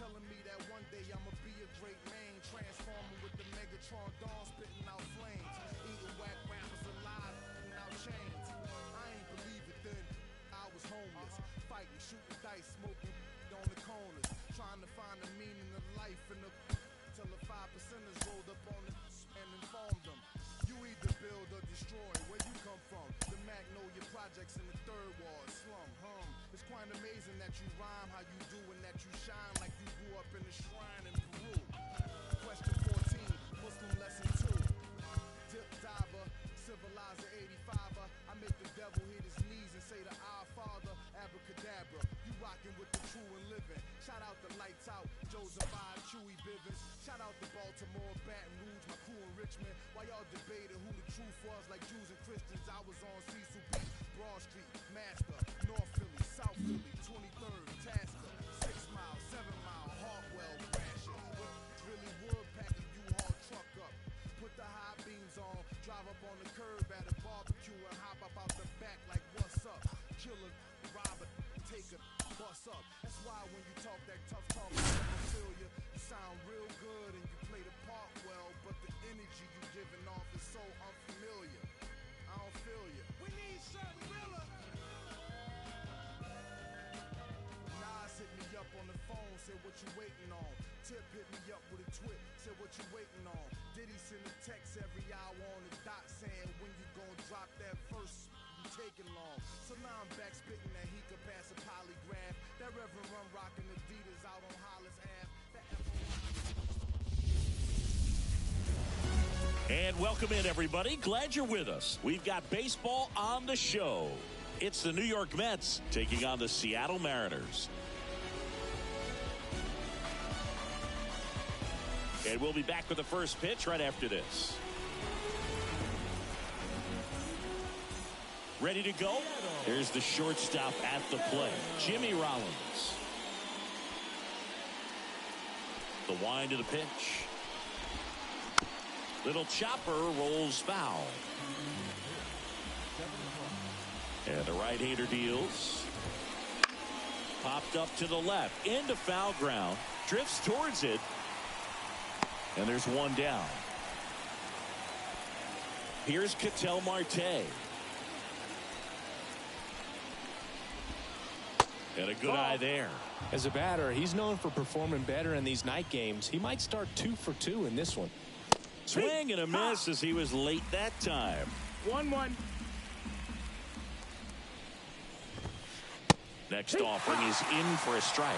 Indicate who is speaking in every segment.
Speaker 1: telling me that one day I'ma be a great man, transforming with the Megatron dawn, spitting out flames, eating whack rappers alive, out chains. I ain't believe it then. I was homeless, fighting, shooting dice, smoking on the corners, trying to find the meaning of life in the till the 5%ers rolled up on the and informed them. You either build or destroy. Where you come from? The Magnolia Projects in the Third Ward slum. It's quite amazing that you rhyme how you do and that you shine like you grew up in a shrine in Peru. Question 14, Muslim lesson 2. Dip diver, civilizer 85er. I make the devil hit his knees and say to our Father, abracadabra. You rockin' with the true and living. Shout out the Lights Out, Joseph I, Chewy Bivens. Shout out to Baltimore, Baton Rouge, my crew in Richmond. While y'all debated who the truth was, like Jews and Christians, I was on Cecil Beach, Broad Street, Master, North Philly, South Philly, 23rd, Tasker, 6 Mile, 7 Mile, Hartwell, crashing. Really would pack a U-Haul truck up. Put the high beams on, drive up on the curb at a barbecue and hop up out the back like what's up? Killer, robber, take a bus up. That's why when you talk that tough talk, I feel you. You sound real good and you play the part well, but the energy you giving off is so unfamiliar. I don't feel you. We need something realer. Nas hit me up on the phone, said what you waiting on. Tip hit me up with a twit, said what you waiting on. Diddy send a text every hour on the dot saying when you gon' drop that verse. Taking long, so now I'm back spitting that he could pass a polygraph. That Reverend Run rockin' Adidas out on Hollis Ave.
Speaker 2: And welcome in, everybody. Glad you're with us. We've got baseball on the show. It's the New York Mets taking on the Seattle Mariners. And we'll be back with the first pitch right after this. Ready to go? Here's the shortstop at the plate, Jimmy Rollins. The wind of the pitch. Little chopper rolls foul. And the right-hander deals. Popped up to the left, into foul ground. Drifts towards it. And there's one down. Here's Ketel Marte. And a good eye there.
Speaker 3: As a batter, he's known for performing better in these night games. He might start 2 for 2 in this one.
Speaker 2: Swing and a miss as he was late that time.
Speaker 4: 1-1.
Speaker 2: Next offering is in for a strike.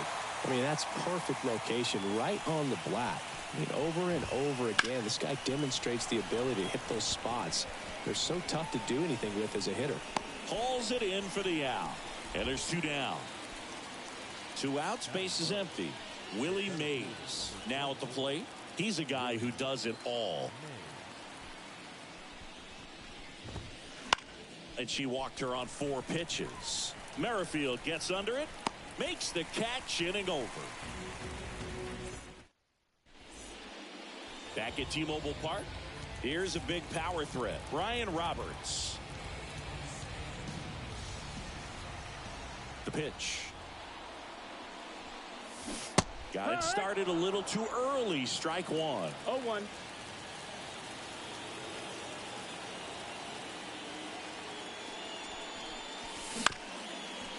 Speaker 3: I mean, that's perfect location right on the black. I mean, over and over again, this guy demonstrates the ability to hit those spots. They're so tough to do anything with as a hitter.
Speaker 2: Hauls it in for the out. And there's 2 down. 2 outs, base is empty. Willie Mays now at the plate. He's a guy who does it all. And she walked her on 4 pitches. Merrifield gets under it, makes the catch, inning over. Back at T-Mobile Park, here's a big power threat. Brian Roberts. The pitch. Got it started a little too early. Strike 1.
Speaker 4: 0-1.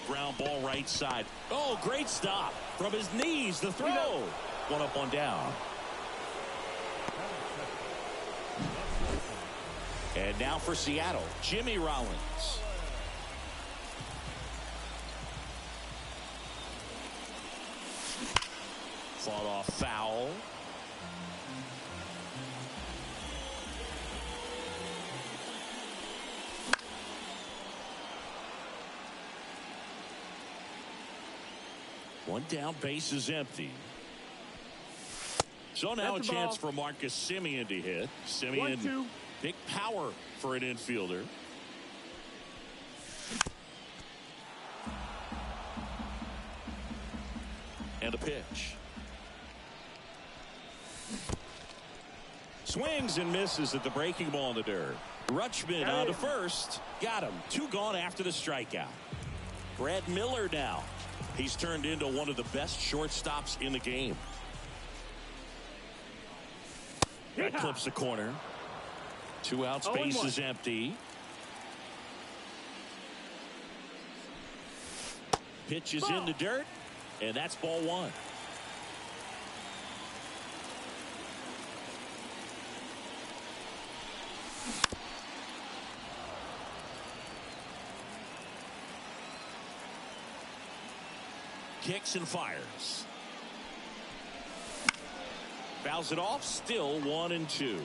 Speaker 2: Ground ball right side. Oh, great stop. From his knees, the throw. 1 up, 1 down. And now for Seattle, Jimmy Rollins. Fought off foul. One down, base is empty. So now a chance for Marcus Semien to hit. Semien, big power for an infielder. And a pitch. Swings and misses at the breaking ball in the dirt. Rutschman on to first. Got him. 2 gone after the strikeout. Brad Miller now He's turned into one of the best shortstops in the game. That clips the corner. 2 outs, base is empty. Pitch is in the dirt, and that's ball 1. Kicks and fires. Fouls it off, still 1-2.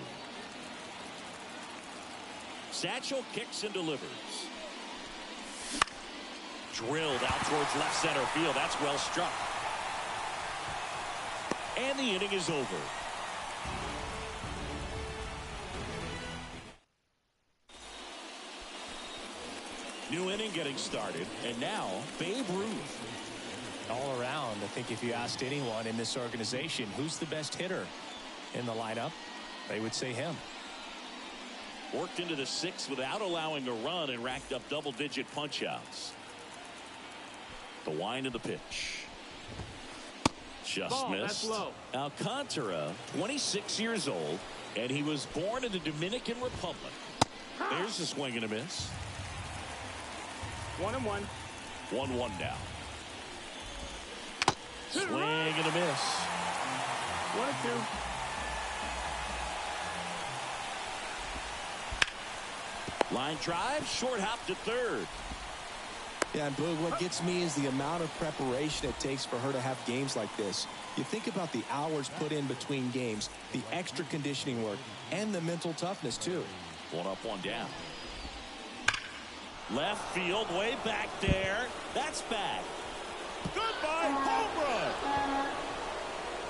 Speaker 2: Satchel kicks and delivers. Drilled out towards left center field. That's well struck. And the inning is over. New inning getting started. And now, Babe Ruth.
Speaker 3: All around, I think if you asked anyone in this organization who's the best hitter in the lineup, they would say him.
Speaker 2: Worked into the 6th without allowing a run and racked up double-digit punch-outs. The wind of the pitch. Just missed.
Speaker 4: That's low.
Speaker 2: Alcantara, 26 years old, and he was born in the Dominican Republic. There's a swing and a miss.
Speaker 4: 1-1.
Speaker 2: 1-1 now. Swing and a miss.
Speaker 4: 1-2.
Speaker 2: Line drive, short hop to third.
Speaker 5: Yeah, and Boog, what gets me is the amount of preparation it takes for her to have games like this. You think about the hours put in between games, the extra conditioning work, and the mental toughness, too.
Speaker 2: 1 up, 1 down. Left field, way back there. That's back. Goodbye, home run.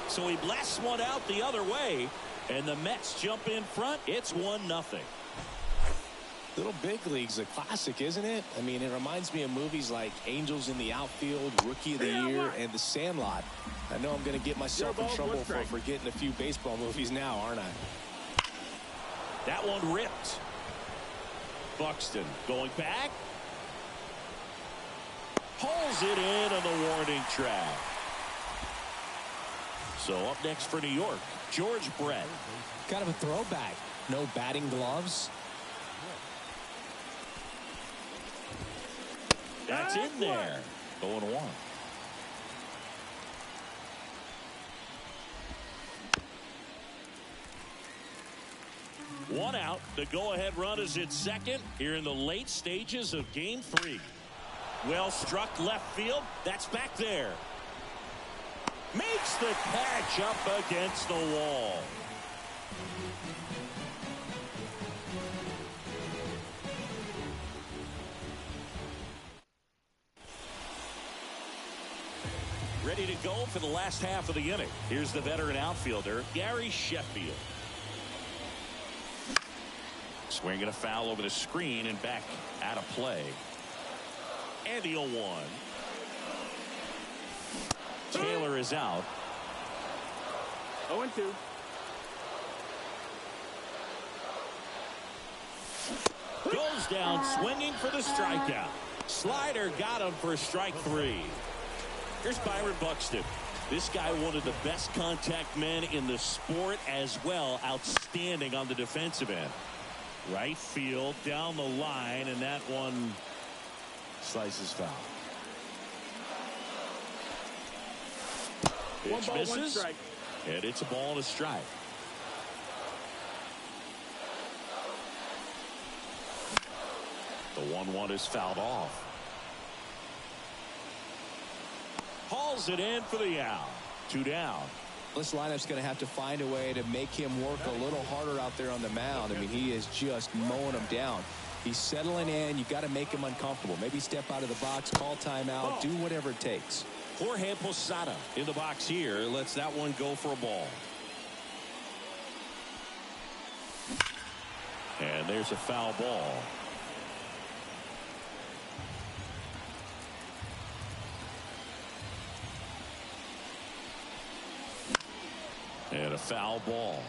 Speaker 2: So he blasts one out the other way, and the Mets jump in front. It's 1-0.
Speaker 3: Little Big League's a classic, isn't it? I mean, it reminds me of movies like Angels in the Outfield, Rookie of the Year, and The Sandlot. I know I'm going to get myself in trouble for forgetting a few baseball movies now, aren't I?
Speaker 2: That one ripped. Buxton going back. Pulls it in on the warning track. So up next for New York, George Brett.
Speaker 5: Kind of a throwback. No batting gloves.
Speaker 2: That's in there. 0-1. One out. The go-ahead run is at second here in the late stages of Game 3. Well struck left field. That's back there. Makes the catch up against the wall. Ready to go for the last half of the inning. Here's the veteran outfielder, Gary Sheffield. Swinging a foul over the screen and back out of play. And the 0-1. Taylor is out.
Speaker 4: 0-2.
Speaker 2: Goes down swinging for the strikeout. Slider got him for strike 3. Here's Byron Buxton. This guy, one of the best contact men in the sport as well. Outstanding on the defensive end. Right field, down the line, and that one slices foul. Pitch
Speaker 4: 1 ball,
Speaker 2: misses,
Speaker 4: 1 strike.
Speaker 2: and it's a ball and a strike. The 1-1 is fouled off. Hauls it in for the out. 2 down.
Speaker 5: This lineup's going to have to find a way to make him work a little harder out there on the mound. I mean, he is just mowing them down. He's settling in. You've got to make him uncomfortable. Maybe step out of the box, call timeout, do whatever it takes.
Speaker 2: Jorge Posada in the box here. Lets that one go for a ball. And there's a foul ball. And a foul ball.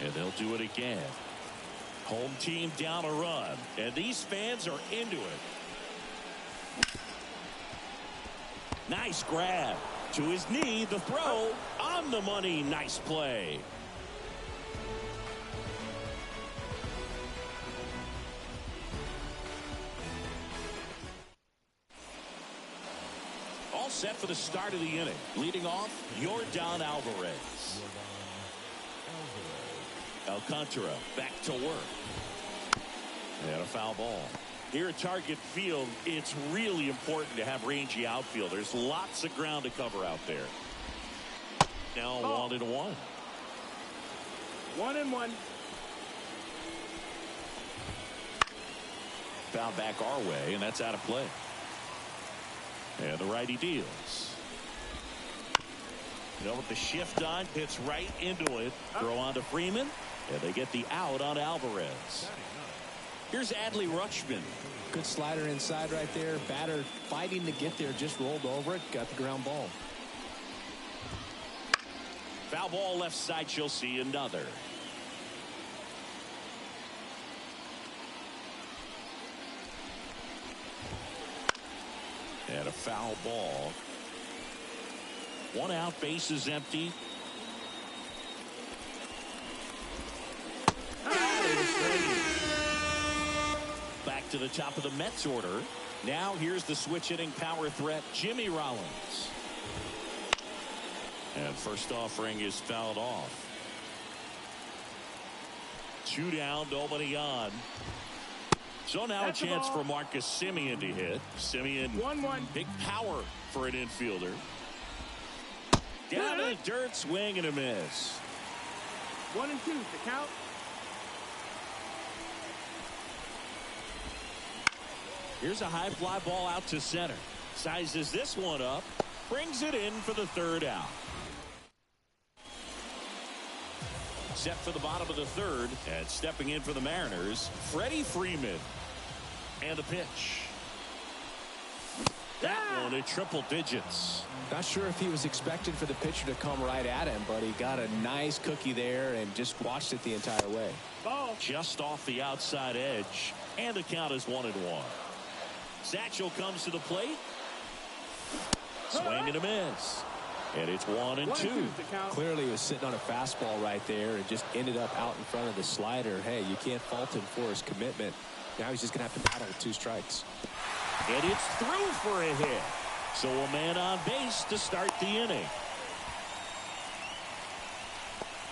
Speaker 2: And And they'll do it again. Home team down a run, and these fans are into it. Nice grab. To his knee, the throw on the money. Nice play. All set for the start of the inning. Leading off, Yordan Alvarez. Alcantara back to work. And a foul ball. Here at Target Field, it's really important to have rangy outfielders. Lots of ground to cover out there. Now 1-1.
Speaker 4: 1-1.
Speaker 2: Foul back our way, and that's out of play. And the righty deals. With the shift on, hits right into it. Throw on to Freeman, and they get the out on Alvarez. Here's Adley Rutschman.
Speaker 5: Good slider inside right there. Batter fighting to get there, just rolled over it, got the ground ball.
Speaker 2: Foul ball left side, she'll see another. And a foul ball. One out, base is empty. Back to the top of the Mets order. Now here's the switch hitting power threat, Jimmy Rollins. And first offering is fouled off. 2 down, nobody on. So now a chance for Marcus Semien to hit. Semien,
Speaker 4: 1-1.
Speaker 2: big power for an infielder. Down to the dirt, swing and a miss.
Speaker 4: 1-2, the count.
Speaker 2: Here's a high fly ball out to center. Sizes this one up. Brings it in for the third out. Set for the bottom of the third. And stepping in for the Mariners, Freddie Freeman. And the pitch. That one at triple digits.
Speaker 5: Not sure if he was expecting for the pitcher to come right at him, but he got a nice cookie there and just watched it the entire way.
Speaker 4: Ball.
Speaker 2: Just off the outside edge. And the count is 1-1. Satchel comes to the plate. Swing and a miss. And it's 1-2.
Speaker 5: Clearly he was sitting on a fastball right there and just ended up out in front of the slider. Hey, you can't fault him for his commitment. Now he's just going to have to battle with 2 strikes.
Speaker 2: And it's through for a hit. So a man on base to start the inning.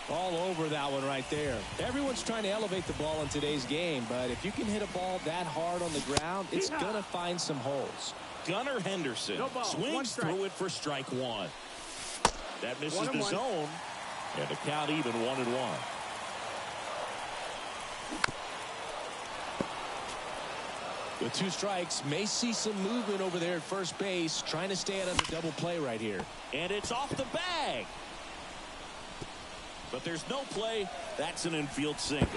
Speaker 5: All over that one right there. Everyone's trying to elevate the ball in today's game, but if you can hit a ball that hard on the ground, it's going to find some holes.
Speaker 2: Gunnar Henderson swings through it for strike 1. That misses the zone, and the count even 1-1.
Speaker 5: With 2 strikes, may see some movement over there at first base, trying to stay out of the double play right here.
Speaker 2: And it's off the bag. But there's no play. That's an infield single.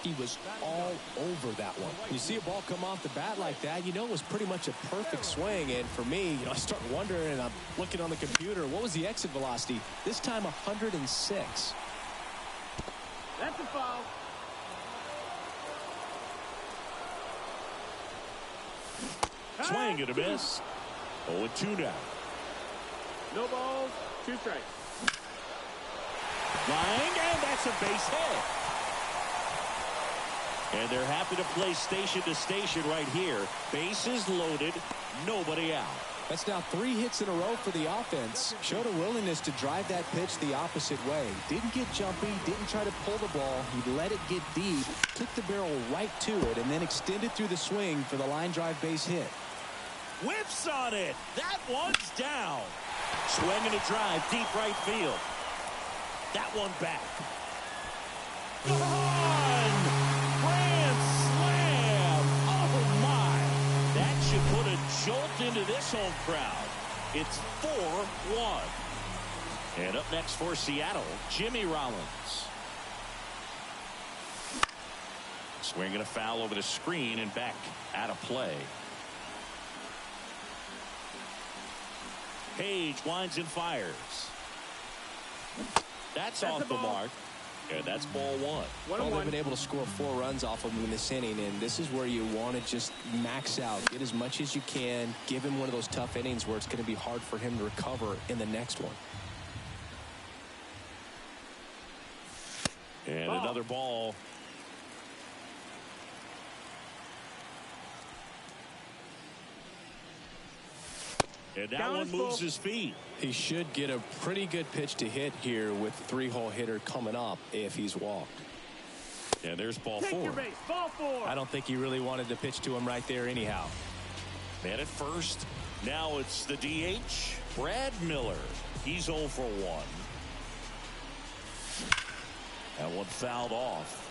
Speaker 5: He was all over that one. You see a ball come off the bat like that, you know it was pretty much a perfect swing. And for me, I start wondering, and I'm looking on the computer, what was the exit velocity? This time 106.
Speaker 4: That's a foul.
Speaker 2: Swing and a miss. 0-2 now.
Speaker 4: No balls, 2 strikes.
Speaker 2: Flying, and that's a base hit. And they're happy to play station to station right here. Bases loaded, nobody out.
Speaker 5: That's now 3 hits in a row for the offense. Showed a willingness to drive that pitch the opposite way. Didn't get jumpy, didn't try to pull the ball. He let it get deep, took the barrel right to it, and then extended through the swing for the line drive base hit.
Speaker 2: Whiffs on it. That one's down. Swing and a drive, deep right field. That one back. Gone! Grand slam! Oh, my! That should put a jolt into this home crowd. It's 4-1. And up next for Seattle, Jimmy Rollins. Swinging a foul over the screen and back out of play. Page winds and fires. That's off the mark. And that's ball one.
Speaker 5: Well, they've been able to score 4 runs off of him in this inning, and this is where you want to just max out, get as much as you can, give him one of those tough innings where it's going to be hard for him to recover in the next one.
Speaker 2: And another ball. And that one moves his feet.
Speaker 5: He should get a pretty good pitch to hit here with the 3-hole hitter coming up if he's walked.
Speaker 2: And there's ball
Speaker 4: Take
Speaker 2: 4.
Speaker 4: your base, ball 4.
Speaker 5: I don't think he really wanted to pitch to him right there anyhow.
Speaker 2: Man at first. Now it's the DH, Brad Miller. He's 0 for 1. That one fouled off.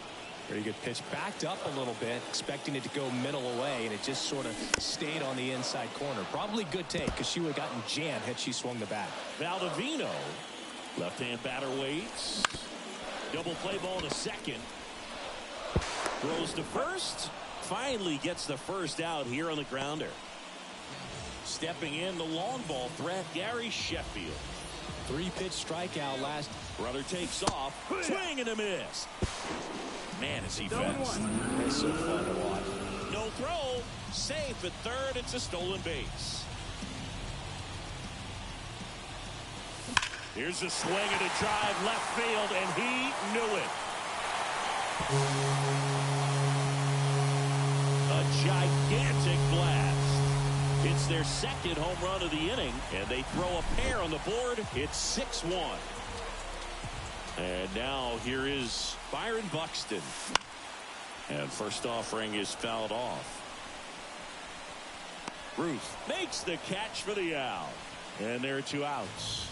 Speaker 5: Very good pitch. Backed up a little bit, expecting it to go middle away, and it just sort of stayed on the inside corner. Probably good take because she would have gotten jammed had she swung the bat.
Speaker 2: Valdivino, left-hand batter waits. Double play ball to second. Throws to first. Finally gets the first out here on the grounder. Stepping in the long ball threat, Gary Sheffield.
Speaker 5: 3-pitch strikeout last.
Speaker 2: Runner takes off. Swing and a miss. Man, is he fast.
Speaker 5: It's so fun to watch.
Speaker 2: No throw. Safe at third. It's a stolen base. Here's a swing and a drive left field, and he knew it. A gigantic blast. It's their second home run of the inning, and they throw a pair on the board. It's 6-1. And now here is Byron Buxton. And first offering is fouled off. Ruth makes the catch for the out. And there are 2 outs.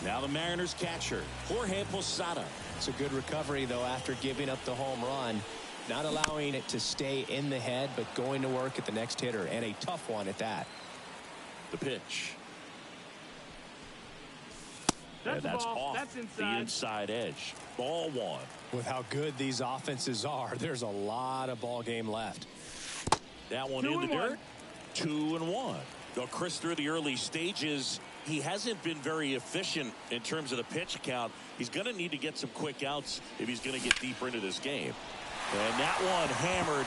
Speaker 2: Now the Mariners catcher, Jorge Posada.
Speaker 5: It's a good recovery, though, after giving up the home run. Not allowing it to stay in the head, but going to work at the next hitter, and a tough one at that.
Speaker 2: The pitch.
Speaker 4: That's,
Speaker 2: and that's
Speaker 4: ball.
Speaker 2: off
Speaker 4: That's inside.
Speaker 2: the inside edge. Ball 1.
Speaker 5: With how good these offenses are, there's a lot of ball game left.
Speaker 2: That one in the dirt. 2-1. Though Chris, through the early stages, he hasn't been very efficient in terms of the pitch count. He's going to need to get some quick outs if he's going to get deeper into this game. And that one hammered.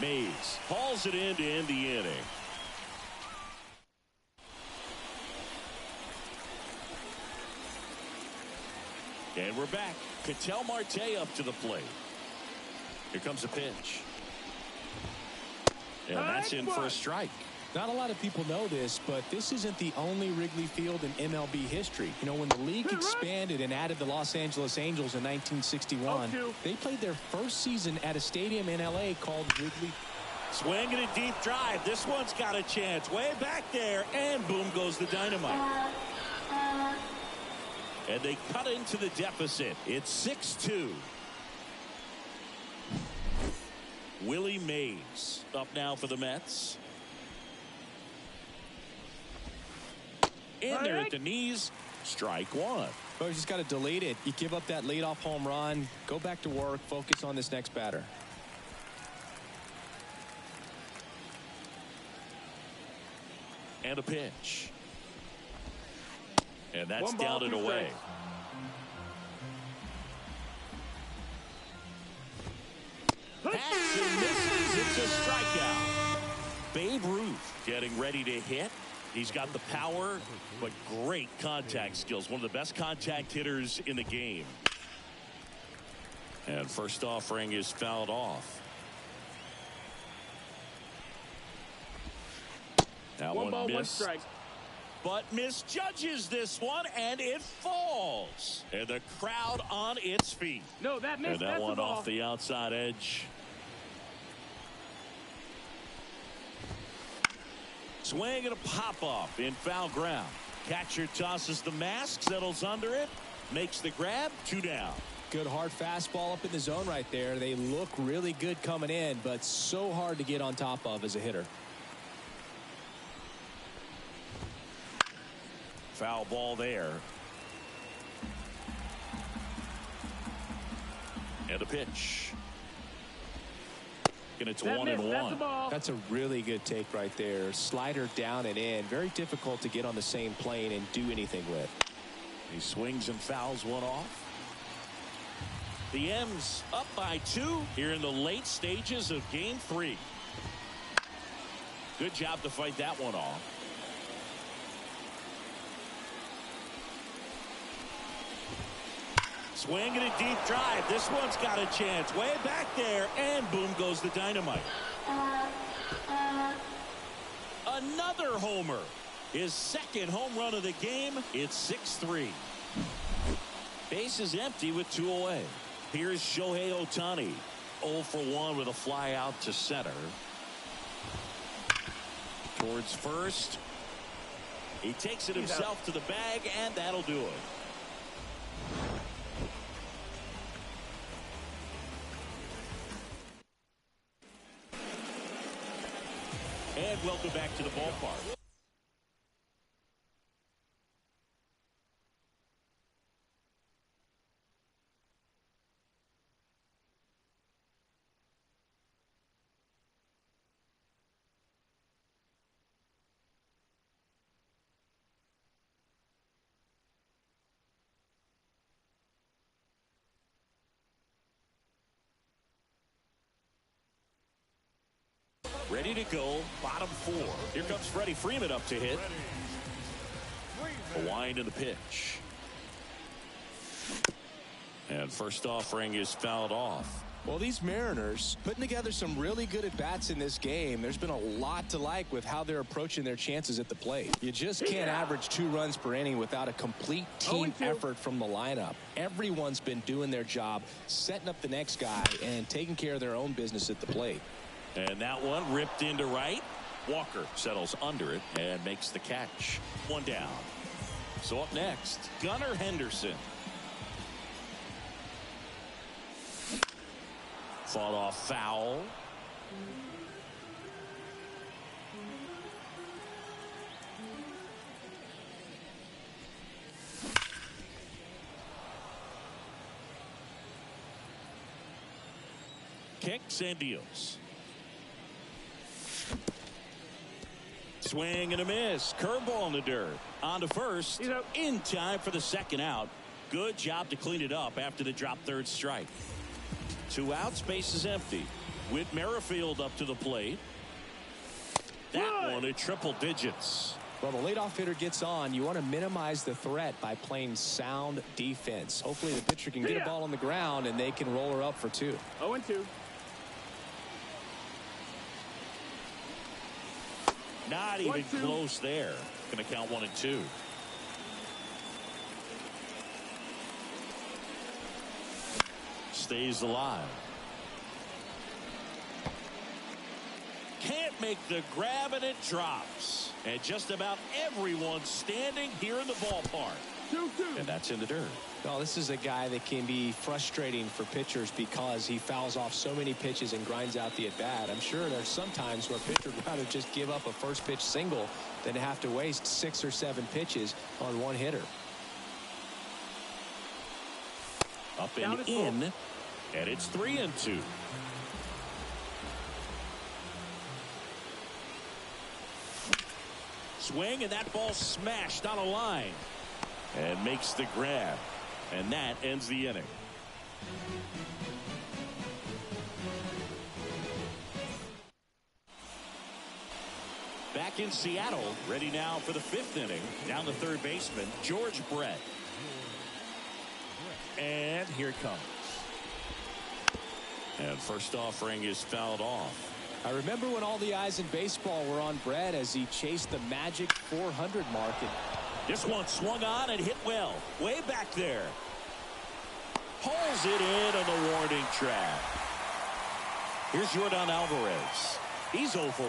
Speaker 2: Mays hauls it in to end the inning. And we're back. Ketel Marte up to the plate. Here comes a pitch. And that's in for a strike.
Speaker 5: Not a lot of people know this, but this isn't the only Wrigley Field in MLB history. You know, when the league expanded and added the Los Angeles Angels in 1961, they played their first season at a stadium in L.A. called Wrigley.
Speaker 2: Swinging a deep drive. This one's got a chance. Way back there. And boom goes the dynamite. And they cut into the deficit. It's 6-2. Willie Mays up now for the Mets. In there at the knees. Strike 1.
Speaker 5: Well, you just got to delete it. You give up that leadoff home run. Go back to work. Focus on this next batter.
Speaker 2: And a pitch. And that's down and away. Passes and misses. It's a strikeout. Babe Ruth getting ready to hit. He's got the power, but great contact skills. One of the best contact hitters in the game. And first offering is fouled off. That one
Speaker 4: ball,
Speaker 2: missed.
Speaker 4: 1 strike.
Speaker 2: But misjudges this one, and it falls. And the crowd on its feet.
Speaker 4: No, that missed.
Speaker 2: And that
Speaker 4: That's
Speaker 2: one
Speaker 4: the ball.
Speaker 2: off the outside edge. Swing and a pop-up in foul ground. Catcher tosses the mask, settles under it, makes the grab, 2 down.
Speaker 5: Good hard fastball up in the zone right there. They look really good coming in, but so hard to get on top of as a hitter.
Speaker 2: Foul ball there. And a pitch. And it's 1-1.
Speaker 5: That's a really good take right there. Slider down and in. Very difficult to get on the same plane and do anything with.
Speaker 2: He swings and fouls one off. The M's up by 2 here in the late stages of game 3. Good job to fight that one off. Swing and a deep drive. This one's got a chance. Way back there, and boom goes the dynamite. Another homer. His second home run of the game. It's 6-3. Base is empty with 2 away. Here's Shohei Ohtani. 0 for 1 with a fly out to center. Towards first. He takes it himself to the bag, and that'll do it. And welcome back to the ballpark. Ready to go, bottom 4. Here comes Freddie Freeman up to hit. A wind in the pitch. And first offering is fouled off.
Speaker 5: Well, these Mariners putting together some really good at-bats in this game. There's been a lot to like with how they're approaching their chances at the plate. You just can't average 2 runs per inning without a complete team effort from the lineup. Everyone's been doing their job, setting up the next guy, and taking care of their own business at the plate.
Speaker 2: And that one ripped into right. Walker settles under it and makes the catch. 1 down. So up next, Gunnar Henderson. Fought off foul. Kicks and deals. Swing and a miss. Curveball in the dirt. On to first. In time for the second out. Good job to clean it up after the drop third strike. 2 outs. Base is empty. Whit Merrifield up to the plate. That one at triple digits.
Speaker 5: Well, the leadoff hitter gets on. You want to minimize the threat by playing sound defense. Hopefully the pitcher can get a ball on the ground and they can roll her up for 2.
Speaker 4: 0-2.
Speaker 2: Not even close there. Going to count 1 and 2. Stays alive. Can't make the grab, and it drops. And just about everyone standing here in the ballpark.
Speaker 4: 2-2.
Speaker 2: And that's in the dirt.
Speaker 5: Well, this is a guy that can be frustrating for pitchers because he fouls off so many pitches and grinds out the at-bat. I'm sure there's some times where a pitcher would rather just give up a first pitch single than have to waste 6 or 7 pitches on one hitter.
Speaker 2: Up and in, and it's 3 and 2. Swing, and that ball smashed on a line and makes the grab, and that ends the inning. Back in Seattle, ready now for the 5th inning. Down the third baseman, George Brett. And here it comes. And first offering is fouled off.
Speaker 5: I remember when all the eyes in baseball were on Brett as he chased the magic 400 mark.
Speaker 2: This one swung on and hit well. Way back there. Pulls it in on the warning track. Here's Yordan Alvarez. He's 0 for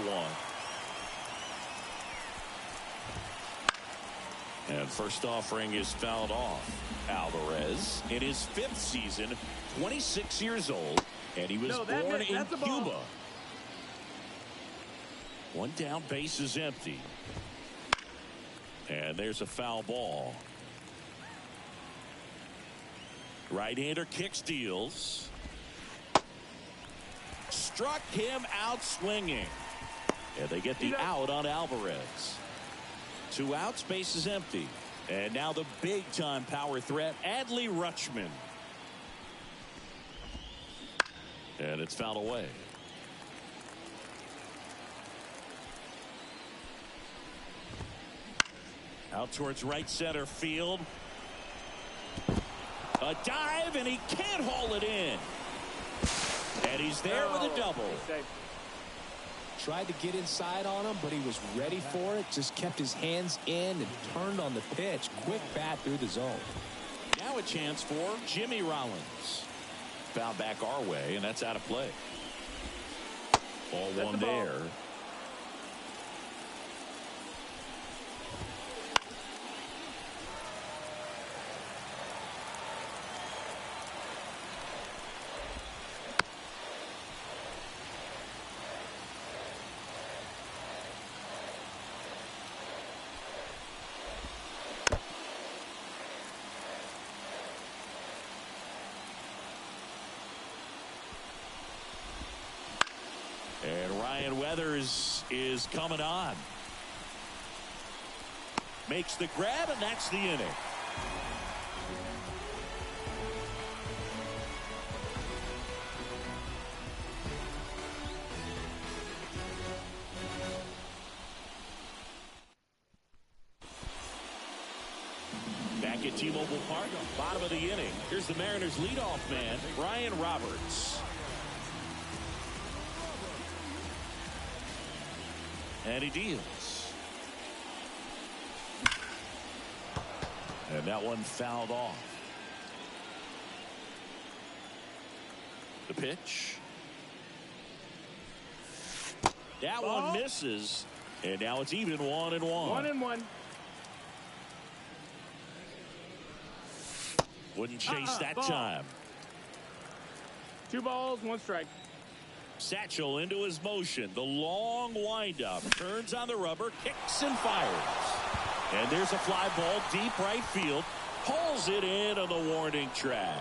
Speaker 2: 1. And first offering is fouled off. Alvarez in his 5th season, 26 years old, and he was born in Cuba. 1 down, base is empty. And there's a foul ball. Right-hander kicks, deals. struck him out swinging. And they get the out on Alvarez. 2 outs, base is empty. And now the big-time power threat, Adley Rutschman. And it's fouled away. Out towards right center field. A dive, and he can't haul it in. And he's there with a double.
Speaker 5: Tried to get inside on him, but he was ready for it. Just kept his hands in and turned on the pitch. Quick bat through the zone.
Speaker 2: Now a chance for Jimmy Rollins. Foul back our way, and that's out of play. Ball one there. And Ryan Weathers is coming on. Makes the grab, and that's the inning. Back at T-Mobile Park, bottom of the inning. Here's the Mariners leadoff man, Brian Roberts. And he deals. And that one fouled off. The pitch. That one misses. And now it's even 1-1.
Speaker 4: 1-1.
Speaker 2: Wouldn't chase that time.
Speaker 4: 2 balls, 1 strike.
Speaker 2: Satchel into his motion. The long windup. Turns on the rubber. Kicks and fires. And there's a fly ball deep right field. Pulls it in on the warning track.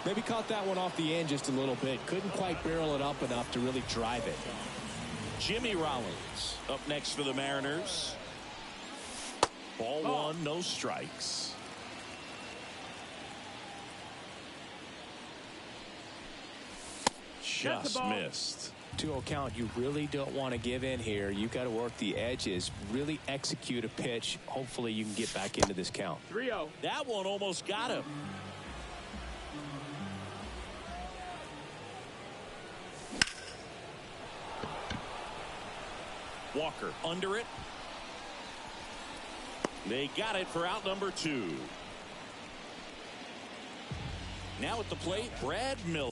Speaker 5: Maybe caught that one off the end just a little bit. Couldn't quite barrel it up enough to really drive it.
Speaker 2: Jimmy Rollins up next for the Mariners. Ball one, no strikes. Just missed.
Speaker 5: 2-0 count. You really don't want to give in here. You've got to work the edges, really execute a pitch. Hopefully you can get back into this count.
Speaker 4: 3-0.
Speaker 2: That one almost got him. Walker under it. They got it for out number 2. Now at the plate, Brad Miller.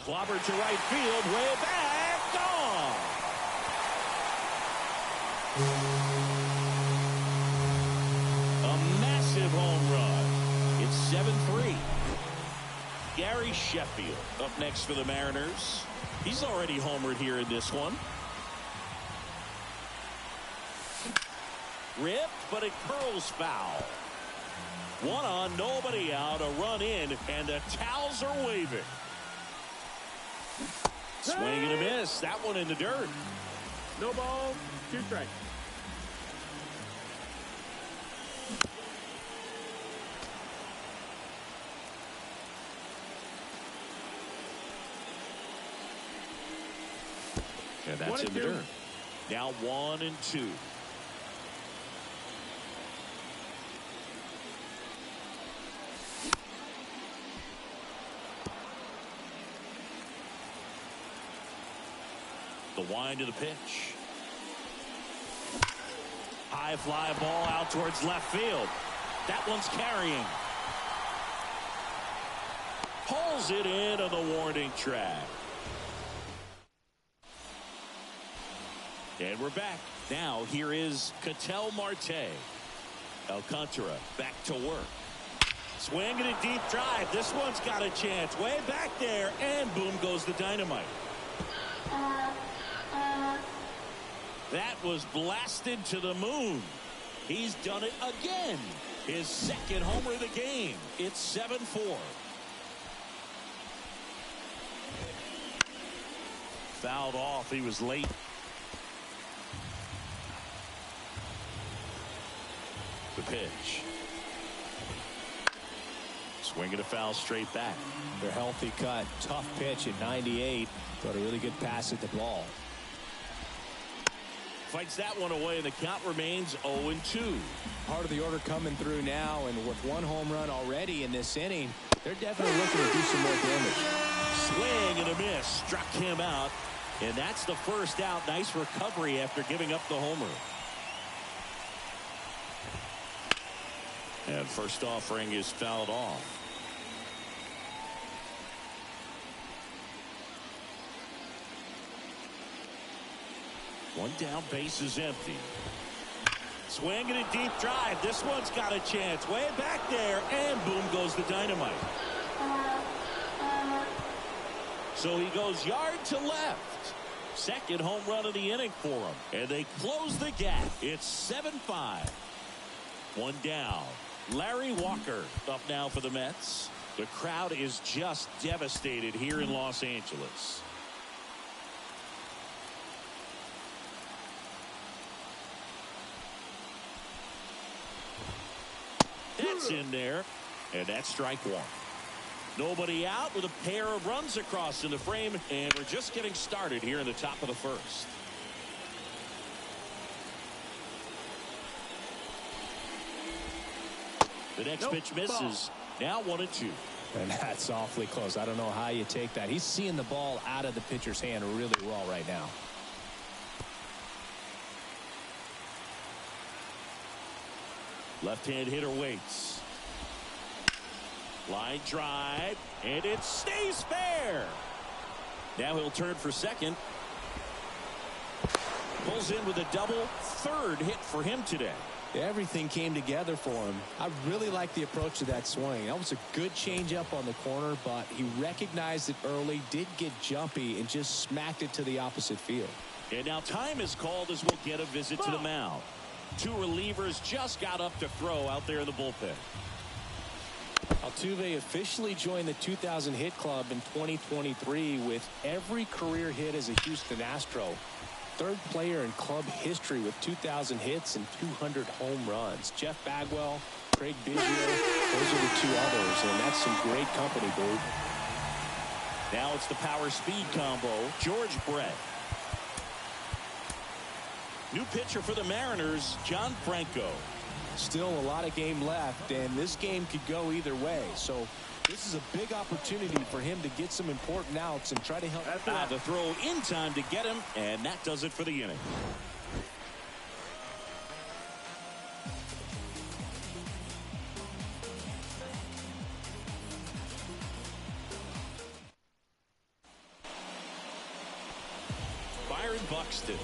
Speaker 2: Clobbered to right field, way back, gone. A massive home run. It's 7-3. Gary Sheffield up next for the Mariners. He's already homered here in this one. Ripped, but it curls foul. 1 on, nobody out, a run in, and the towels are waving. Swing and a miss. That one in the dirt.
Speaker 4: No ball, 2 strikes.
Speaker 2: And that's in the dirt. Now 1-2. The wind to the pitch. High fly ball out towards left field. That one's carrying. Pulls it in on the warning track. And we're back. Now here is Ketel Marte. Alcantara back to work. Swinging a deep drive. This one's got a chance. Way back there. And boom goes the dynamite. That was blasted to the moon. He's done it again. His second homer of the game. It's 7-4. Fouled off. He was late. The pitch. Swinging a foul straight back.
Speaker 5: Their healthy cut. Tough pitch at 98. But a really good pass at the ball.
Speaker 2: Fights that one away, and the count remains 0-2.
Speaker 5: Part of the order coming through now, and with one home run already in this inning, they're definitely looking to do some more damage.
Speaker 2: Swing and a miss. Struck him out. And that's the first out. Nice recovery after giving up the homer. And first offering is fouled off. One down, base is empty. Swinging a deep drive. This one's got a chance. Way back there. And boom goes the dynamite. So he goes yard to left. Second home run of the inning for him. And they close the gap. It's 7-5. One down. Larry Walker up now for the Mets. The crowd is just devastated here in Los Angeles. That's in there, and that's strike one. Nobody out with a pair of runs across in the frame, and we're just getting started here in the top of the first. The next pitch misses. Now 1-2.
Speaker 5: And that's awfully close. I don't know how you take that. He's seeing the ball out of the pitcher's hand really well right now.
Speaker 2: Left-hand hitter waits. Line drive, and it stays fair. Now he'll turn for second. Pulls in with a double. Third hit for him today.
Speaker 5: Everything came together for him. I really like the approach to that swing. That was a good changeup on the corner, but he recognized it early, did get jumpy, and just smacked it to the opposite field.
Speaker 2: And now time is called as we'll get a visit to the mound. Two relievers just got up to throw out there in the bullpen.
Speaker 5: Altuve officially joined the 2,000 hit club in 2023 with every career hit as a Houston Astro. Third player in club history with 2,000 hits and 200 home runs. Jeff Bagwell, Craig Biggio, those are the two others, and that's some great company, dude.
Speaker 2: Now it's the power-speed combo. George Brett. New pitcher for the Mariners, John Franco.
Speaker 5: Still a lot of game left, and this game could go either way. So this is a big opportunity for him to get some important outs and try to help.
Speaker 2: The throw in time to get him, and that does it for the inning. Byron Buxton.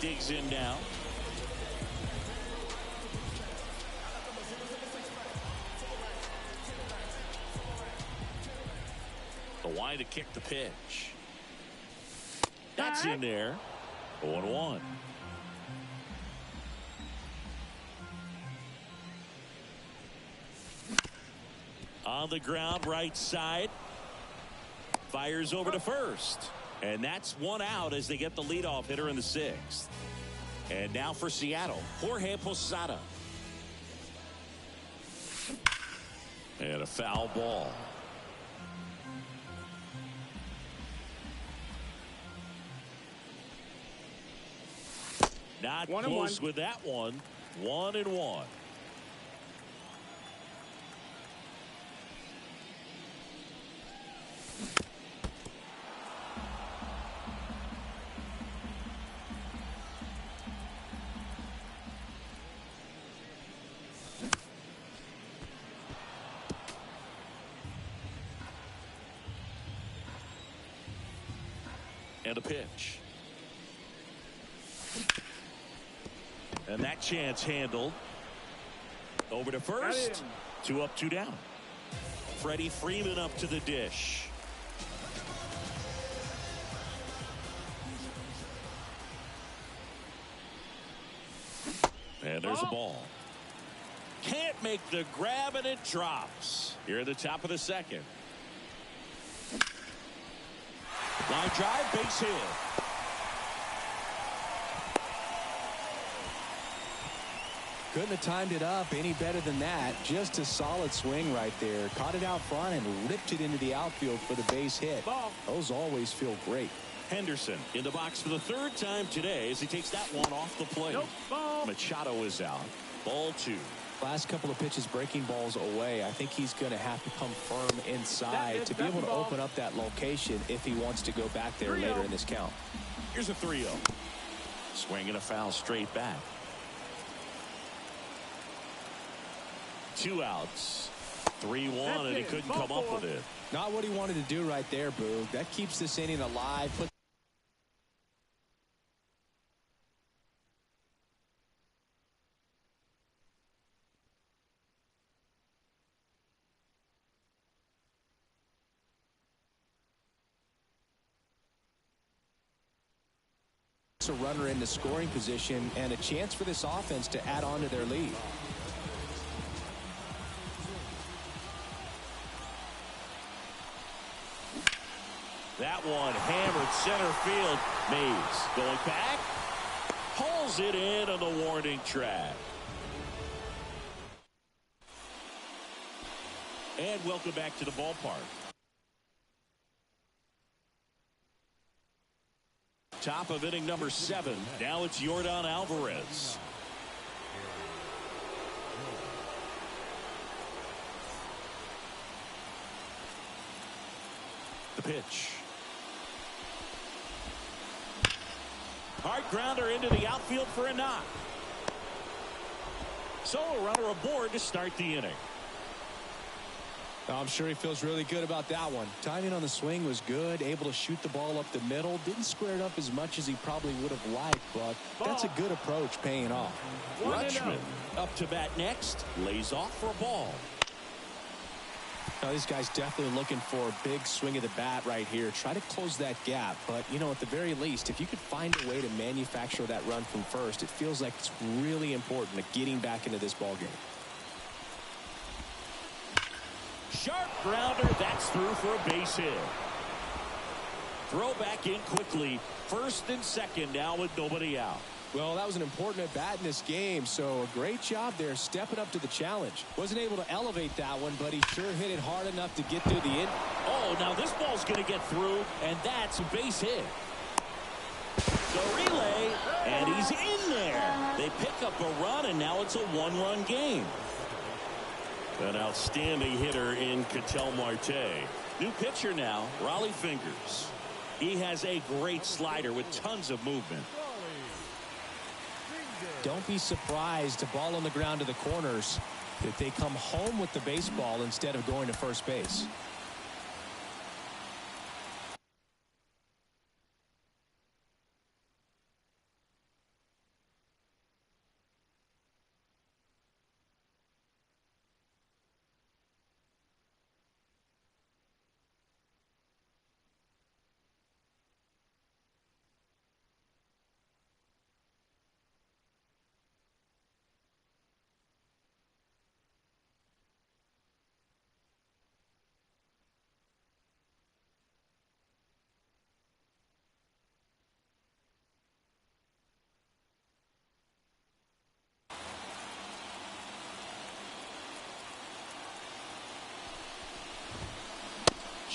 Speaker 2: digs in now. The wide to kick the pitch. That's in there. 0-1. On the ground, right side. Fires over to first. And that's one out as they get the leadoff hitter in the sixth. And now for Seattle, Jorge Posada. And a foul ball. Not close with that one. 1-1. And a pitch. And that chance handled. Over to first. 2 up, 2 down. Freddie Freeman up to the dish. And there's a ball. Can't make the grab, and it drops. Here at the top of the second. Line drive, base hit.
Speaker 5: Couldn't have timed it up any better than that. Just a solid swing right there. Caught it out front and ripped it into the outfield for the base hit.
Speaker 4: Ball.
Speaker 5: Those always feel great.
Speaker 2: Henderson in the box for the 3rd time today as he takes that one off the plate.
Speaker 4: Nope, ball.
Speaker 2: Machado is out. Ball 2.
Speaker 5: Last couple of pitches breaking balls away. I think he's going to have to come firm inside to be able to open up that location if he wants to go back there later in this count.
Speaker 2: Here's a 3-0. Swinging a foul straight back. 2 outs. 3-1, and he couldn't come up with it.
Speaker 5: Not what he wanted to do right there, Boog. That keeps this inning alive. A runner in the scoring position and a chance for this offense to add on to their lead.
Speaker 2: That one hammered center field. Mays going back. Pulls it in on the warning track. And welcome back to the ballpark. Top of inning number 7. Now it's Yordan Alvarez. The pitch. Hard grounder into the outfield for a knock. So a runner aboard to start the inning.
Speaker 5: I'm sure he feels really good about that one. Timing on the swing was good. Able to shoot the ball up the middle. Didn't square it up as much as he probably would have liked, but that's a good approach paying off.
Speaker 2: Rutschman up to bat next. Lays off for a ball.
Speaker 5: Now, this guy's definitely looking for a big swing of the bat right here. Try to close that gap. But, you know, at the very least, if you could find a way to manufacture that run from first, it feels like it's really important to getting back into this ballgame.
Speaker 2: Sharp grounder. That's through for a base hit. Throw back in quickly. First and second now with nobody out.
Speaker 5: Well, that was an important at bat in this game, so a great job there stepping up to the challenge. Wasn't able to elevate that one, but he sure hit it hard enough to get through the end.
Speaker 2: Oh, now this ball's going to get through, and that's a base hit. The relay, and he's in there. They pick up a run, and now it's a 1-run game. An outstanding hitter in Ketel Marte. New pitcher now, Raleigh Fingers. He has a great slider with tons of movement.
Speaker 5: Don't be surprised to ball on the ground to the corners if they come home with the baseball instead of going to first base.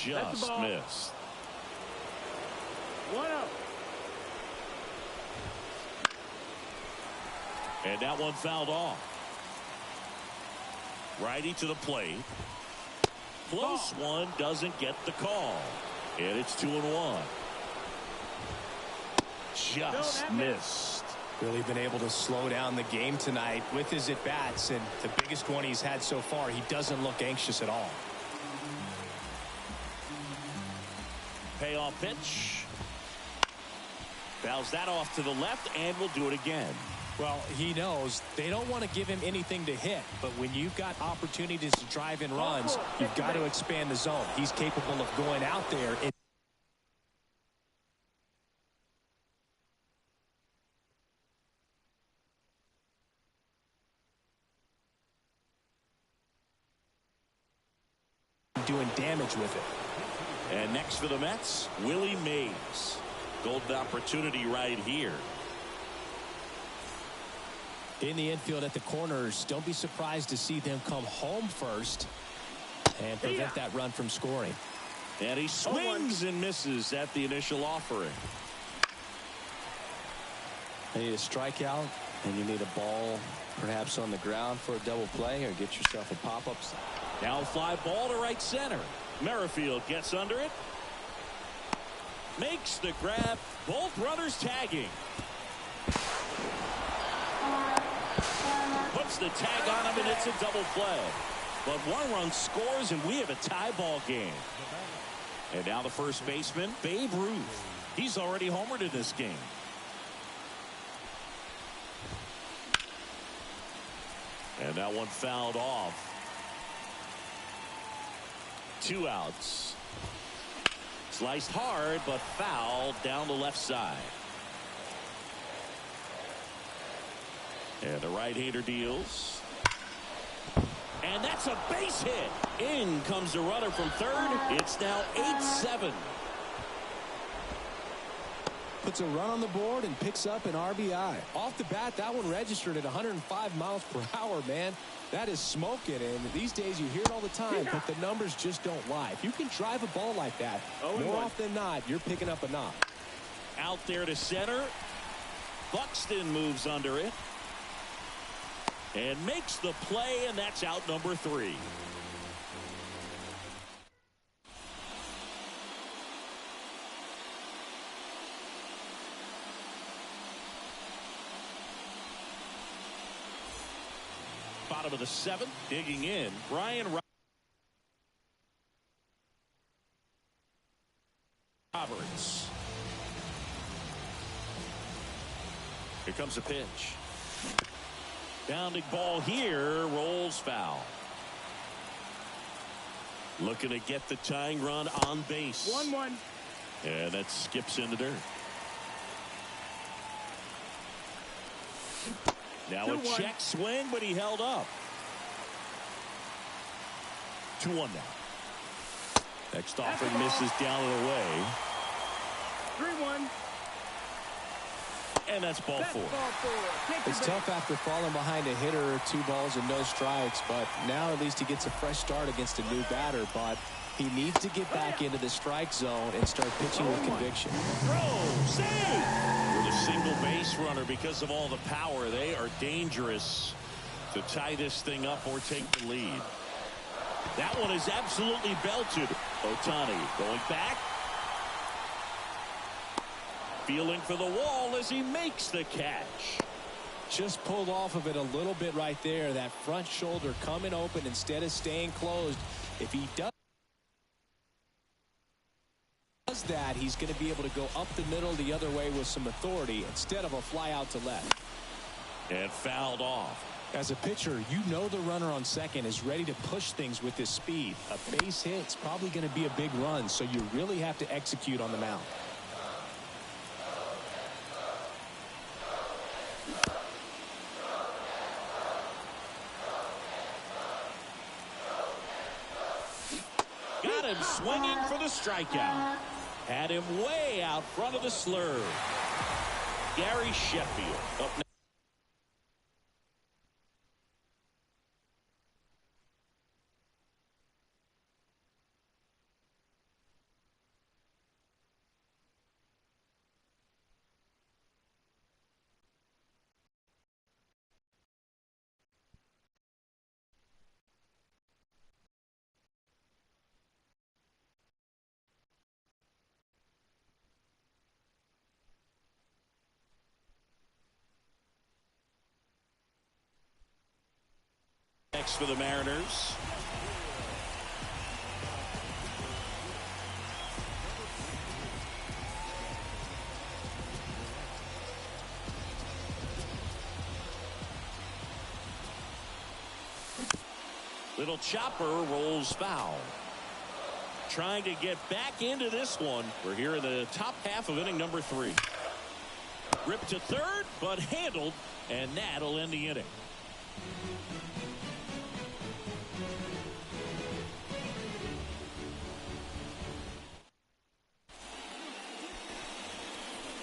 Speaker 2: just missed.
Speaker 4: 1-0.
Speaker 2: And that one fouled off. Righty to the plate. Close one, doesn't get the call. And it's 2-1. Just missed.
Speaker 5: Really been able to slow down the game tonight with his at-bats, and the biggest one he's had so far, he doesn't look anxious at all.
Speaker 2: Payoff pitch. Fouls that off to the left, and will do it again.
Speaker 5: Well, he knows they don't want to give him anything to hit, but when you've got opportunities to drive in runs, you've got to expand the zone. He's capable of going out there and doing damage with it.
Speaker 2: And next for the Mets, Willie Mays. Golden opportunity right here.
Speaker 5: In the infield at the corners, don't be surprised to see them come home first and prevent that run from scoring.
Speaker 2: And he swings and misses at the initial offering.
Speaker 5: You need a strikeout, and you need a ball perhaps on the ground for a double play, or get yourself a pop-up.
Speaker 2: Now fly ball to right center. Merrifield gets under it. Makes the grab. Both runners tagging. Puts the tag on him, and it's a double play. But one run scores, and we have a tie ball game. And now the first baseman, Babe Ruth. He's already homered in this game. And that one fouled off. 2 outs. Sliced hard, but fouled down the left side. And the right-hander deals. And that's a base hit. In comes the runner from third. It's now 8-7.
Speaker 5: Puts a run on the board and picks up an RBI. Off the bat, that one registered at 105 miles per hour, man. That is smoking, and these days you hear it all the time, but the numbers just don't lie. If you can drive a ball like that, more often than not, you're picking up a knock.
Speaker 2: Out there to center. Buxton moves under it. And makes the play, and that's out number 3. Bottom of the 7th, digging in, Brian Roberts. Here comes a pitch. Bounding ball here, rolls foul. Looking to get the tying run on base.
Speaker 4: 1-1.
Speaker 2: And that skips in the dirt. Now a check swing, but he held up. 2-1 now. Next offering misses down and away.
Speaker 4: 3-1.
Speaker 2: And that's ball 4.
Speaker 5: It's tough after falling behind a hitter, 2 balls and no strikes, but now at least he gets a fresh start against a new batter. But he needs to get back into the strike zone and start pitching with conviction.
Speaker 2: Throw, save! With a single base runner, because of all the power, they are dangerous to tie this thing up or take the lead. That one is absolutely belted. Ohtani going back. Feeling for the wall as he makes the catch.
Speaker 5: Just pulled off of it a little bit right there. That front shoulder coming open instead of staying closed. If he does that, he's going to be able to go up the middle the other way with some authority instead of a fly out to left.
Speaker 2: And fouled off.
Speaker 5: As a pitcher, you know the runner on second is ready to push things with his speed. A base hit's probably going to be a big run, so you really have to execute on the mound.
Speaker 2: Got him swinging for the strikeout. Had him way out front of the slurve. Gary Sheffield up next. for the Mariners. Little chopper rolls foul. Trying to get back into this one. We're here in the top half of inning number 3. Ripped to third, but handled, and that'll end the inning.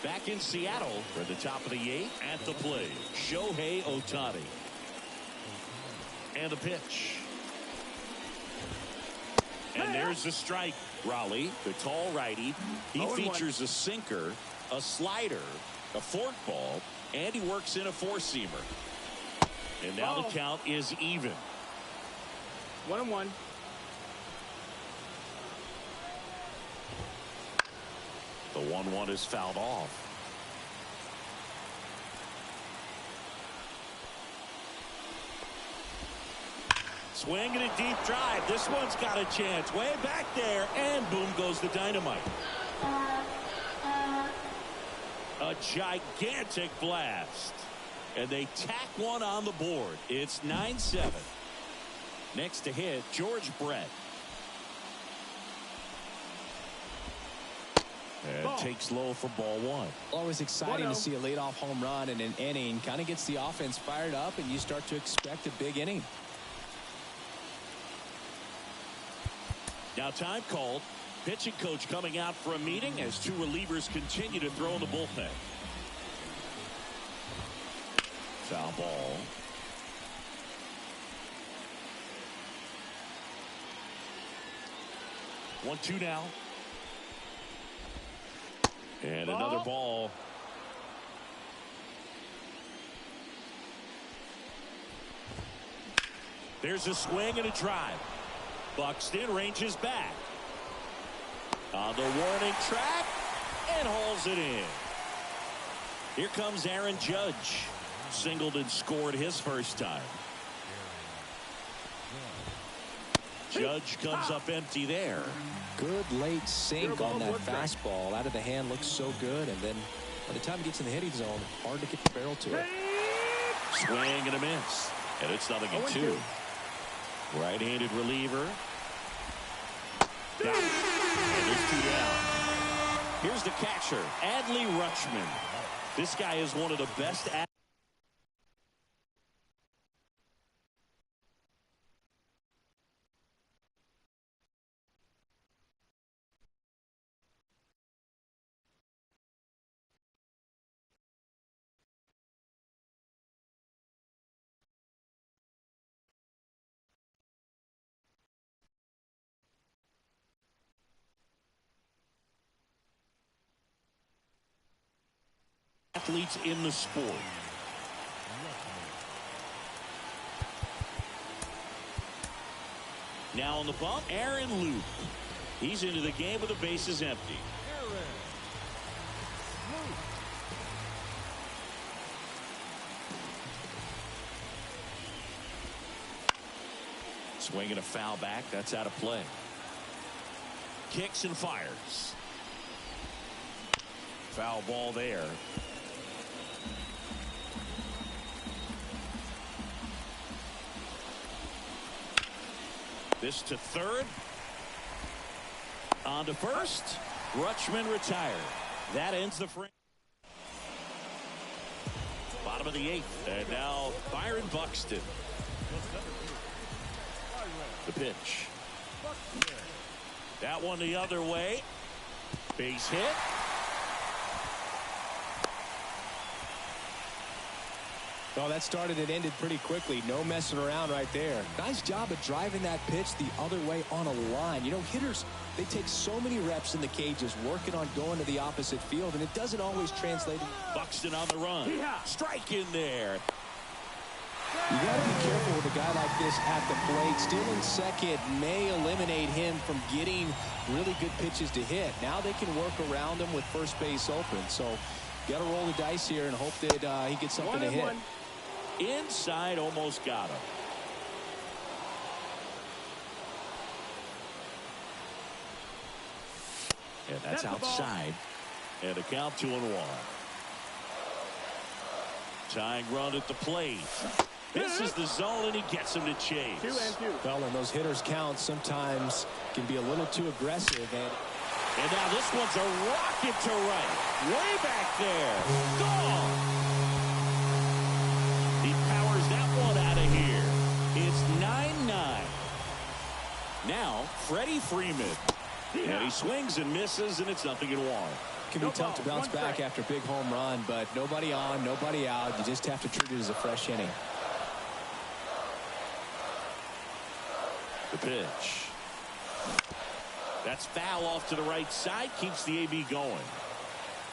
Speaker 2: Back in Seattle for the top of the 8th. At the plate, Shohei Ohtani. And the pitch. And there's the strike. Raleigh, the tall righty. He features a sinker, a slider, a forkball, and he works in a four-seamer. And now the count is even.
Speaker 4: 1-1.
Speaker 2: The 1-1 is fouled off. Swing and a deep drive. This one's got a chance. Way back there. And boom goes the dynamite. A gigantic blast. And they tack one on the board. It's 9-7. Next to hit, George Brett. And takes low for ball 1.
Speaker 5: Always exciting to see a leadoff home run in an inning. Kind of gets the offense fired up, and you start to expect a big inning.
Speaker 2: Now time called. Pitching coach coming out for a meeting as 2 relievers continue to throw in the bullpen. Foul ball. One, 2 now. And another ball. There's a swing and a drive. Buxton ranges back. On the warning track and hauls it in. Here comes Aaron Judge. Singled and scored his first time. Judge comes up empty there.
Speaker 5: Good late sink on that fastball. Out of the hand, looks so good. And then by the time he gets in the hitting zone, hard to get the barrel to it.
Speaker 2: Swing and a miss. And it's 0-2. Right-handed reliever. Got it. And there's 2 down. Here's the catcher, Adley Rutschman. This guy is one of the best athletes in the sport. Now on the bump, Aaron Luke. He's into the game with the bases empty. Swinging a foul back. That's out of play. Kicks and fires. Foul ball there. This to third. On to first. Rutschman retired. That ends the frame. Bottom of the 8th. And now Byron Buxton. The pitch. That one the other way. Base hit.
Speaker 5: Oh, that started and ended pretty quickly. No messing around right there. Nice job of driving that pitch the other way on a line. You know, hitters, they take so many reps in the cages working on going to the opposite field, and it doesn't always translate.
Speaker 2: Buxton on the run. Strike in there.
Speaker 5: You got to be careful with a guy like this at the plate. Stealing second may eliminate him from getting really good pitches to hit. Now they can work around him with first base open. So got to roll the dice here and hope that he gets something to hit.
Speaker 2: Inside, almost got him. And that's outside. And a count 2-1. Tying run at the plate. This is the zone, and he gets him to chase.
Speaker 4: 2-2.
Speaker 3: Well, and those hitters count sometimes can be a little too aggressive.
Speaker 2: And now this one's a rocket to right. Way back there. Gone. He powers that one out of here. It's 9-9. Now, Freddie Freeman. And he swings and misses, and it's 0-1.
Speaker 3: It can be tough to bounce back after a big home run, but nobody on, nobody out. You just have to treat it as a fresh inning.
Speaker 2: The pitch. That's foul off to the right side. Keeps the AB going.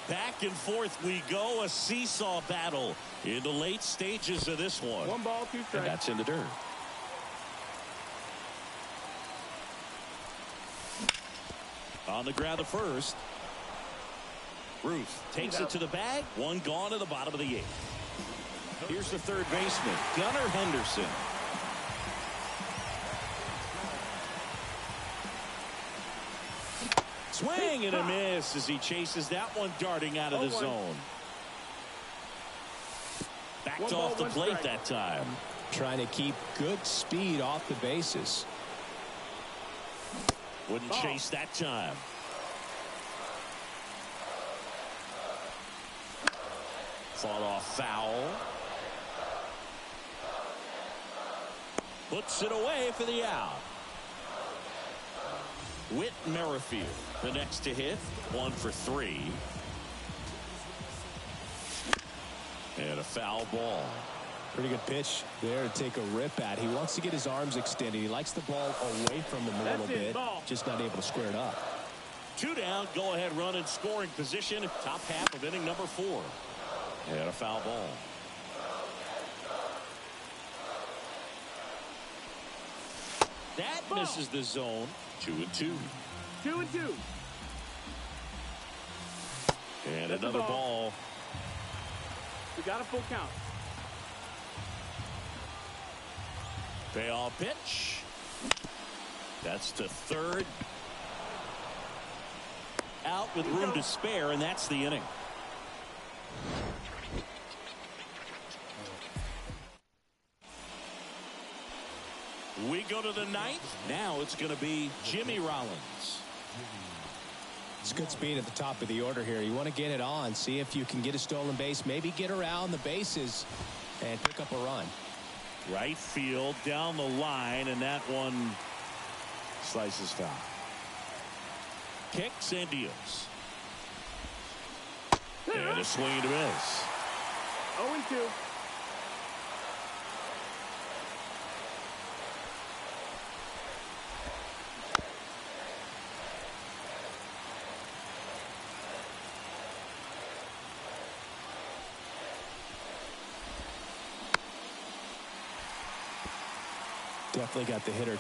Speaker 2: Back and forth we go. A seesaw battle in the late stages of this one.
Speaker 4: 1 ball, 2 strikes.
Speaker 2: And that's in the dirt. On the ground to first. Ruth takes it to the bag. 1 gone to the bottom of the 8th. Here's the third baseman, Gunnar Henderson. Swing and a miss as he chases that one darting out of the zone. Backed off the plate that time.
Speaker 3: Trying to keep good speed off the bases.
Speaker 2: Wouldn't chase that time. Fought off foul. Puts it away for the out. Whit Merrifield, the next to hit. 1 for 3. And a foul ball.
Speaker 3: Pretty good pitch there to take a rip at. He wants to get his arms extended. He likes the ball away from him a little bit. Just not able to square it up.
Speaker 2: 2 down. Go ahead run in scoring position. Top half of inning number 4. And a foul ball. That misses the zone. 2-2.
Speaker 4: 2-2.
Speaker 2: And another ball.
Speaker 4: We got a full count.
Speaker 2: Payoff pitch. That's to third. Out with room to spare, and that's the inning. We go to the 9th. Now it's going to be Jimmy Rollins.
Speaker 3: It's good speed at the top of the order here. You want to get it on, see if you can get a stolen base, maybe get around the bases and pick up a run.
Speaker 2: Right field down the line, and that one slices foul. Kicks and deals. And a swing and a miss.
Speaker 4: 0-2.
Speaker 3: Definitely got the hitter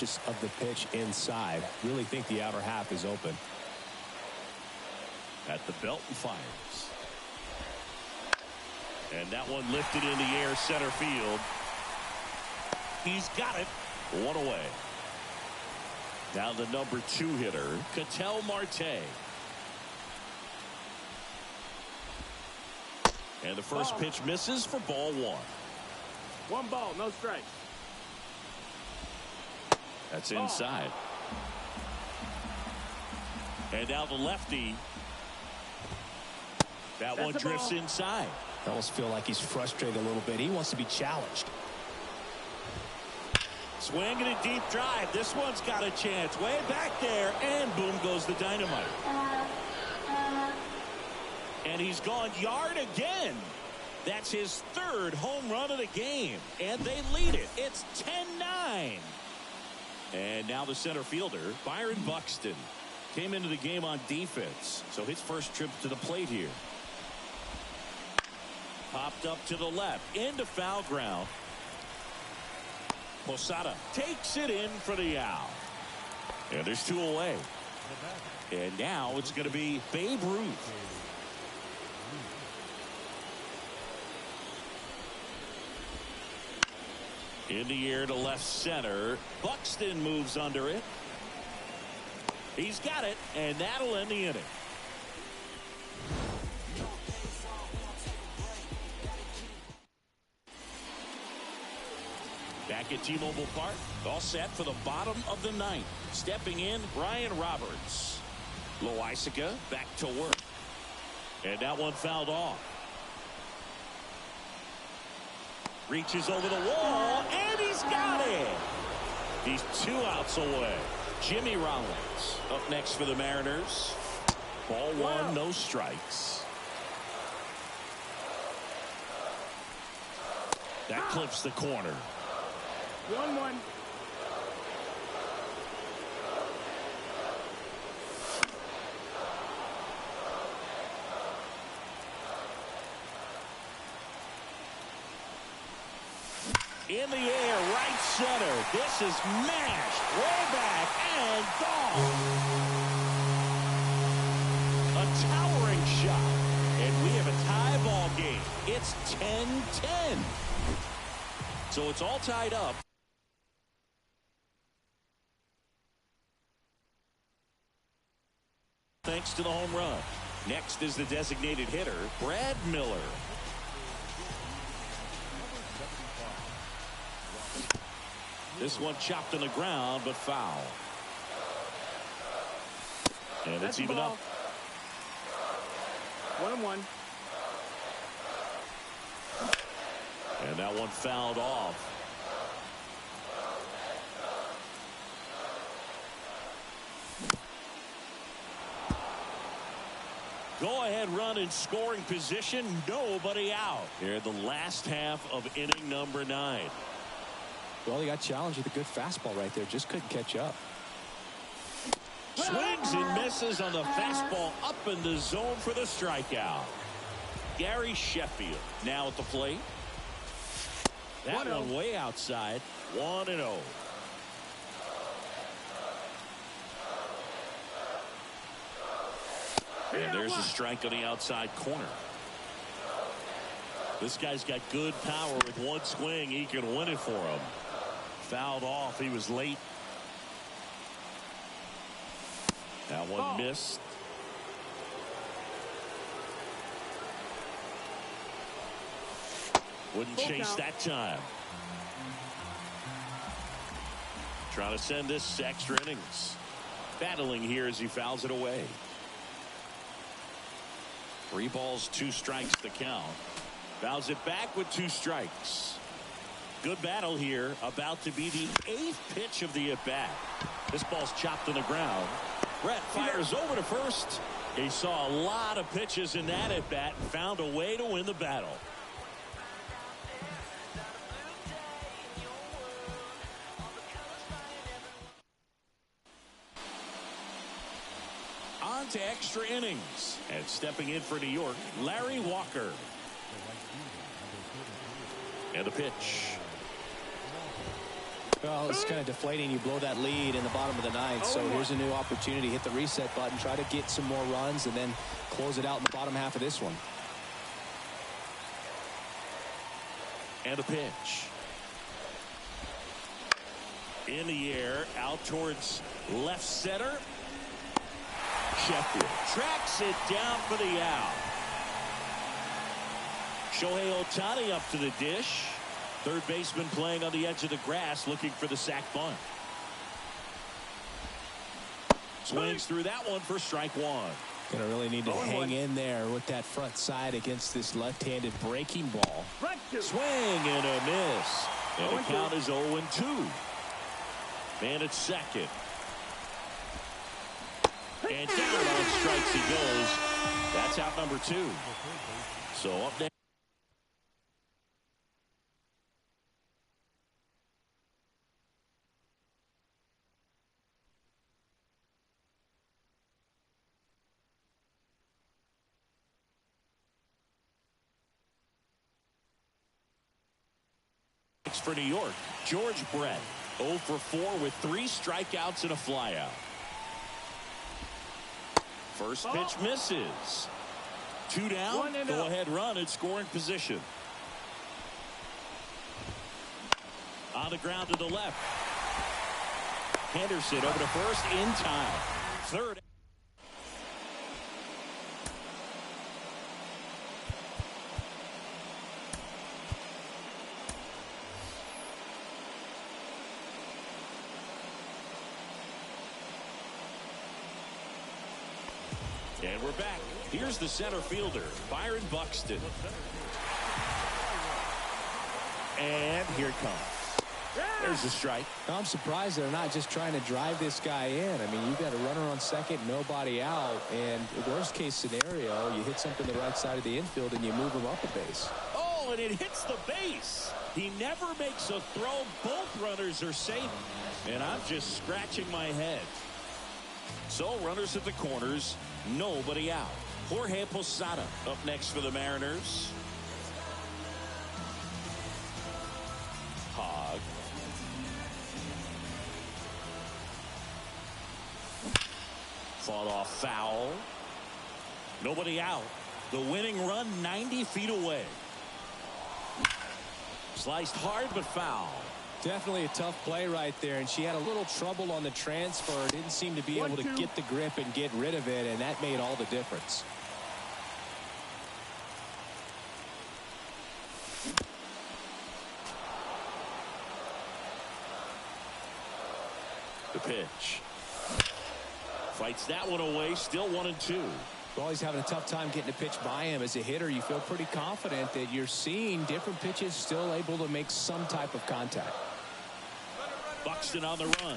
Speaker 3: just of the pitch inside. Really think the outer half is open.
Speaker 2: At the belt and fires. And that one lifted in the air center field. He's got it. 1 away. Now the number 2 hitter, Ketel Marte. And the first pitch misses for ball 1.
Speaker 4: 1 ball, no strikes.
Speaker 2: That's inside. And now the lefty. That one drifts inside.
Speaker 3: I almost feel like he's frustrated a little bit. He wants to be challenged.
Speaker 2: Swing and a deep drive. This one's got a chance. Way back there. And boom goes the dynamite. And he's gone yard again. That's his 3rd home run of the game. And they lead it. It's 10-9. And now the center fielder, Byron Buxton, came into the game on defense. So his first trip to the plate here. Popped up to the left. Into foul ground. Posada takes it in for the out. And there's 2 away. And now it's going to be Babe Ruth. In the air to left center. Buxton moves under it. He's got it, and that'll end the inning. Back at T-Mobile Park, all set for the bottom of the 9th. Stepping in, Brian Roberts. Loisaga back to work. And that one fouled off. Reaches over the wall, and he's got it. He's 2 outs away. Jimmy Rollins up next for the Mariners. Ball 1, no strikes. That clips the corner.
Speaker 4: 1-1.
Speaker 2: In the air, right center. This is mashed. Way back and gone. A towering shot. And we have a tie ball game. It's 10-10. So it's all tied up. Thanks to the home run. Next is the designated hitter, Brad Miller. This one chopped on the ground, but foul. And it's even up.
Speaker 4: 1-1.
Speaker 2: And that one fouled off. Go-ahead run in scoring position. Nobody out. Here in the last half of inning number 9.
Speaker 5: Well, he got challenged with a good fastball right there. Just couldn't catch up.
Speaker 2: Swings and misses on the fastball up in the zone for the strikeout. Gary Sheffield now at the plate. That one way outside. 1-0. And there's a strike on the outside corner. This guy's got good power. With one swing, he can win it for him. Fouled off. He was late. That one missed. Wouldn't chase that time. Trying to send this to extra innings. Battling here as he fouls it away. 3 balls, 2 strikes to count. Fouls it back with 2 strikes. Good battle here. About to be the 8th pitch of the at-bat. This ball's chopped on the ground. Brett fires over to first. He saw a lot of pitches in that at-bat and found a way to win the battle. On to extra innings. And stepping in for New York, Larry Walker. And a pitch.
Speaker 5: Well, it's kind of deflating. You blow that lead in the bottom of the 9th. So here's a new opportunity. Hit the reset button. Try to get some more runs and then close it out in the bottom half of this one.
Speaker 2: And a pitch. In the air, out towards left center. Sheffield tracks it down for the out. Shohei Ohtani up to the dish. Third baseman playing on the edge of the grass looking for the sac bunt. Swings through that one for strike 1.
Speaker 5: Gonna really need to hang in there with that front side against this left-handed breaking ball.
Speaker 2: Swing and a miss. And the count is 0-2. Man at second. And down on strikes he goes. That's out number 2. So up next. For for New York, George Brett. 0 for 4 with 3 strikeouts and a flyout. First pitch misses. 2 down. Go ahead run in scoring position. On the ground to the left. Henderson over to first in time. Third. And we're back. Here's the center fielder, Byron Buxton. And here it comes. There's the strike.
Speaker 5: I'm surprised they're not just trying to drive this guy in. I mean, you've got a runner on second, nobody out. And worst case scenario, you hit something the right side of the infield and you move him up a base.
Speaker 2: Oh, and it hits the base. He never makes a throw. Both runners are safe. And I'm just scratching my head. So runners at the corners, nobody out. Jorge Posada up next for the Mariners. Hogg. Fought off foul. Nobody out. The winning run 90 feet away. Sliced hard but foul.
Speaker 5: Definitely a tough play right there, and she had a little trouble on the transfer. Didn't seem to be able to get the grip and get rid of it, and that made all the difference.
Speaker 2: The pitch. Fights that one away. Still 1-2.
Speaker 5: Well, he's having a tough time getting a pitch by him. As a hitter, you feel pretty confident that you're seeing different pitches still able to make some type of contact.
Speaker 2: Buxton on the run.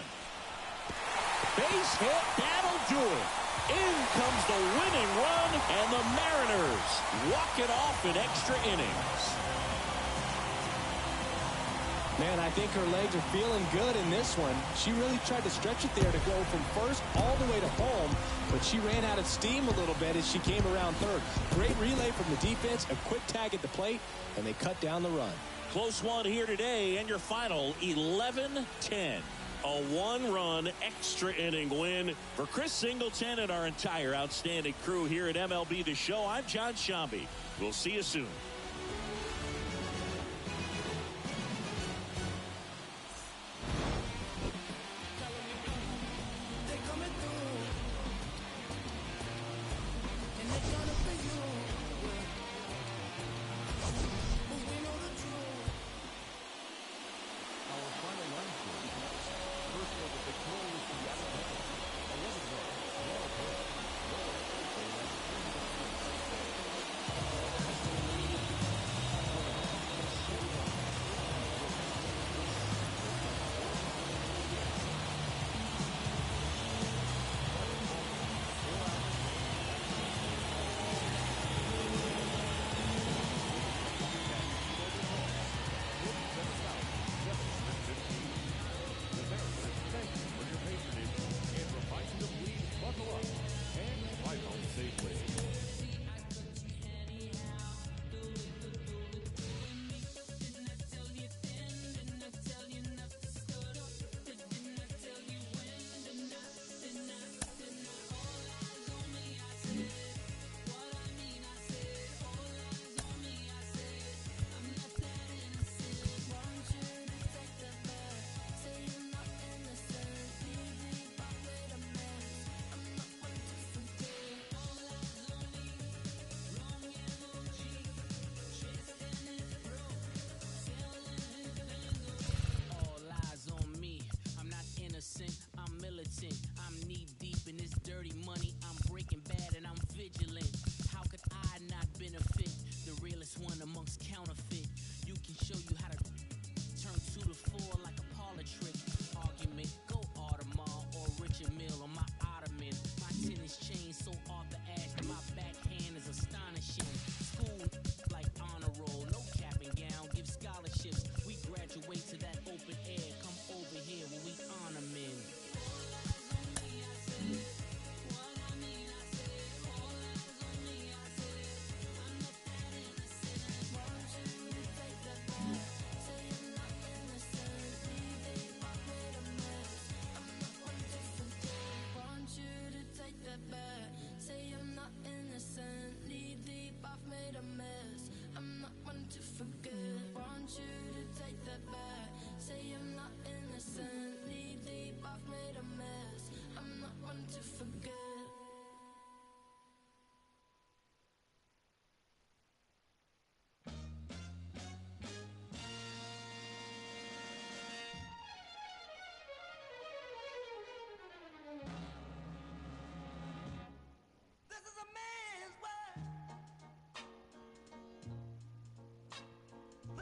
Speaker 2: Base hit. That'll do it. In comes the winning run, and the Mariners walk it off in extra innings.
Speaker 5: Man, I think her legs are feeling good in this one. She really tried to stretch it there to go from first all the way to home, but she ran out of steam a little bit as she came around third. Great relay from the defense, a quick tag at the plate, and they cut down the run.
Speaker 2: Close one here today, and your final 11-10. A one-run extra inning win for Chris Singleton and our entire outstanding crew here at MLB The Show. I'm John Shambi. We'll see you soon.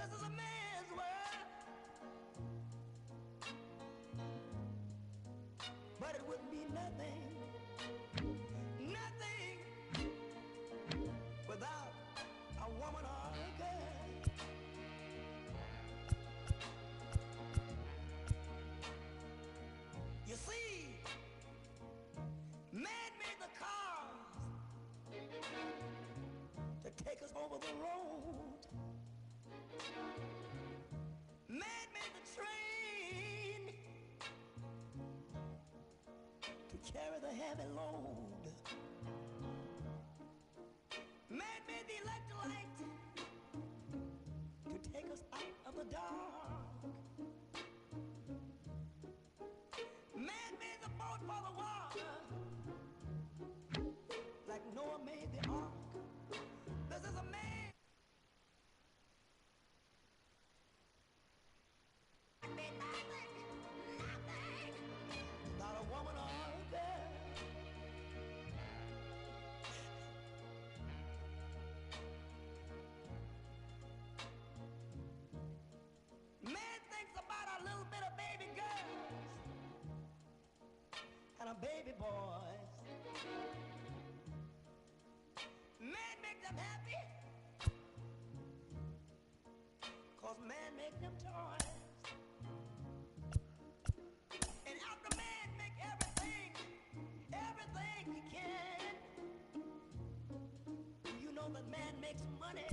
Speaker 6: This is a man's world, but it wouldn't be nothing, nothing without a woman or a girl. You see, man made the cars to take us over the road. Man made the train to carry the heavy load. Man made the electric light to take us out of the dark. Man made the boat for the water, like Noah made the ark. This is a man. Nothing, not a woman or a girl. Man thinks about a little bit of baby girls and a baby boys. Man make them happy, 'cause man make them toys. And after man make everything he can, you know that man makes money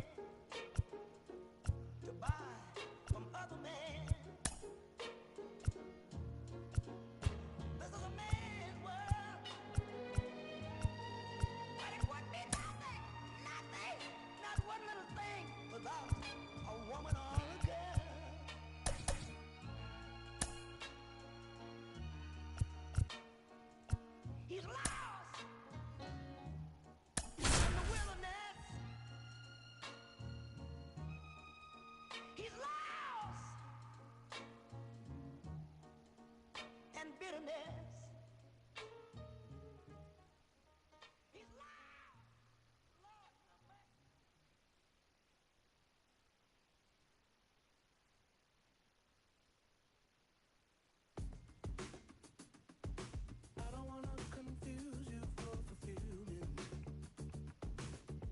Speaker 6: to buy from other men. This is a man's world, but it would be nothing, not one little thing without a woman or a girl. He's lost in the wilderness. He's lost in bitterness. He's lost. Lord, have mercy.
Speaker 7: I don't wanna confuse you for fulfillment.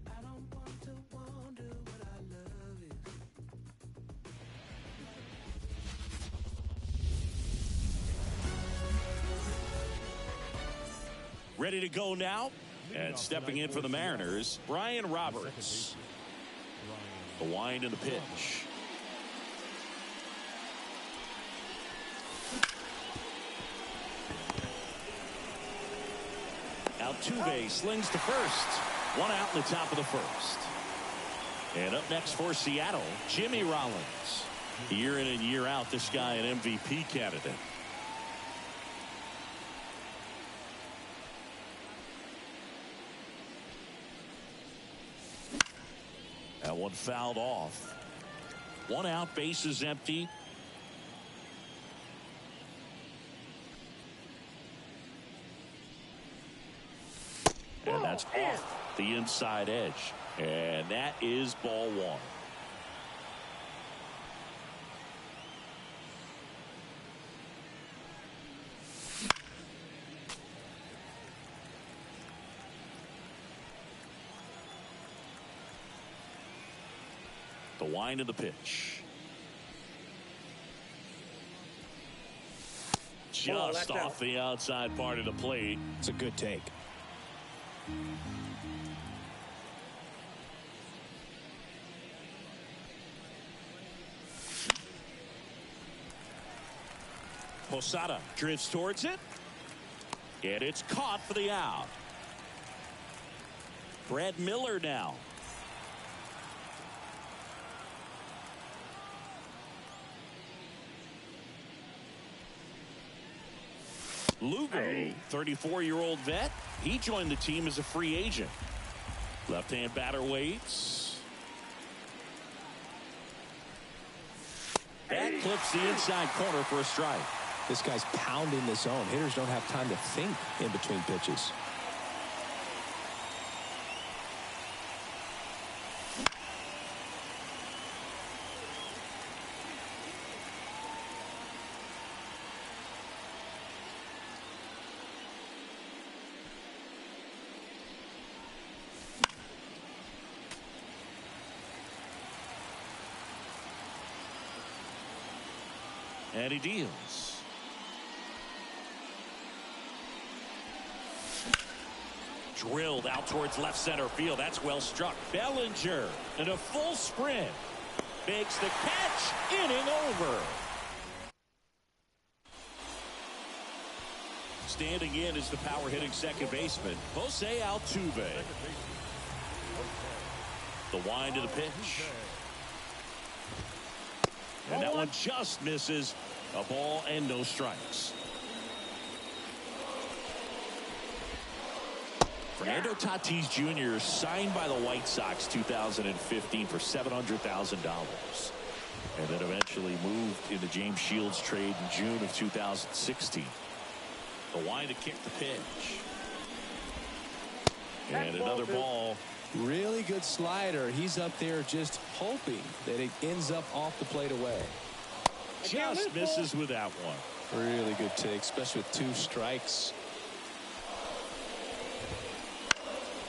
Speaker 7: I don't want to wonder what our love is.
Speaker 2: Ready to go now. And stepping in for the Mariners, Brian Roberts. The wind and the pitch. Altuve slings to first. One out in the top of the first. And up next for Seattle, Jimmy Rollins. Year in and year out, this guy an MVP candidate. That one fouled off. One out, bases empty. And that's off the inside edge. And that is ball one. The wind of the pitch. Just off the outside part of the plate.
Speaker 3: It's a good take.
Speaker 2: Posada drifts towards it. And it's caught for the out. Brad Miller now. Lugo, 34-year-old vet. He joined the team as a free agent. Left-hand batter waits. That clips the inside corner for a strike.
Speaker 5: This guy's pounding the zone. Hitters don't have time to think in between pitches.
Speaker 2: And he deals. Drilled out towards left center field. That's well struck. Bellinger in a full sprint. Makes the catch. Inning over. Standing in is the power hitting second baseman, Jose Altuve. The wind to the pitch. And that one just misses. A ball and no strikes. Fernando Tatis Jr. signed by the White Sox 2015 for $700,000. And then eventually moved in the James Shields trade in June of 2016. The wind to kick the pitch. And another ball.
Speaker 5: Really good slider. He's up there just hoping that it ends up off the plate away.
Speaker 2: Just misses with that one.
Speaker 5: Really good take, especially with 2 strikes.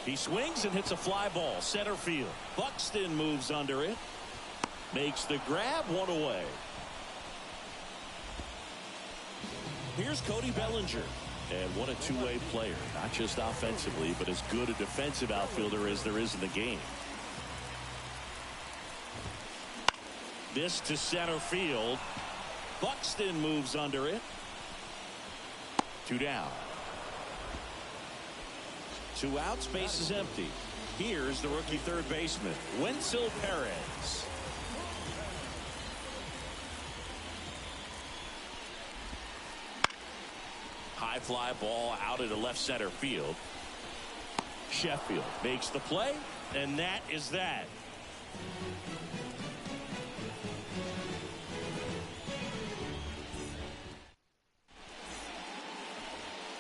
Speaker 2: He swings and hits a fly ball. Center field. Buxton moves under it. Makes the grab. One away. Here's Cody Bellinger. And what a two-way player. Not just offensively, but as good a defensive outfielder as there is in the game. This to center field. Buxton moves under it. 2 down. 2 outs, base is empty. Here's the rookie third baseman, Wenzel Perez. High fly ball out into left center field. Sheffield makes the play, and that is that.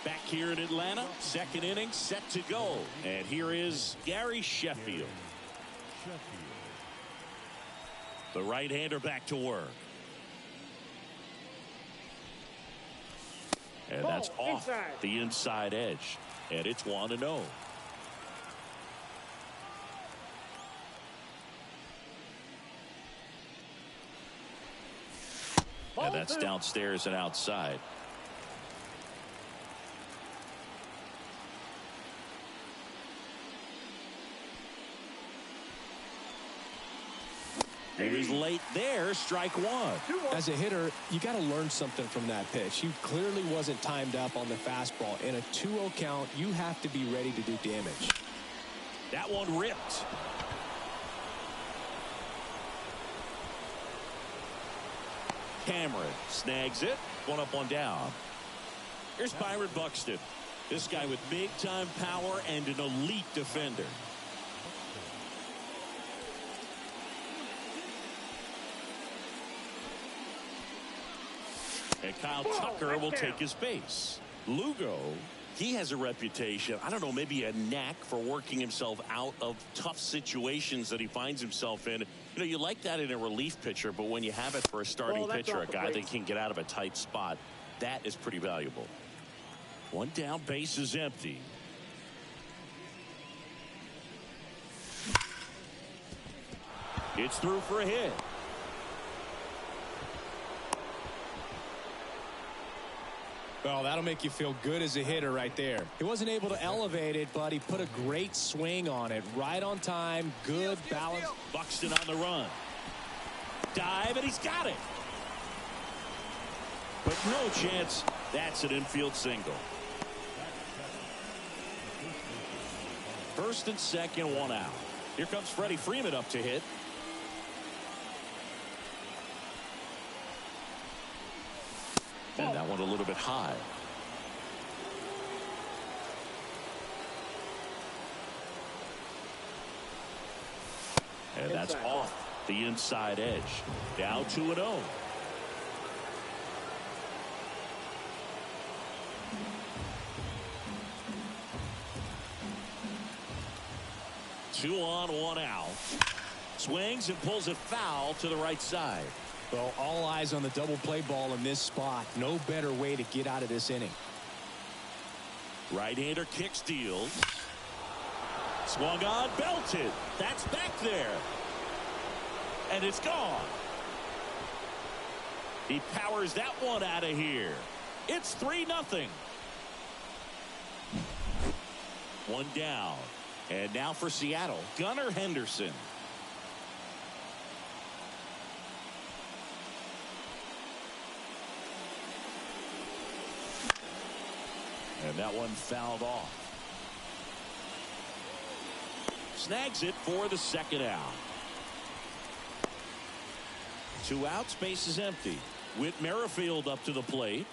Speaker 2: Back here in Atlanta, second inning set to go. And here is Gary Sheffield. The right-hander back to work. And that's off the inside edge. And it's 1-0. And that's downstairs and outside. He was late there. Strike 1.
Speaker 5: As a hitter, you got to learn something from that pitch. He clearly wasn't timed up on the fastball. In a 2-0 count, you have to be ready to do damage.
Speaker 2: That one ripped. Cameron snags it. 1 up, 1 down. Here's Byron Buxton. This guy with big-time power and an elite defender. And Kyle Tucker will take his base. Lugo, he has a reputation, I don't know, maybe a knack for working himself out of tough situations that he finds himself in. You know, you like that in a relief pitcher, but when you have it for a starting pitcher, a guy that can get out of a tight spot, that is pretty valuable. 1 down, base is empty. It's through for a hit.
Speaker 5: Well, that'll make you feel good as a hitter right there. He wasn't able to elevate it, but he put a great swing on it. Right on time, good balance.
Speaker 2: Buxton on the run. Dive, and he's got it. But no chance. That's an infield single. First and second, 1 out. Here comes Freddie Freeman up to hit. And that one a little bit high. And that's off the inside edge. Now 2-0. Two on, 1 out. Swings and pulls it foul to the right side.
Speaker 5: Well, all eyes on the double play ball in this spot. No better way to get out of this inning.
Speaker 2: Right-hander kicks, deals. Swung on, belted. That's back there. And it's gone. He powers that one out of here. It's 3-0. One down. And now for Seattle, Gunnar Henderson. And that one fouled off. Snags it for the second out. 2 outs, base is empty. Whit Merrifield up to the plate.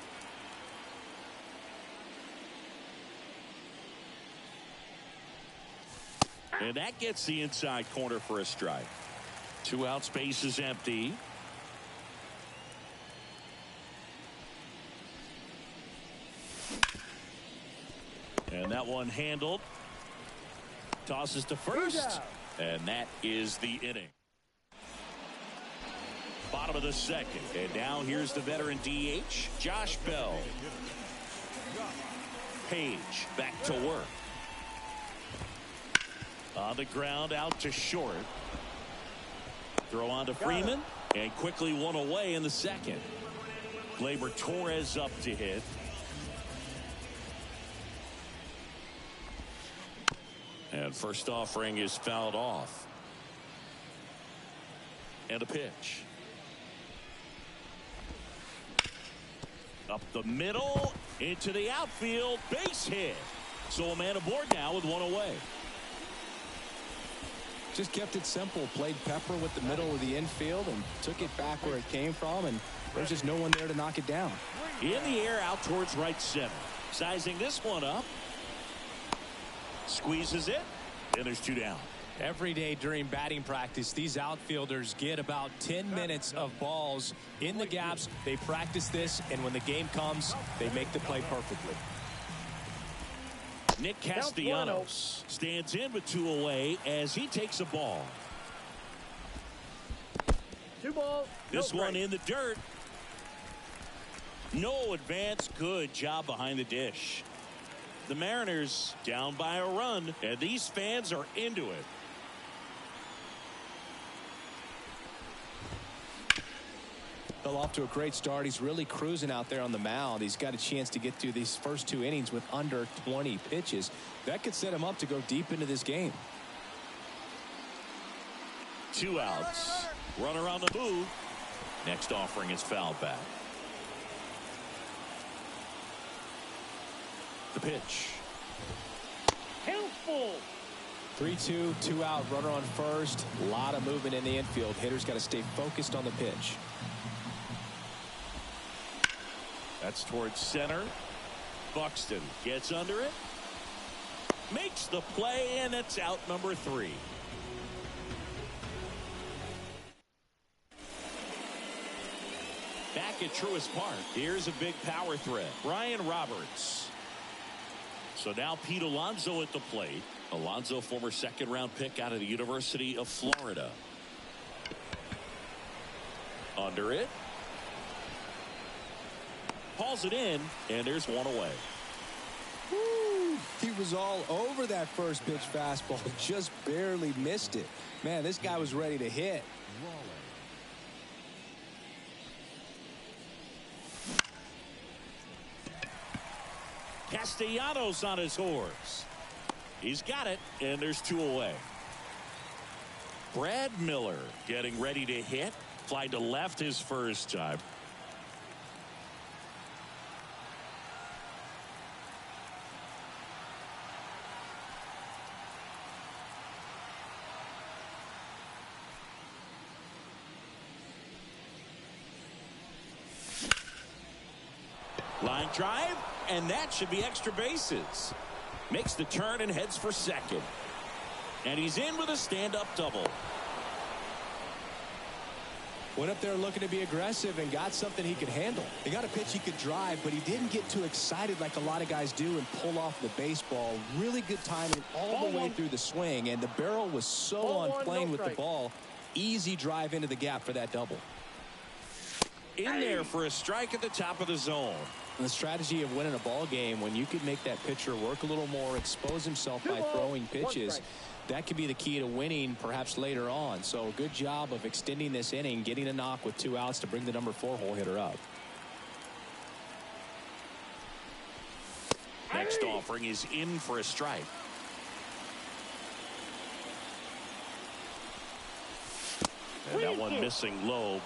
Speaker 2: And that gets the inside corner for a strike. 2 outs, base is empty. And that one handled. Tosses to first. And that is the inning. Bottom of the second. And now here's the veteran DH, Josh Bell. Page back to work. On the ground, out to short. Throw on to Freeman. And quickly one away in the second. Gleyber Torres up to hit. And first offering is fouled off. And a pitch. Up the middle, into the outfield, base hit. So a man aboard now with one away.
Speaker 5: Just kept it simple. Played pepper with the middle of the infield and took it back where it came from. And there's just no one there to knock it down.
Speaker 2: In the air, out towards right center. Sizing this one up. Squeezes it, and there's 2 down.
Speaker 5: Every day during batting practice, these outfielders get about 10 minutes of balls in the gaps. They practice this, and when the game comes, they make the play perfectly.
Speaker 2: Nick Castellanos stands in with 2 away as he takes a ball.
Speaker 4: 2 balls.
Speaker 2: This one in the dirt. No advance. Good job behind the dish. The Mariners down by a run, and these fans are into it.
Speaker 5: Well, off to a great start. He's really cruising out there on the mound. He's got a chance to get through these first 2 innings with under 20 pitches. That could set him up to go deep into this game.
Speaker 2: 2 outs. Runner on the move. Next offering is fouled back. The pitch.
Speaker 4: Helpful.
Speaker 5: 3-2, 2 out, runner on first. A lot of movement in the infield. Hitters got to stay focused on the pitch.
Speaker 2: That's towards center. Buxton gets under it. Makes the play, and it's out number 3. Back at Truist Park, here's a big power threat. Ryan Roberts. So now Pete Alonso at the plate. Alonso, former second-round pick out of the University of Florida. Under it. Hauls it in, and there's one away.
Speaker 5: Woo! He was all over that first pitch fastball. Just barely missed it. Man, this guy was ready to hit.
Speaker 2: Castellanos on his horse. He's got it, and there's 2 away. Brad Miller getting ready to hit. Fly to left his first time. Line drive, and that should be extra bases. Makes the turn and heads for second. And he's in with a stand-up double.
Speaker 5: Went up there looking to be aggressive and got something he could handle. He got a pitch he could drive, but he didn't get too excited like a lot of guys do and pull off the baseball. Really good timing all the way through the swing, and the barrel was so on plane with the ball. Easy drive into the gap for that double.
Speaker 2: In there for a strike at the top of the zone.
Speaker 5: And the strategy of winning a ball game, when you could make that pitcher work a little more, expose himself by throwing pitches, that could be the key to winning perhaps later on. So good job of extending this inning, getting a knock with 2 outs to bring the number 4 hole hitter up.
Speaker 2: Next offering is in for a strike. And that one missing low.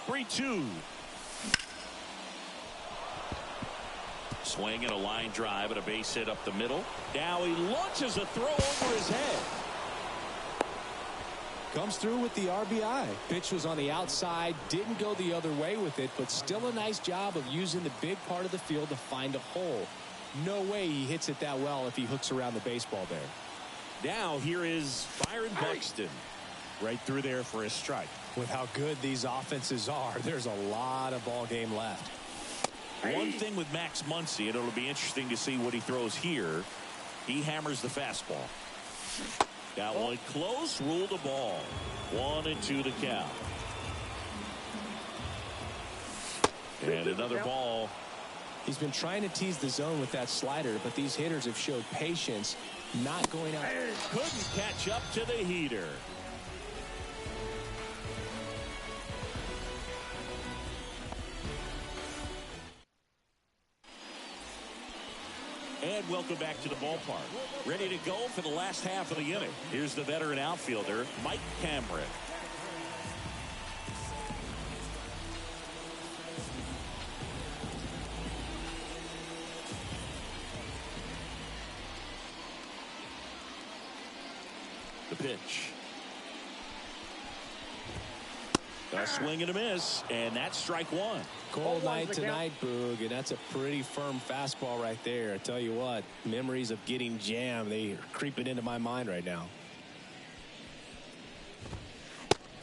Speaker 2: Three-two. Swing and a line drive and a base hit up the middle. Now he launches a throw over his head.
Speaker 5: Comes through with the RBI. Pitch was on the outside, didn't go the other way with it, but still a nice job of using the big part of the field to find a hole. No way he hits it that well if he hooks around the baseball there.
Speaker 2: Now here is Byron Buxton. Right through there for a strike.
Speaker 5: With how good these offenses are, there's a lot of ball game left.
Speaker 2: One thing with Max Muncy, and it'll be interesting to see what he throws here. He hammers the fastball. That one close, ruled a ball. 1-2 to count. And another ball.
Speaker 5: He's been trying to tease the zone with that slider, but these hitters have showed patience, not going out.
Speaker 2: Couldn't catch up to the heater. And welcome back to the ballpark. Ready to go for the last half of the inning. Here's the veteran outfielder, Mike Cameron. The pitch. A swing and a miss, and that's strike one.
Speaker 5: Cold night tonight, Boog, and that's a pretty firm fastball right there. I tell you what, memories of getting jammed, they are creeping into my mind right now.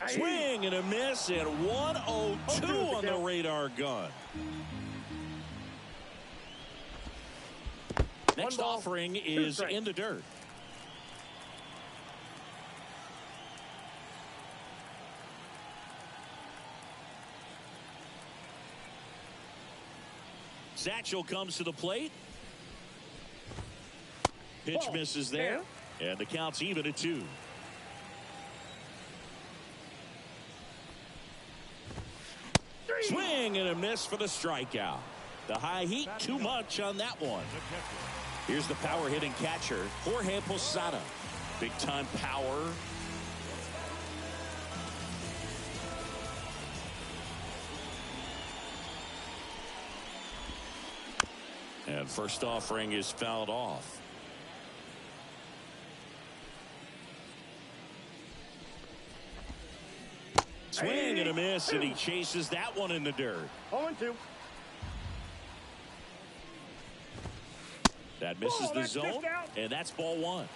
Speaker 2: Swing and a miss, and 1-0-2 on the radar gun. Next offering is in the dirt. Satchel comes to the plate. Pitch misses there. And the count's even at 2. Swing and a miss for the strikeout. The high heat, too much on that one. Here's the power hitting catcher, Jorge Posada. Big time power. And first offering is fouled off. Swing and a miss, and he chases that one in the dirt.
Speaker 4: 0-2.
Speaker 2: That misses the zone, and that's ball one.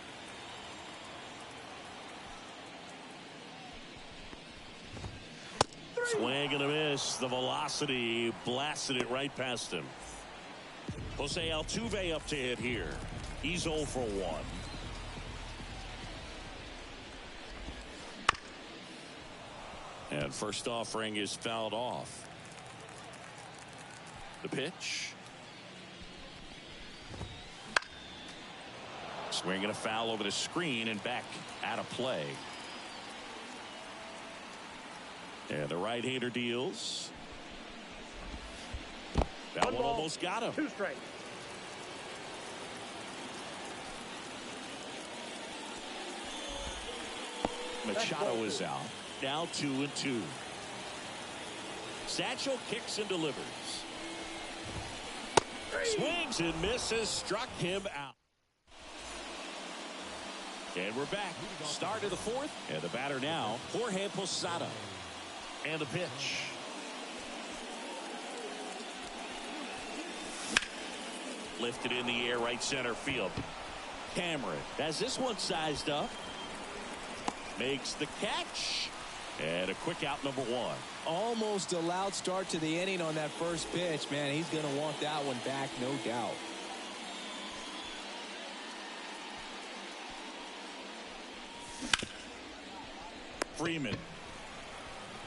Speaker 2: Swing and a miss. The velocity blasted it right past him. Jose Altuve up to hit here. He's 0 for 1. And first offering is fouled off. The pitch. Swing and a foul over the screen and back out of play. And the right-hander deals. That one almost got him.
Speaker 4: 2 strikes.
Speaker 2: Machado is out. Now 2-2. Satchel kicks and delivers. Swings and misses. Struck him out. And we're back. Start of the 4th. And the batter now, Jorge Posada. And the pitch. Lifted in the air, right center field. Cameron has this one sized up. Makes the catch. And a quick out, number 1.
Speaker 5: Almost a loud start to the inning on that first pitch. Man, he's going to want that one back, no doubt.
Speaker 2: Freeman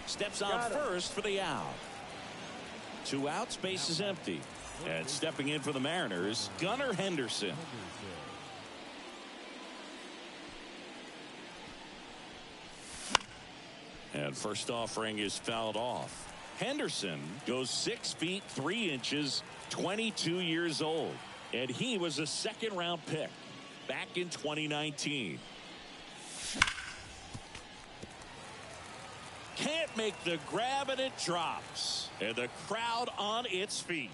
Speaker 2: steps on first for the out. 2 outs, base is empty. And stepping in for the Mariners, Gunnar Henderson. And first offering is fouled off. Henderson goes 6 feet 3 inches, 22 years old. And he was a second-round pick back in 2019. Can't make the grab, and it drops. And the crowd on its feet.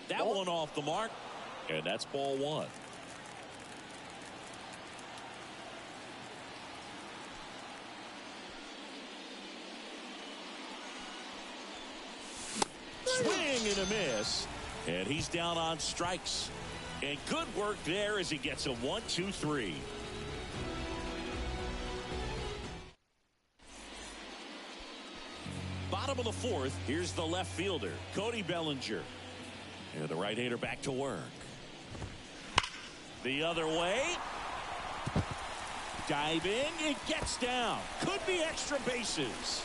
Speaker 2: That one off the mark. And that's ball one. Swing and a miss. And he's down on strikes. And good work there as he gets a 1-2-3. Bottom of the fourth, here's the left fielder, Cody Bellinger. And the right-hander back to work. The other way. Diving, it gets down. Could be extra bases.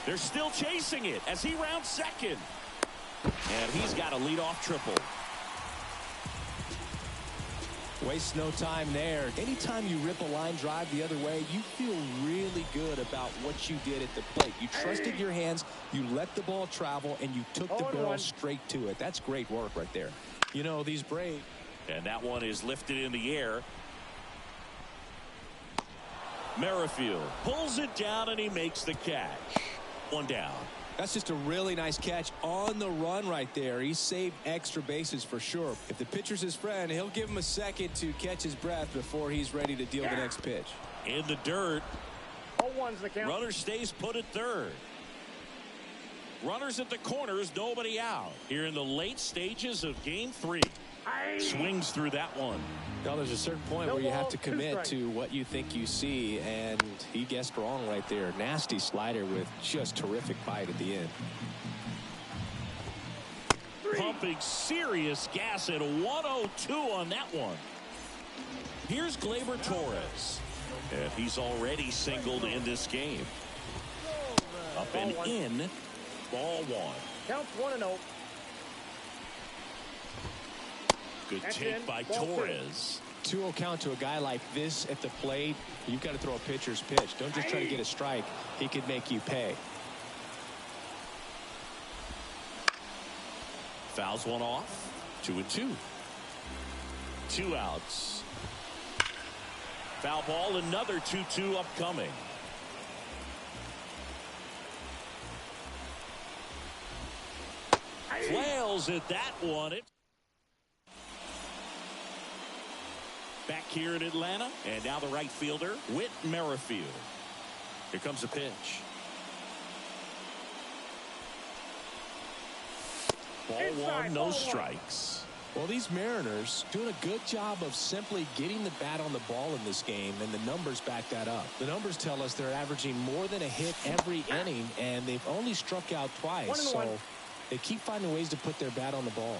Speaker 2: They're still chasing it as he rounds second. And he's got a leadoff triple.
Speaker 5: Waste no time there. Anytime you rip a line drive the other way, you feel really good about what you did at the plate. You trusted your hands, you let the ball travel, and you took the ball straight to it. That's great work right there. You know, these Braves.
Speaker 2: And that one is lifted in the air. Merrifield pulls it down, and he makes the catch. One down.
Speaker 5: That's just a really nice catch on the run right there. He saved extra bases for sure. If the pitcher's his friend, he'll give him a second to catch his breath before he's ready to deal the next pitch.
Speaker 2: In the dirt.
Speaker 4: 0-1's the count.
Speaker 2: Runner stays put at third. Runners at the corners, nobody out. Here in the late stages of game 3. Swings through that one.
Speaker 5: Well, there's a certain point where you have to commit to what you think you see, and he guessed wrong right there. Nasty slider with just terrific bite at the end.
Speaker 2: Pumping serious gas at 102 on that one. Here's Gleyber Torres. And he's already singled in this game. Up and in. Ball one.
Speaker 4: Counts 1-0.
Speaker 2: Good take by Torres.
Speaker 5: 2-0 count to a guy like this at the plate. You've got to throw a pitcher's pitch. Don't just try to get a strike. He could make you pay.
Speaker 2: Fouls one off. 2-2. 2 outs. Foul ball, another 2-2 upcoming. Flails at that one. Back here in Atlanta, and now the right fielder, Whit Merrifield. Here comes the pitch. Ball one, no strikes.
Speaker 5: Well, these Mariners doing a good job of simply getting the bat on the ball in this game, and the numbers back that up. The numbers tell us they're averaging more than a hit every inning, and they've only struck out twice. So they keep finding ways to put their bat on the ball.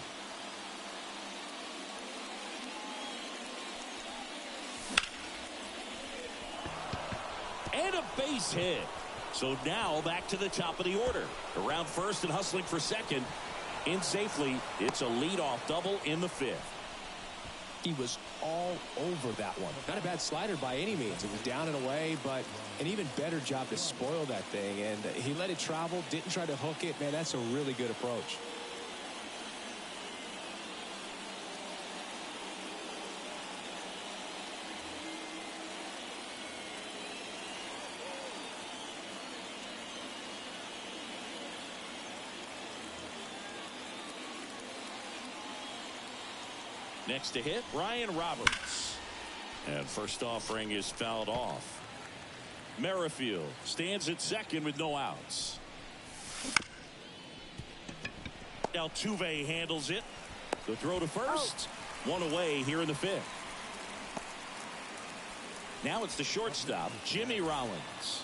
Speaker 2: And a base hit. So now back to the top of the order. Around first and hustling for second. In safely, it's a leadoff double in the 5th.
Speaker 5: He was all over that one. Not a bad slider by any means. It was down and away, but an even better job to spoil that thing. And he let it travel, didn't try to hook it. Man, that's a really good approach.
Speaker 2: Next to hit, Ryan Roberts. And first offering is fouled off. Merrifield stands at second with no outs. Altuve handles it. The throw to first. One away here in the 5th. Now it's the shortstop, Jimmy Rollins.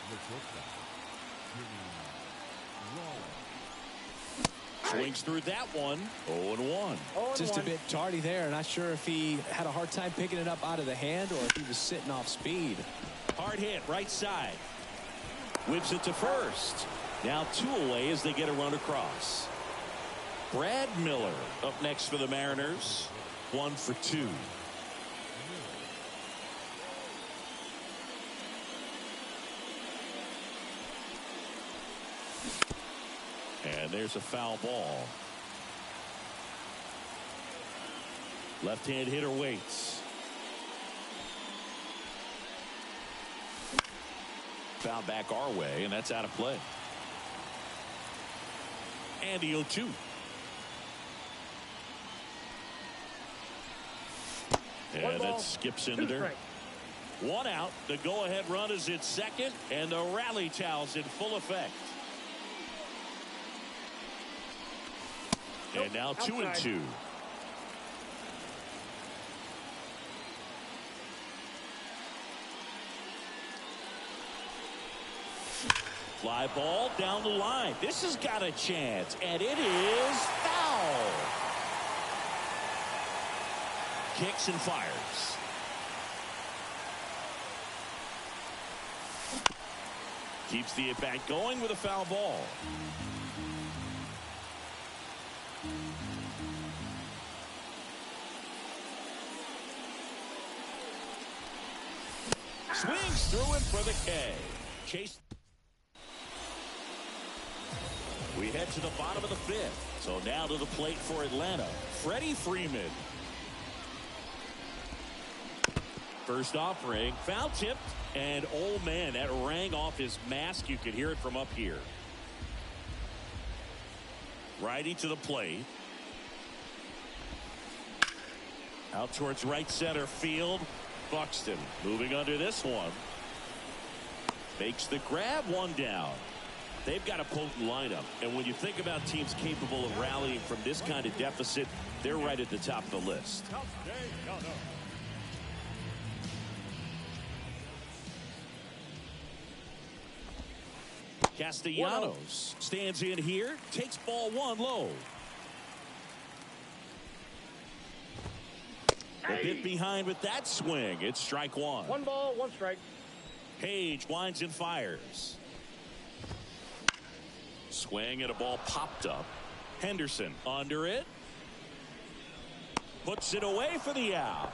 Speaker 2: Swings through that one. 0-1.
Speaker 5: Just a bit tardy there. Not sure if he had a hard time picking it up out of the hand or if he was sitting off speed.
Speaker 2: Hard hit right side. Whips it to first. Now 2 away as they get a run across. Brad Miller up next for the Mariners. 1 for 2. And there's a foul ball. Left-hand hitter waits. Foul back our way, and that's out of play. And the 0-2. And that skips into there. 1 out. The go-ahead run is at second, and the rally towel's in full effect. And now 2-2. Fly ball down the line. This has got a chance, and it is foul. Kicks and fires. Keeps the at-bat going with a foul ball. Swings through it for the K. Chase. We head to the bottom of the 5th. So now to the plate for Atlanta. Freddie Freeman. First offering, foul tipped, and oh man, that rang off his mask. You could hear it from up here. Righty to the plate. Out towards right center field. Buxton moving under this one. Makes the grab, 1 down. They've got a potent lineup, and when you think about teams capable of rallying from this kind of deficit, they're right at the top of the list. Castellanos stands in here, takes ball 1 low. A bit behind with that swing. It's strike 1.
Speaker 4: 1 ball, 1 strike.
Speaker 2: Page winds and fires. Swing and a ball popped up. Henderson under it. Puts it away for the out.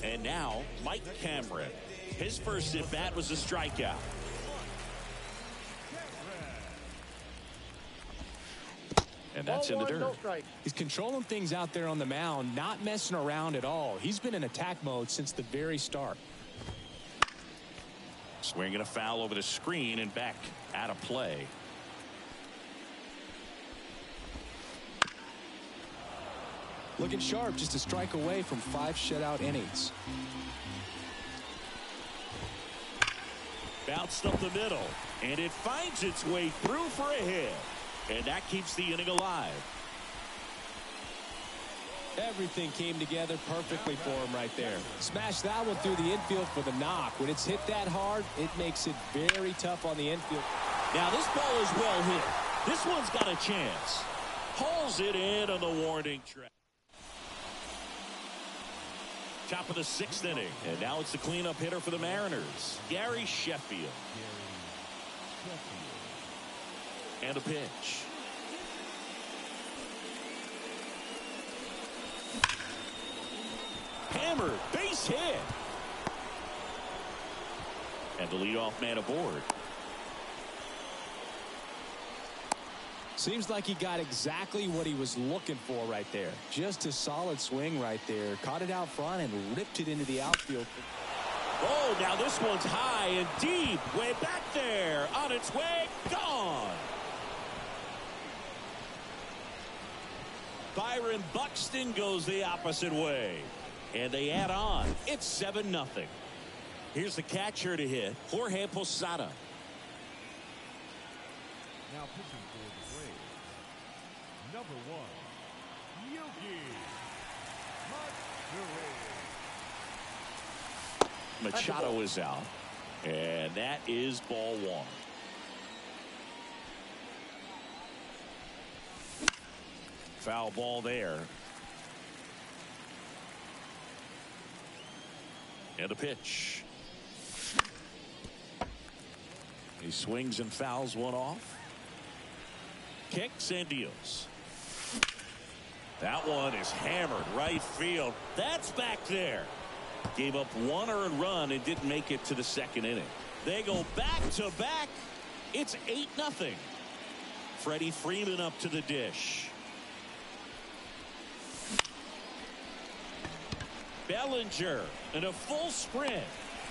Speaker 2: And now Mike Cameron. His first at bat was a strikeout. And that's in the dirt.
Speaker 4: No strike.
Speaker 5: He's controlling things out there on the mound, not messing around at all. He's been in attack mode since the very start.
Speaker 2: Swinging a foul over the screen and back out of play.
Speaker 5: Looking sharp, just a strike away from 5 shutout innings.
Speaker 2: Bounced up the middle, and it finds its way through for a hit. And that keeps the inning alive.
Speaker 5: Everything came together perfectly for him right there. Smash that one through the infield for the knock. When it's hit that hard, it makes it very tough on the infield.
Speaker 2: Now this ball is well hit. This one's got a chance. Hauls it in on the warning track. Top of the 6th inning. And now it's the cleanup hitter for the Mariners, Gary Sheffield. And a pitch. Hammered, base hit. And the leadoff man aboard.
Speaker 5: Seems like he got exactly what he was looking for right there. Just a solid swing right there. Caught it out front and ripped it into the outfield.
Speaker 2: Oh, now this one's high and deep. Way back there. On its way. Gone. Byron Buxton goes the opposite way. And they add on. It's 7-0. Here's the catcher to hit, Jorge Posada.
Speaker 1: Now pitching for the Braves, number 1, Yogi
Speaker 2: Machado is out. And that is ball 1. Foul ball there. And a pitch. He swings and fouls one off. Kicks and deals. That one is hammered right field. That's back there. Gave up one earned run and didn't make it to the second inning. They go back to back. It's 8-0. Freddie Freeman up to the dish. Bellinger and a full sprint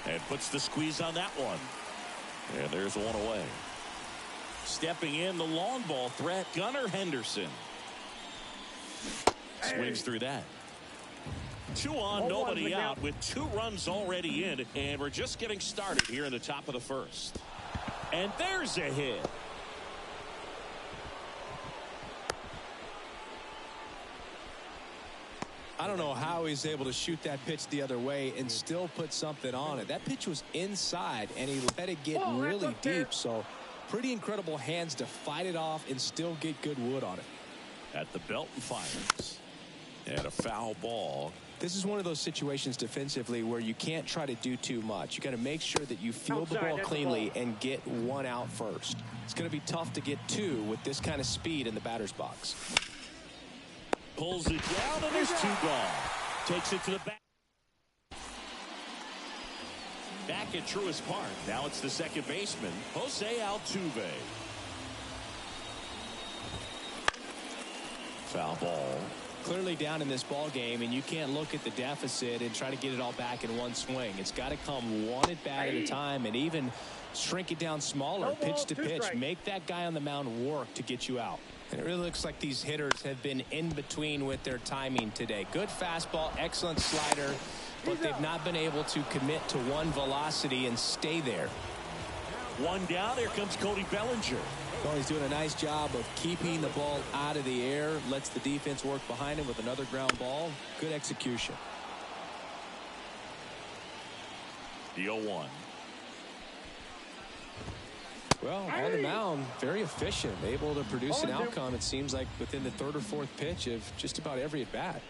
Speaker 2: and puts the squeeze on that one. And there's one away. Stepping in, the long ball threat, Gunnar Henderson. Swings through that. 2 on, nobody out with 2 runs already in, and we're just getting started here in the top of the first. And there's a hit.
Speaker 5: I don't know how he's able to shoot that pitch the other way and still put something on it. That pitch was inside, and he let it get really deep. So pretty incredible hands to fight it off and still get good wood on it.
Speaker 2: At the belt and fires. And a foul ball.
Speaker 5: This is one of those situations defensively where you can't try to do too much. You got to make sure that you field the ball cleanly and get 1 out first. It's going to be tough to get 2 with this kind of speed in the batter's box.
Speaker 2: Pulls it down, and there's 2 gone. Takes it to the back. Back at Truist Park. Now it's the second baseman, Jose Altuve. Foul ball.
Speaker 5: Clearly down in this ball game, and you can't look at the deficit and try to get it all back in one swing. It's got to come 1 at bat at a time, and even shrink it down smaller, pitch to pitch. Make that guy on the mound work to get you out. And it really looks like these hitters have been in between with their timing today. Good fastball, excellent slider, but they've not been able to commit to one velocity and stay there.
Speaker 2: 1 down. Here comes Cody Bellinger.
Speaker 5: Well, he's doing a nice job of keeping the ball out of the air. Lets the defense work behind him with another ground ball. Good execution.
Speaker 2: The 0-1.
Speaker 5: Well, on the mound, very efficient, able to produce an outcome, it seems like, within the 3rd or 4th pitch of just about every at bat.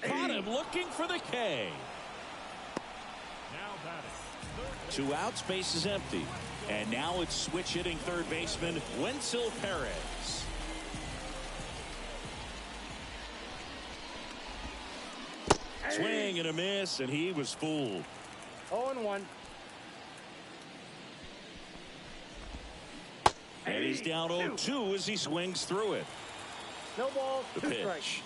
Speaker 2: Caught him looking for the K. 2 outs, base is empty. And now it's switch hitting third baseman Wenzel Perez. Swing and a miss, and he was fooled.
Speaker 4: 0-1.
Speaker 2: And he's down 0-2 as he swings through it.
Speaker 4: No ball,
Speaker 2: The
Speaker 4: 2 strikes.
Speaker 2: pitch.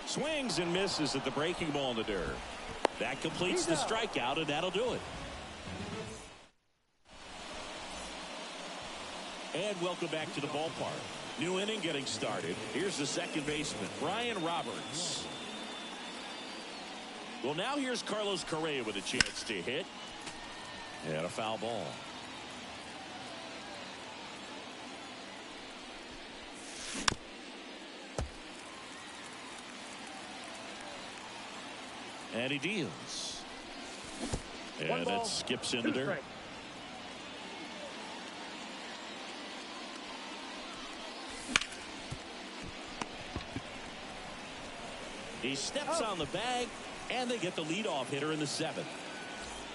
Speaker 2: Swings and misses at the breaking ball in the dirt. That completes the strikeout, and that'll do it. And welcome back to the ballpark. New inning getting started. Here's the second baseman, Brian Roberts. Well, now here's Carlos Correa with a chance to hit. And a foul ball. And he deals. And that skips into dirt. He steps on the bag, and they get the leadoff hitter in the 7th.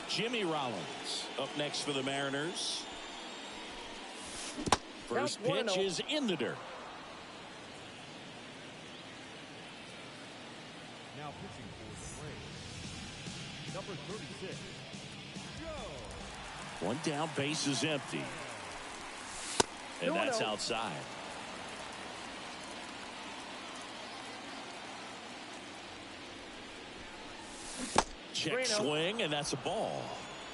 Speaker 2: Jimmy Rollins up next for the Mariners. First pitch is in the dirt.
Speaker 1: Now pitching for the Braves, number 36, Joe.
Speaker 2: 1 down, base is empty. And that's outside. Check swing, and that's a ball.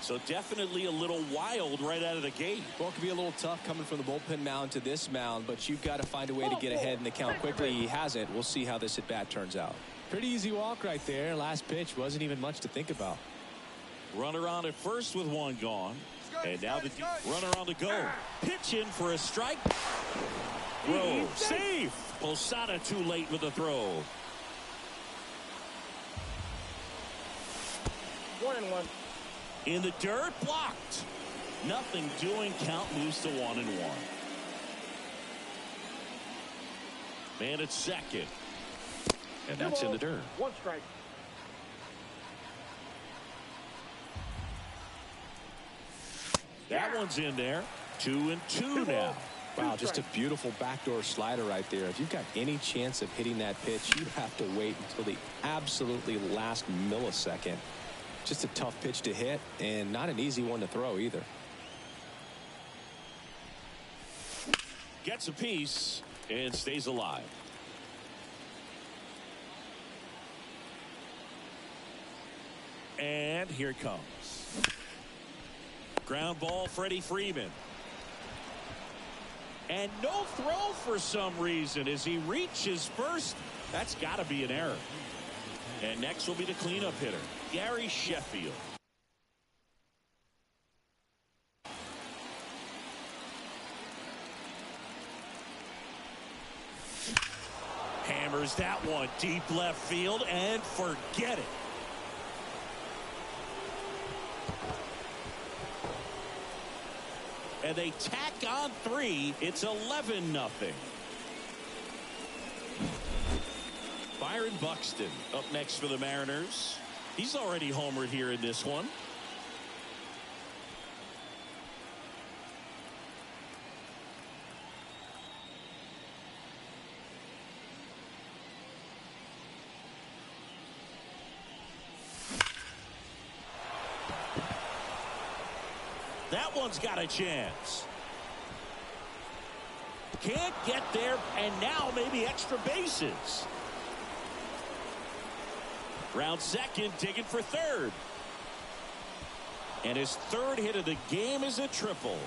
Speaker 2: So definitely a little wild right out of the gate.
Speaker 5: Well, it could be a little tough coming from the bullpen mound to this mound, but you've got to find a way to get ahead in the count quickly. He hasn't. We'll see how this at bat turns out. Pretty easy walk right there. Last pitch wasn't even much to think about.
Speaker 2: Runner on at first with 1 gone. And now the runner on the go. Pitch in for a strike. Throw. Safe. Posada too late with the throw.
Speaker 4: 1-1.
Speaker 2: In the dirt, blocked. Nothing doing. Count moves to 1-1. Man at second. And that's in the dirt.
Speaker 4: One strike.
Speaker 2: That one's in there. 2-2 now.
Speaker 5: Wow, just a beautiful backdoor slider right there. If you've got any chance of hitting that pitch, you have to wait until the absolutely last millisecond. Just a tough pitch to hit, and not an easy one to throw either.
Speaker 2: Gets a piece and stays alive. And here it comes. Ground ball, Freddie Freeman. And no throw for some reason as he reaches first. That's got to be an error. And next will be the cleanup hitter, Gary Sheffield. Hammers that one deep left field and forget it. And they tack on 3. It's 11-0. Byron Buxton up next for the Mariners. He's already homered here in this one. That one's got a chance. Can't get there, and now maybe extra bases. Round second, digging for third. And his third hit of the game is a triple.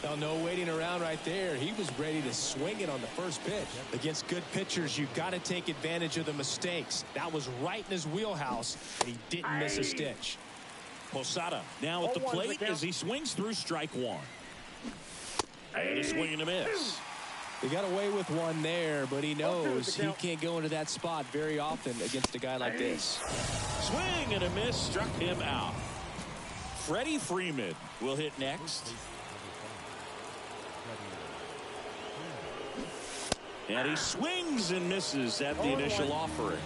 Speaker 5: Well, no waiting around right there. He was ready to swing it on the first pitch. Against good pitchers, you've got to take advantage of the mistakes. That was right in his wheelhouse, and he didn't miss a stitch.
Speaker 2: Posada now at the plate as he swings through strike one. And a swing and a miss.
Speaker 5: He got away with one there, but he knows he can't go into that spot very often against a guy like this.
Speaker 2: Swing and a miss, struck him out. Freddie Freeman will hit next. And he swings and misses at the initial offering.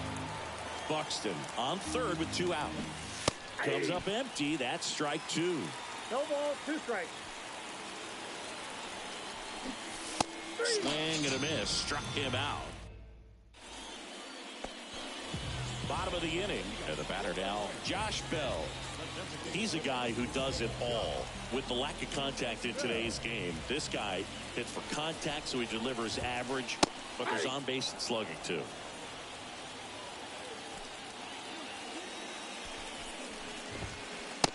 Speaker 2: Buxton on third with 2 out. Comes up empty. That's strike 2.
Speaker 4: No ball, 2 strikes.
Speaker 2: Swing and a miss. Struck him out. Bottom of the inning. And the batter now, Josh Bell. He's a guy who does it all. With the lack of contact in today's game, this guy hits for contact, so he delivers average, but there's on base and slugging too.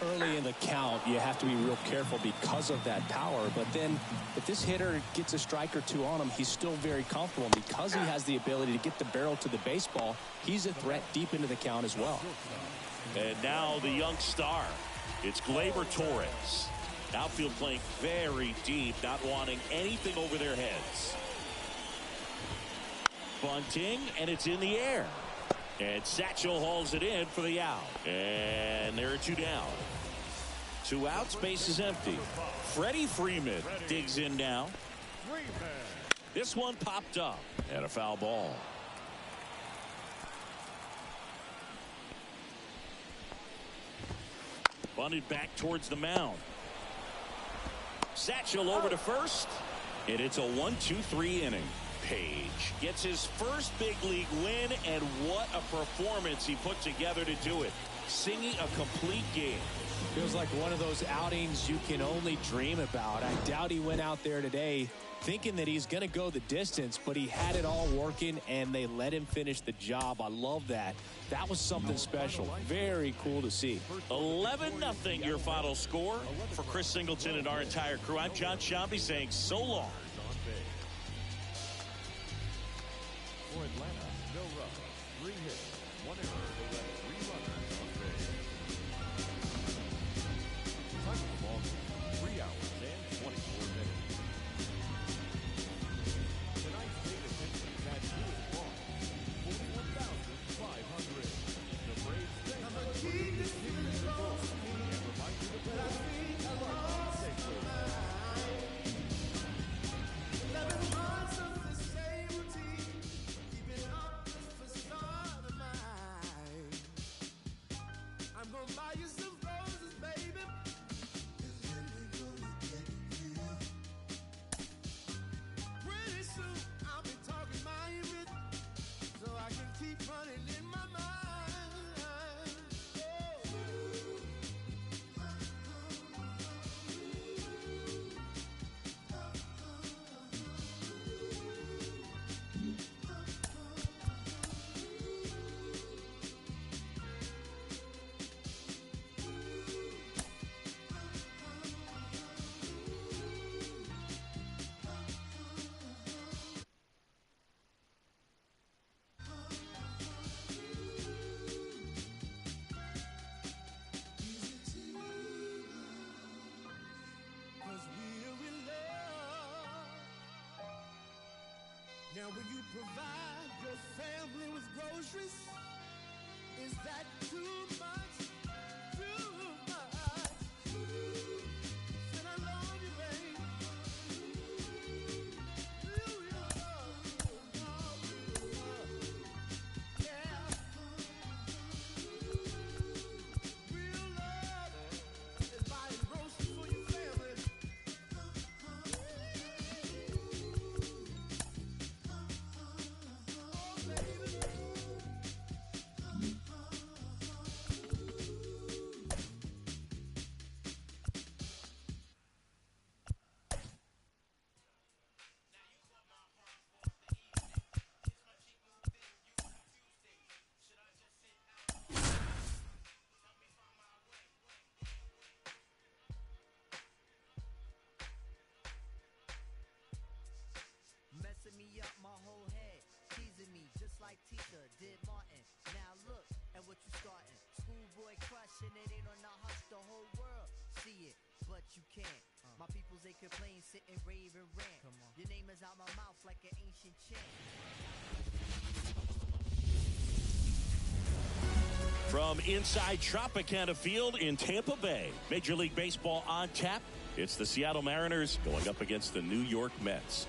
Speaker 5: Early in the count, you have to be real careful because of that power. But then if this hitter gets a strike or 2 on him, he's still very comfortable. Because he has the ability to get the barrel to the baseball, he's a threat deep into the count as well.
Speaker 2: And now the young star. It's Gleyber Torres. Outfield playing very deep, not wanting anything over their heads. Bunting, and it's in the air. And Satchel hauls it in for the out. And there are 2 down. 2 outs, base is empty. Freddie Freeman digs in now. This one popped up. And a foul ball. Bunted back towards the mound. Satchel over to first. And it's a 1-2-3 inning. Page gets his first big league win, and what a performance he put together to do it. Singing a complete game.
Speaker 5: Feels like one of those outings you can only dream about. I doubt he went out there today thinking that he's going to go the distance, but he had it all working, and they let him finish the job. I love that. That was something special. Very cool to see.
Speaker 2: 11-0 your final score. For Chris Singleton and our entire crew, I'm John Shambi saying so long.
Speaker 1: For Atlanta, no run, 3 hits, 1 error. They left 3 runners on base. Time of the ball game, 3 hours and 24 minutes. Tonight's biggest injuries at Lewis Park, 41,500. The Braves stay on the continue to go and remind you to play safely. Now will you provide your family with groceries? Is that too much? Too much? Said I love you, babe. Yeah. Real love is buying groceries for your family. Oh, baby.
Speaker 6: Messing me up my whole head, teasing me just like Tita did Martin. Now look at what you starting. Schoolboy crushing it ain't on the hush, the whole world see it, but you can't. My peoples they complain, sit and rave and rant. Your name is out my mouth like an ancient chant.
Speaker 2: From inside Tropicana Field in Tampa Bay, Major League Baseball on tap. It's the Seattle Mariners going up against the New York Mets.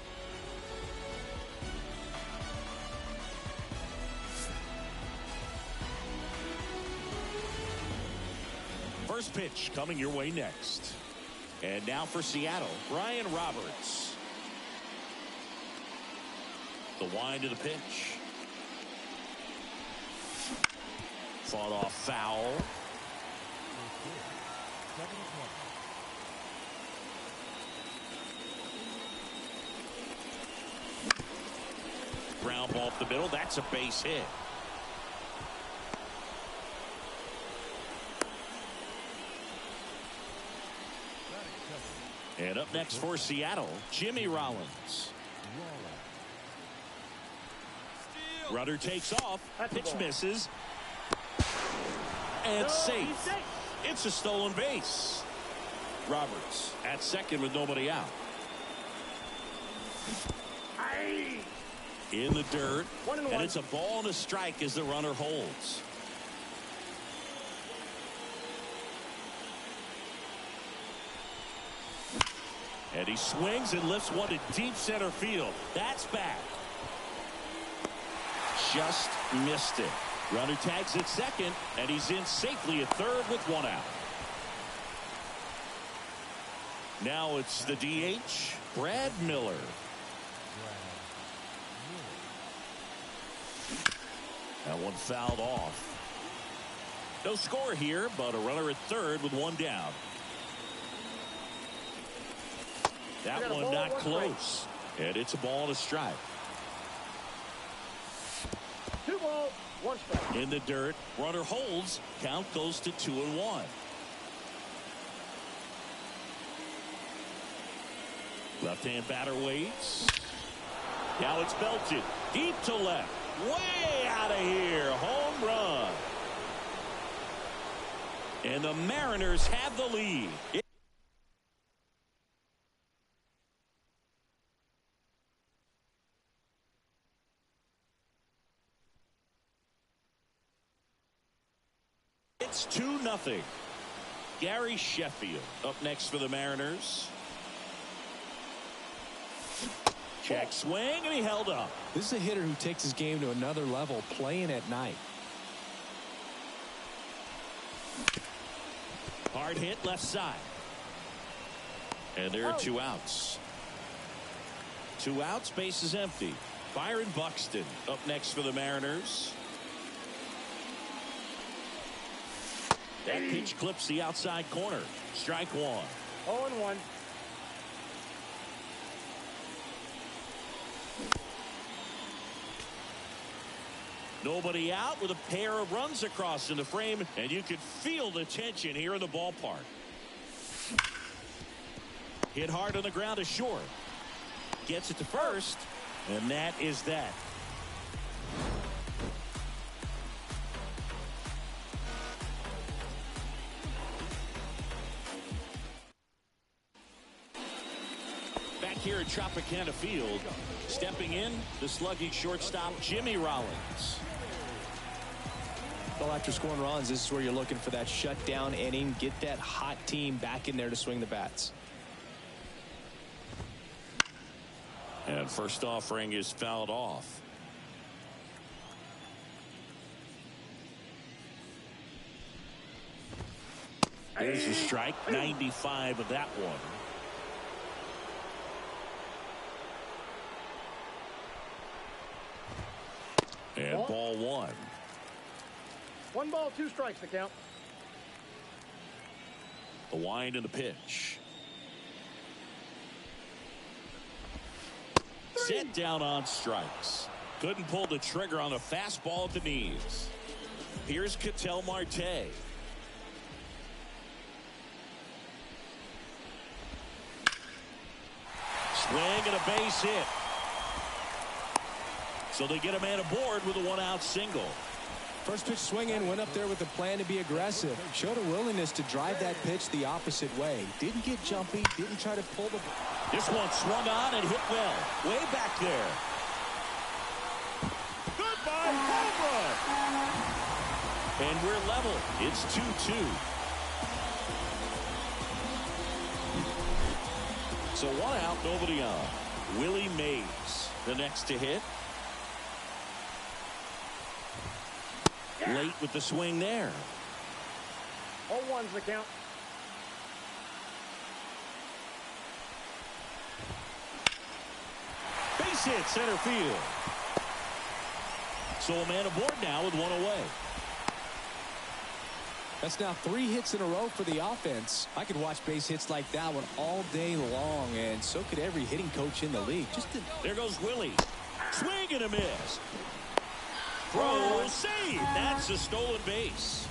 Speaker 2: First pitch coming your way next. And now for Seattle, Brian Roberts. The wind of the pitch. Fought off foul. Ground ball up the middle. That's a base hit. And up next for Seattle, Jimmy Rollins. Runner takes off. Pitch misses. And safe. It's a stolen base. Roberts at second with nobody out. In the dirt. And it's a ball and a strike as the runner holds. And he swings and lifts one to deep center field. That's back. Just missed it. Runner tags at second, and he's in safely at third with one out. Now it's the DH, Brad Miller. That one fouled off. No score here, but a runner at third with one down. That one not close. And it's a ball and a strike.
Speaker 4: 2 balls, 1 strike.
Speaker 2: In the dirt, runner holds. Count goes to 2-1. Left-hand batter waits. Now it's belted. Deep to left. Way out of here. Home run. And the Mariners have the lead. It's 2-0. Gary Sheffield up next for the Mariners. Check swing, and he held up.
Speaker 5: This is a hitter who takes his game to another level, playing at night.
Speaker 2: Hard hit left side. And there are 2 outs. 2 outs, base is empty. Byron Buxton up next for the Mariners. That pitch clips the outside corner. Strike one.
Speaker 4: 0-1.
Speaker 2: Nobody out with a pair of runs across in the frame, and you can feel the tension here in the ballpark. Hit hard on the ground to short. Gets it to first, and that is that. Back back here at Tropicana Field. Stepping in, the slugging shortstop, Jimmy Rollins.
Speaker 5: Well, after scoring runs, this is where you're looking for that shutdown inning. Get that hot team back in there to swing the bats.
Speaker 2: And first offering is fouled off. There's a strike, 95 of that one. And ball one.
Speaker 4: 1 ball, 2 strikes to count.
Speaker 2: The wind and the pitch. Set down on strikes. Couldn't pull the trigger on a fastball at the knees. Here's Ketel Marte. Swing and a base hit. So they get a man aboard with a 1-out single.
Speaker 5: First pitch swinging, went up there with a plan to be aggressive. Showed a willingness to drive that pitch the opposite way. Didn't get jumpy, didn't try to pull the...
Speaker 2: This one swung on and hit well. Way back there. Goodbye, home run. And we're level. It's 2-2. So 1 out, nobody on. Willie Mays, the next to hit. Late with the swing there.
Speaker 4: 0-1's the count.
Speaker 2: Base hit center field. So a man aboard now with 1 away.
Speaker 5: That's now 3 hits in a row for the offense. I could watch base hits like that one all day long, and so could every hitting coach in the league.
Speaker 2: There goes Willie. Swing and a miss. Throw, save. That's a stolen base.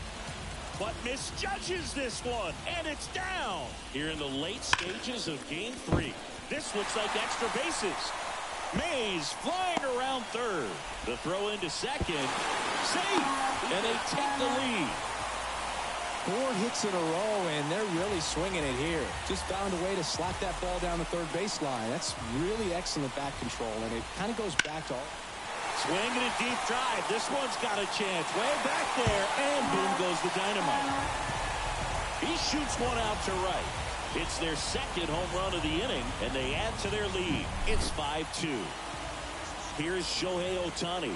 Speaker 2: But misjudges this one, and it's down. Here in the late stages of game 3. This looks like extra bases. Mays flying around third. The throw into second. Safe. And they take the lead.
Speaker 5: 4 hits in a row, and they're really swinging it here. Just found a way to slap that ball down the third baseline. That's really excellent bat control, and it kind of goes back to all.
Speaker 2: Swinging a deep drive. This one's got a chance. Way back there, and boom goes the dynamite. He shoots one out to right. It's their second home run of the inning, and they add to their lead. It's 5-2. Here's Shohei Ohtani.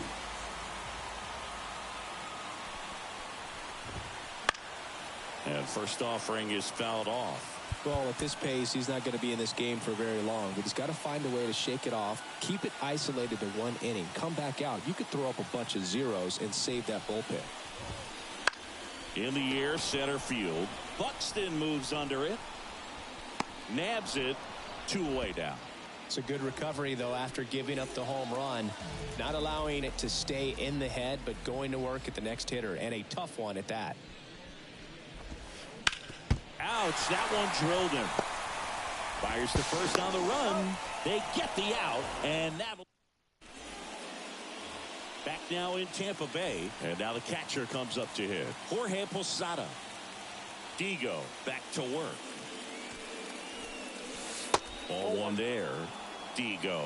Speaker 2: And first offering is fouled off.
Speaker 5: Well, at this pace, he's not going to be in this game for very long, but he's got to find a way to shake it off, keep it isolated to 1 inning, come back out. You could throw up a bunch of zeros and save that bullpen.
Speaker 2: In the air, center field. Buxton moves under it. Nabs it. 2 away down.
Speaker 5: It's a good recovery, though, after giving up the home run. Not allowing it to stay in the head, but going to work at the next hitter, and a tough one at that.
Speaker 2: Ouch, that one drilled him. Fires to first on the run. They get the out, and that'll... Back now in Tampa Bay, and now the catcher comes up to hit. Jorge Posada. Digo back to work. Ball 1 there. Digo.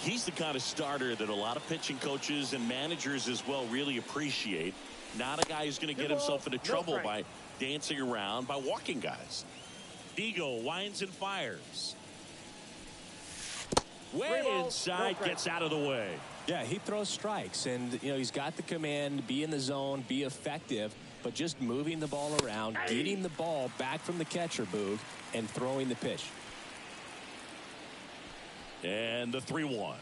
Speaker 2: He's the kind of starter that a lot of pitching coaches and managers as well really appreciate. Not a guy who's going to get himself into trouble by dancing around, by walking guys. Digo winds and fires. Way inside, gets out of the way.
Speaker 5: Yeah, he throws strikes, and he's got the command, be in the zone, be effective, but just moving the ball around, getting the ball back from the catcher, Boog, and throwing the pitch.
Speaker 2: And the 3-1.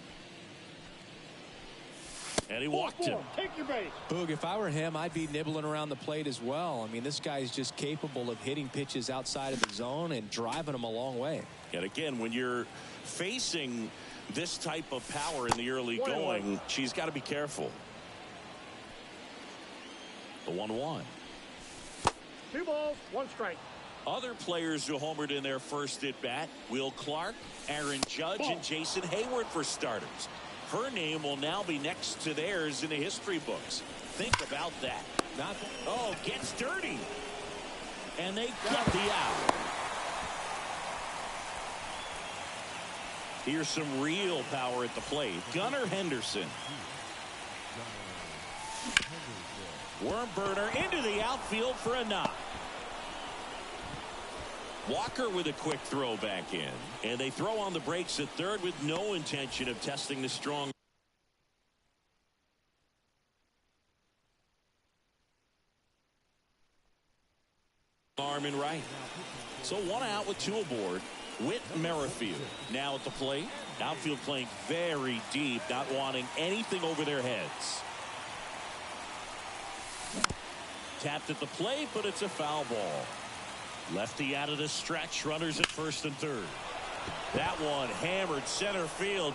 Speaker 2: And he walked him.
Speaker 4: Take your base.
Speaker 5: Boog, if I were him, I'd be nibbling around the plate as well. I mean, this guy's just capable of hitting pitches outside of the zone and driving them a long way.
Speaker 2: And again, when you're facing this type of power in the early going, she's got to be careful. The 1-1.
Speaker 4: 2 balls, 1 strike.
Speaker 2: Other players who homered in their first at bat: Will Clark, Aaron Judge, and Jason Hayward for starters. Her name will now be next to theirs in the history books. Think about that. Gets dirty. And they got the out. Here's some real power at the plate. Gunnar Henderson. Worm burner into the outfield for a knock. Walker with a quick throw back in. And they throw on the brakes at third with no intention of testing the strong arm in right. So one out with two aboard. Whit Merrifield now at the plate. Outfield playing very deep, not wanting anything over their heads. Tapped at the plate, but it's a foul ball. Lefty out of the stretch. Runners at first and third. That one hammered center field.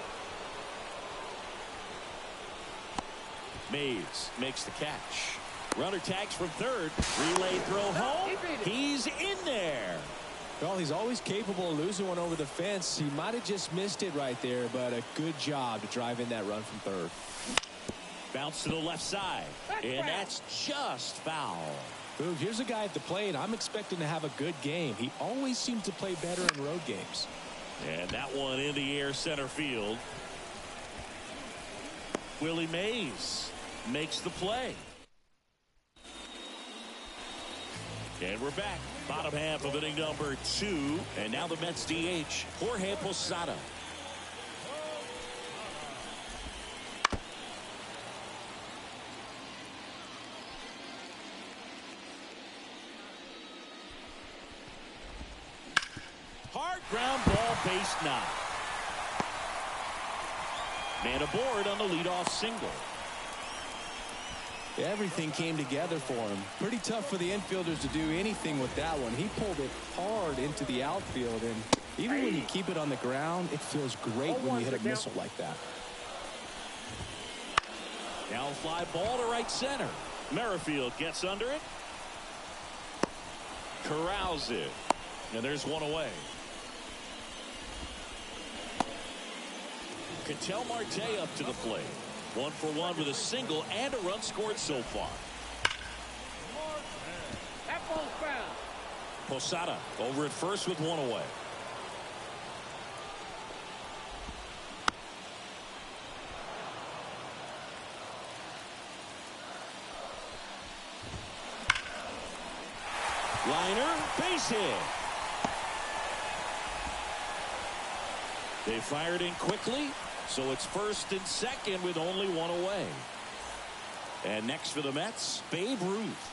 Speaker 2: Mays makes the catch. Runner tags from third. Relay throw home. He's in there.
Speaker 5: Well, he's always capable of losing one over the fence. He might have just missed it right there, but a good job to drive in that run from third.
Speaker 2: Bounce to the left side. And that's just foul.
Speaker 5: Boog, here's a guy at the plate. I'm expecting to have a good game. He always seems to play better in road games.
Speaker 2: And that one in the air center field. Willie Mays makes the play. And we're back. Bottom half of inning number 2. And now the Mets DH, Jorge Posada. Hard ground ball, base knock. Man aboard on the leadoff single.
Speaker 5: Everything came together for him. Pretty tough for the infielders to do anything with that one. He pulled it hard into the outfield, and even when you keep it on the ground, it feels great when you hit a missile like that.
Speaker 2: Down fly ball to right center. Merrifield gets under it. Corrals it. And there's one away. Ketel Marte up to the plate. 1 for 1 with a single and a run scored so far.
Speaker 4: That ball's foul.
Speaker 2: Posada over at first with one away. Liner, base hit. They fired in quickly. So it's first and second with only one away. And next for the Mets, Babe Ruth.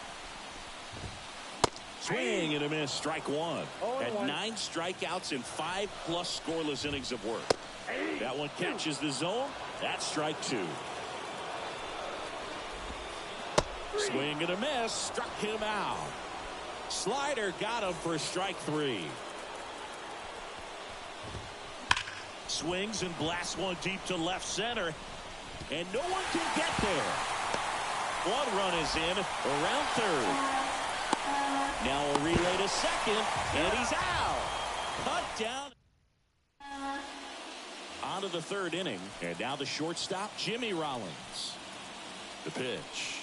Speaker 2: Swing and a miss, strike one. Had 9 strikeouts in 5+ scoreless innings of work. That one catches the zone. That's strike 2. Swing and a miss, struck him out. Slider got him for strike 3. Swings and blasts one deep to left center. And no one can get there. One run is in around third. Now a relay to second. And he's out. Cut down. On to the third inning. And now the shortstop, Jimmy Rollins. The pitch.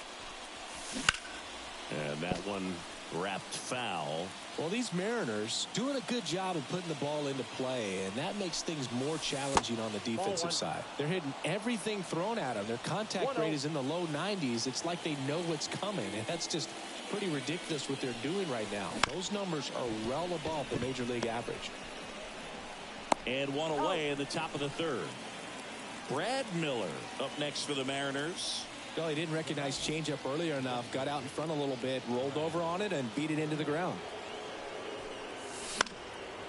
Speaker 2: And that one wrapped foul.
Speaker 5: Well, these Mariners doing a good job of putting the ball into play, and that makes things more challenging on the defensive side. They're hitting everything thrown at them. Their contact rate is in the low 90s. It's like they know what's coming, and that's just pretty ridiculous what they're doing right now. Those numbers are well above the major league average.
Speaker 2: And one away in the top of the third. Brad Miller up next for the Mariners.
Speaker 5: Well, he didn't recognize changeup earlier enough, got out in front a little bit, rolled over on it, and beat it into the ground.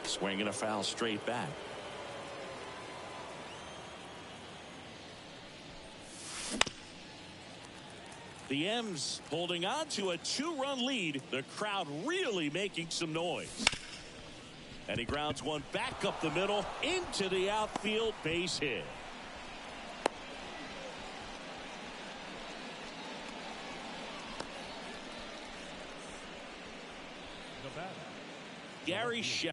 Speaker 2: Swinging a foul straight back. The M's holding on to a 2-run lead. The crowd really making some noise. And he grounds one back up the middle into the outfield, base hit. Gary Sheffield.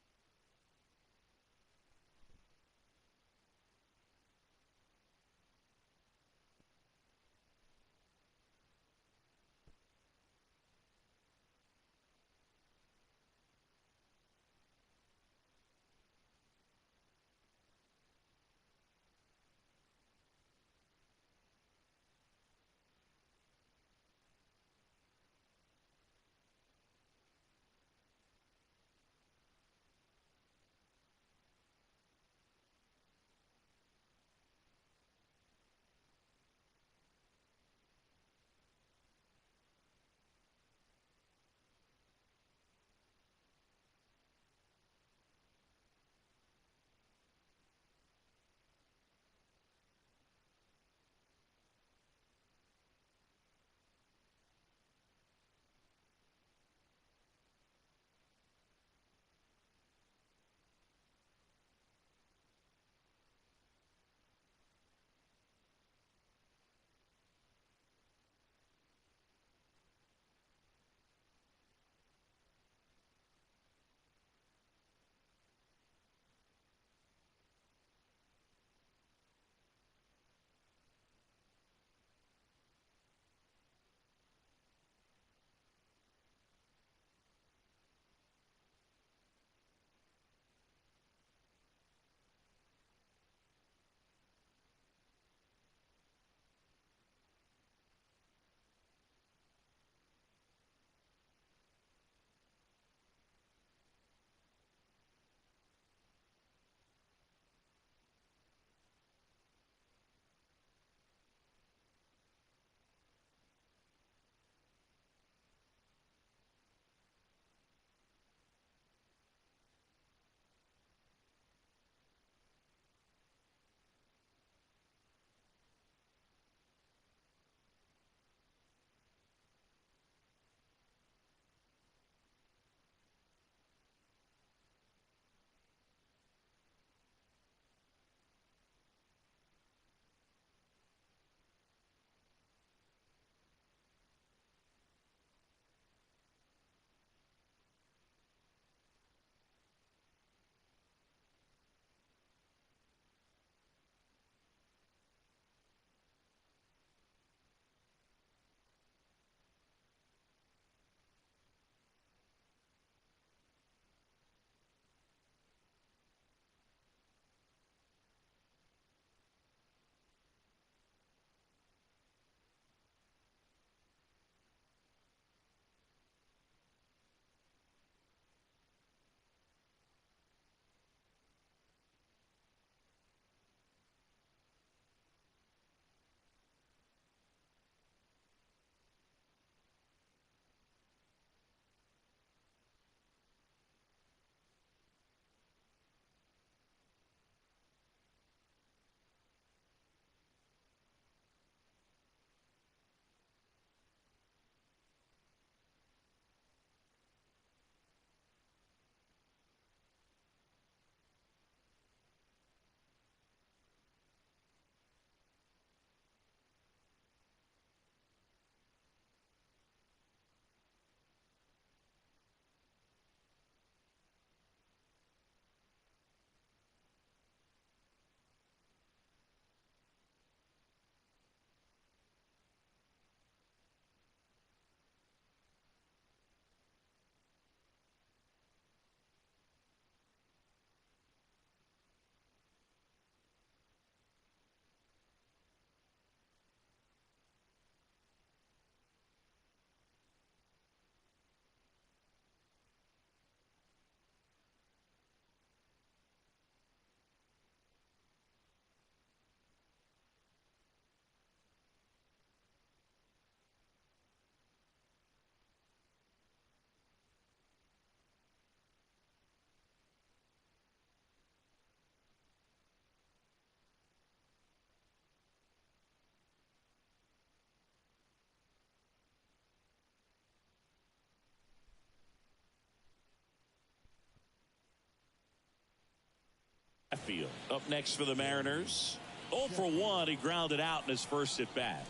Speaker 2: field. Up next for the Mariners. 0 for 1. He grounded out in his first at bat.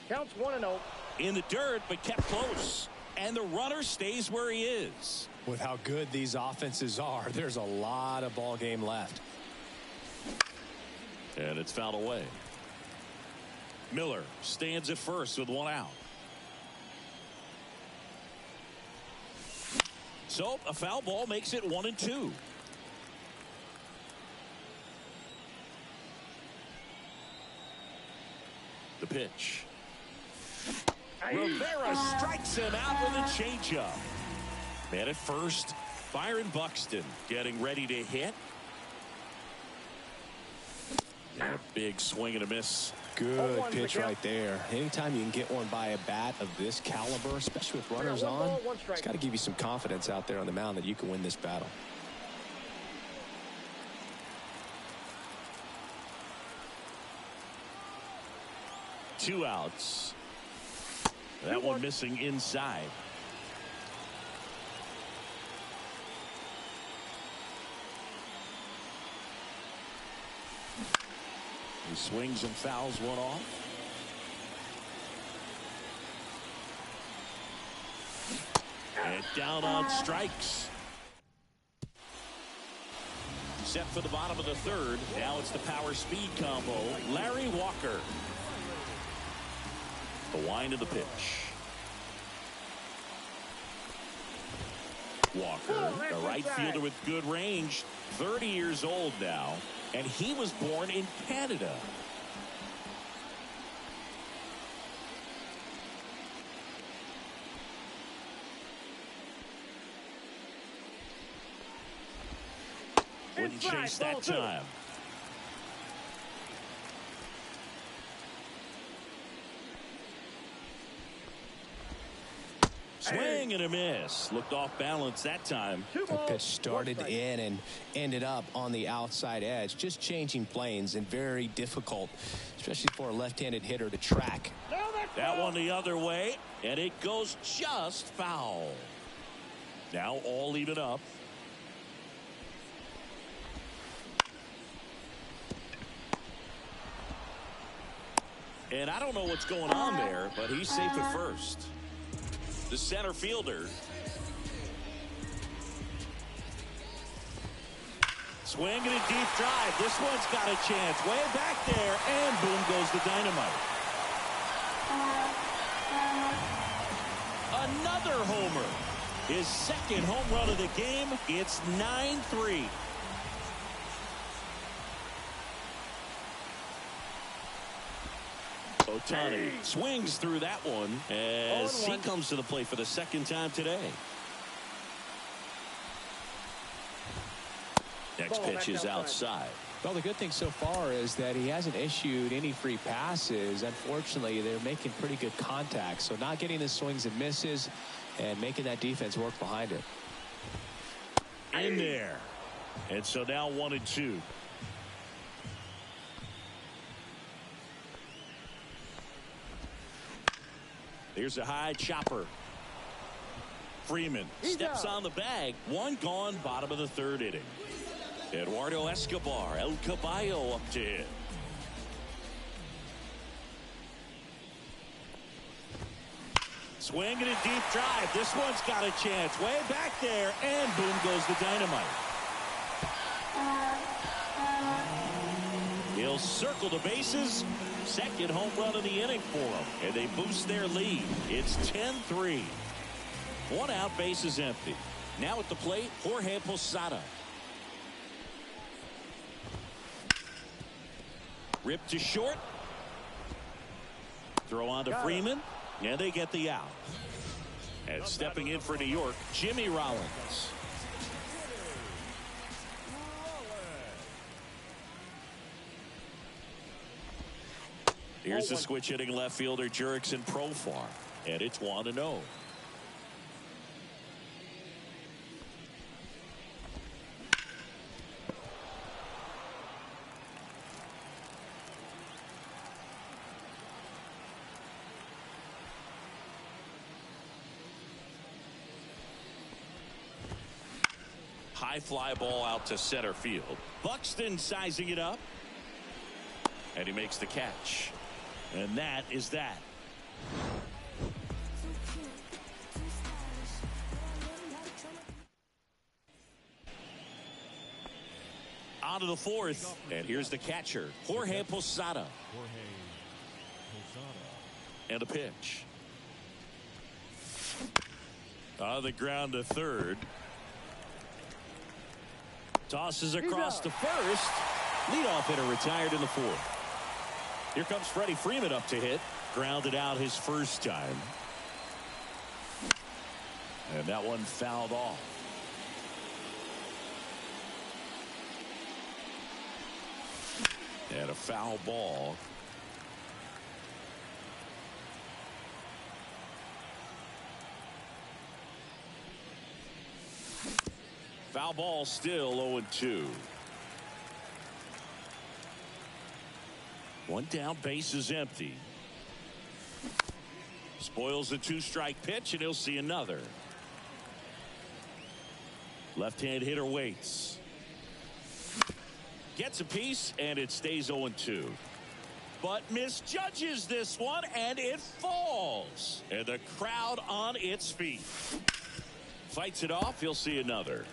Speaker 4: Counts 1-0.
Speaker 2: In the dirt, but kept close. And the runner stays where he is.
Speaker 5: With how good these offenses are, there's a lot of ball game left.
Speaker 2: And it's fouled away. Miller stands at first with 1 out. So a foul ball makes it 1-2. The pitch. Rivera strikes him out with a changeup. Man at first, Byron Buxton getting ready to hit. And a big swing and a miss.
Speaker 5: Good pitch right there. Anytime you can get one by a bat of this caliber, especially with runners on, it's got to give you some confidence out there on the mound that you can win this battle.
Speaker 2: Two outs. That one missing inside. He swings and fouls one off. And down on strikes. Set for the bottom of the third. Now it's the power speed combo. Larry Walker. The wind of the pitch. Walker, a right fielder with good range, 30 years old now, and he was born in Canada. Wouldn't chase that time. Swing and a miss. Looked off balance that time.
Speaker 5: That pitch started in and ended up on the outside edge. Just changing planes and very difficult, especially for a left-handed hitter to track.
Speaker 2: That one the other way, and it goes just foul. Now all even up. And I don't know what's going on there, but he's safe at first. The center fielder. Swing and a deep drive. This one's got a chance. Way back there, and boom goes the dynamite. Another homer. His second home run of the game. It's 9-3. Ohtani swings through that one as he comes to the plate for the second time today. Next pitch is outside.
Speaker 5: Well, the good thing so far is that he hasn't issued any free passes. Unfortunately, they're making pretty good contact, so not getting the swings and misses and making that defense work behind it.
Speaker 2: In there. And so now 1-2. Here's a high chopper. Freeman steps on the bag. One gone, bottom of the third inning. Eduardo Escobar, El Caballo up to hit. Swing and a deep drive. This one's got a chance. Way back there, and boom goes the dynamite. He'll circle the bases. Second home run of the inning for them, and they boost their lead. It's 10-3. One out, base is empty. Now at the plate, Jorge Posada. Ripped to short. Throw on to Freeman, and they get the out. And stepping in for New York, Jimmy Rollins. Here's the switch hitting left fielder Jurickson Profar, and it's 1-0. High fly ball out to center field. Buxton sizing it up. And he makes the catch. And that is that. On to the fourth. And here's the catcher, Jorge Posada. And a pitch. On the ground to third. Tosses across to first. Leadoff hitter retired in the fourth. Here comes Freddie Freeman up to hit. Grounded out his first time. And that one fouled off. And a foul ball. Foul ball, still 0-2. One down, base is empty. Spoils the two-strike pitch, and he'll see another. Left-hand hitter waits. Gets a piece, and it stays 0-2. But misjudges this one, and it falls. And the crowd on its feet. Fights it off, he'll see another.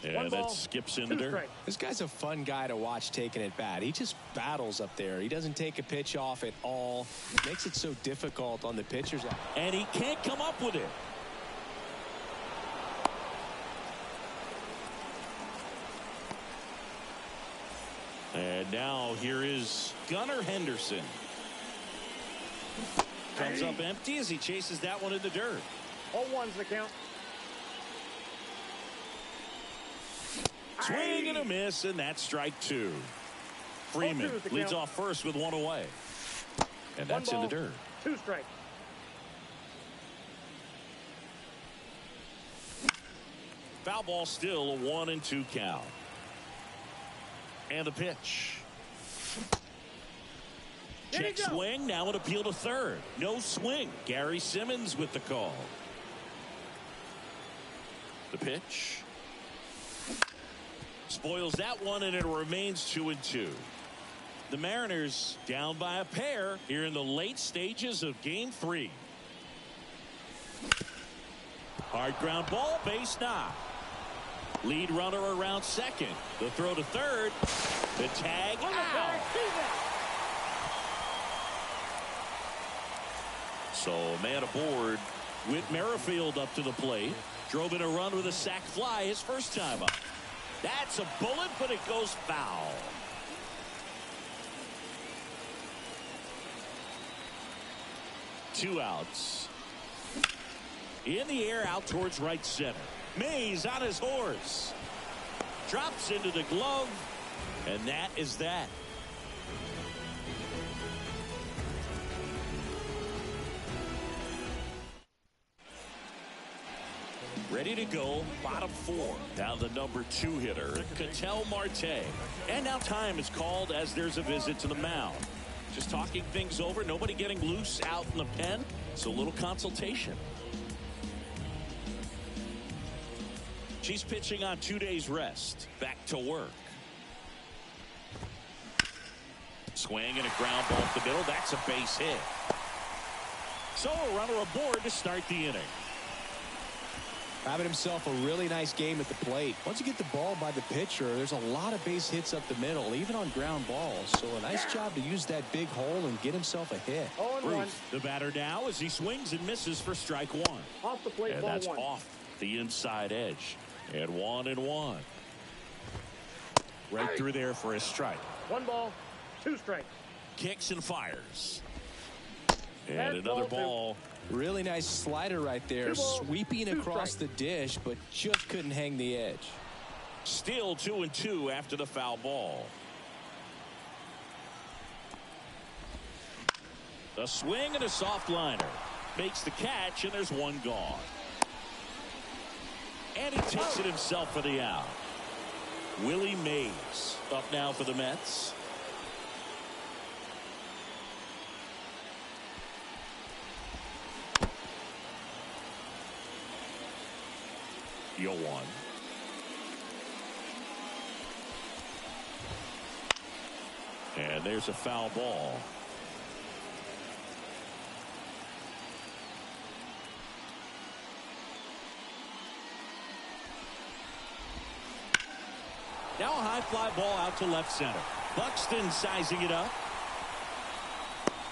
Speaker 2: And that skips in the dirt.
Speaker 5: This guy's a fun guy to watch taking at bat. He just battles up there. He doesn't take a pitch off at all. Makes it so difficult on the pitchers.
Speaker 2: And he can't come up with it. And now here is Gunnar Henderson. Comes up empty as he chases that one in the dirt.
Speaker 4: 0-1's the count.
Speaker 2: Swing and a miss, and that's strike two. Freeman leads off first with one away. And that's in the dirt.
Speaker 4: 2 strikes.
Speaker 2: Foul ball, still a 1-2 count. And the pitch. Check swing, now an appeal to third. No swing. Gary Simmons with the call. The pitch. Spoils that one, and it remains 2-2. The Mariners down by a pair here in the late stages of game 3. Hard ground ball, base knock. Lead runner around second. The throw to third. The tag out. So man aboard. Whit Merrifield up to the plate. Drove in a run with a sac fly his first time up. That's a bullet, but it goes foul. Two outs. In the air, out towards right center. Mays on his horse. Drops into the glove. And that is that. Ready to go, bottom 4. Now the number 2 hitter, Ketel Marte. And now time is called as there's a visit to the mound. Just talking things over, nobody getting loose out in the pen, so a little consultation. She's pitching on 2 days rest. Back to work. Swing and a ground ball up the middle. That's a base hit. So a runner aboard to start the inning.
Speaker 5: Having himself a really nice game at the plate. Once you get the ball by the pitcher, there's a lot of base hits up the middle, even on ground balls. So a nice job to use that big hole and get himself a hit.
Speaker 4: 0-1.
Speaker 2: The batter now as he swings and misses for strike 1.
Speaker 4: Off the plate,
Speaker 2: and
Speaker 4: ball
Speaker 2: that's
Speaker 4: 1.
Speaker 2: off the inside edge. And 1-1. Right through there for a strike.
Speaker 4: 1 ball, 2 strikes.
Speaker 2: Kicks and fires. And another ball.
Speaker 5: Really nice slider right there. Sweeping across the dish, but just couldn't hang the edge.
Speaker 2: Still 2-2 after the foul ball. A swing and a soft liner. Makes the catch, and there's one gone. And he takes it himself for the out. Willie Mays up now for the Mets. 0-1. And there's a foul ball. Now a high fly ball out to left center. Buxton sizing it up.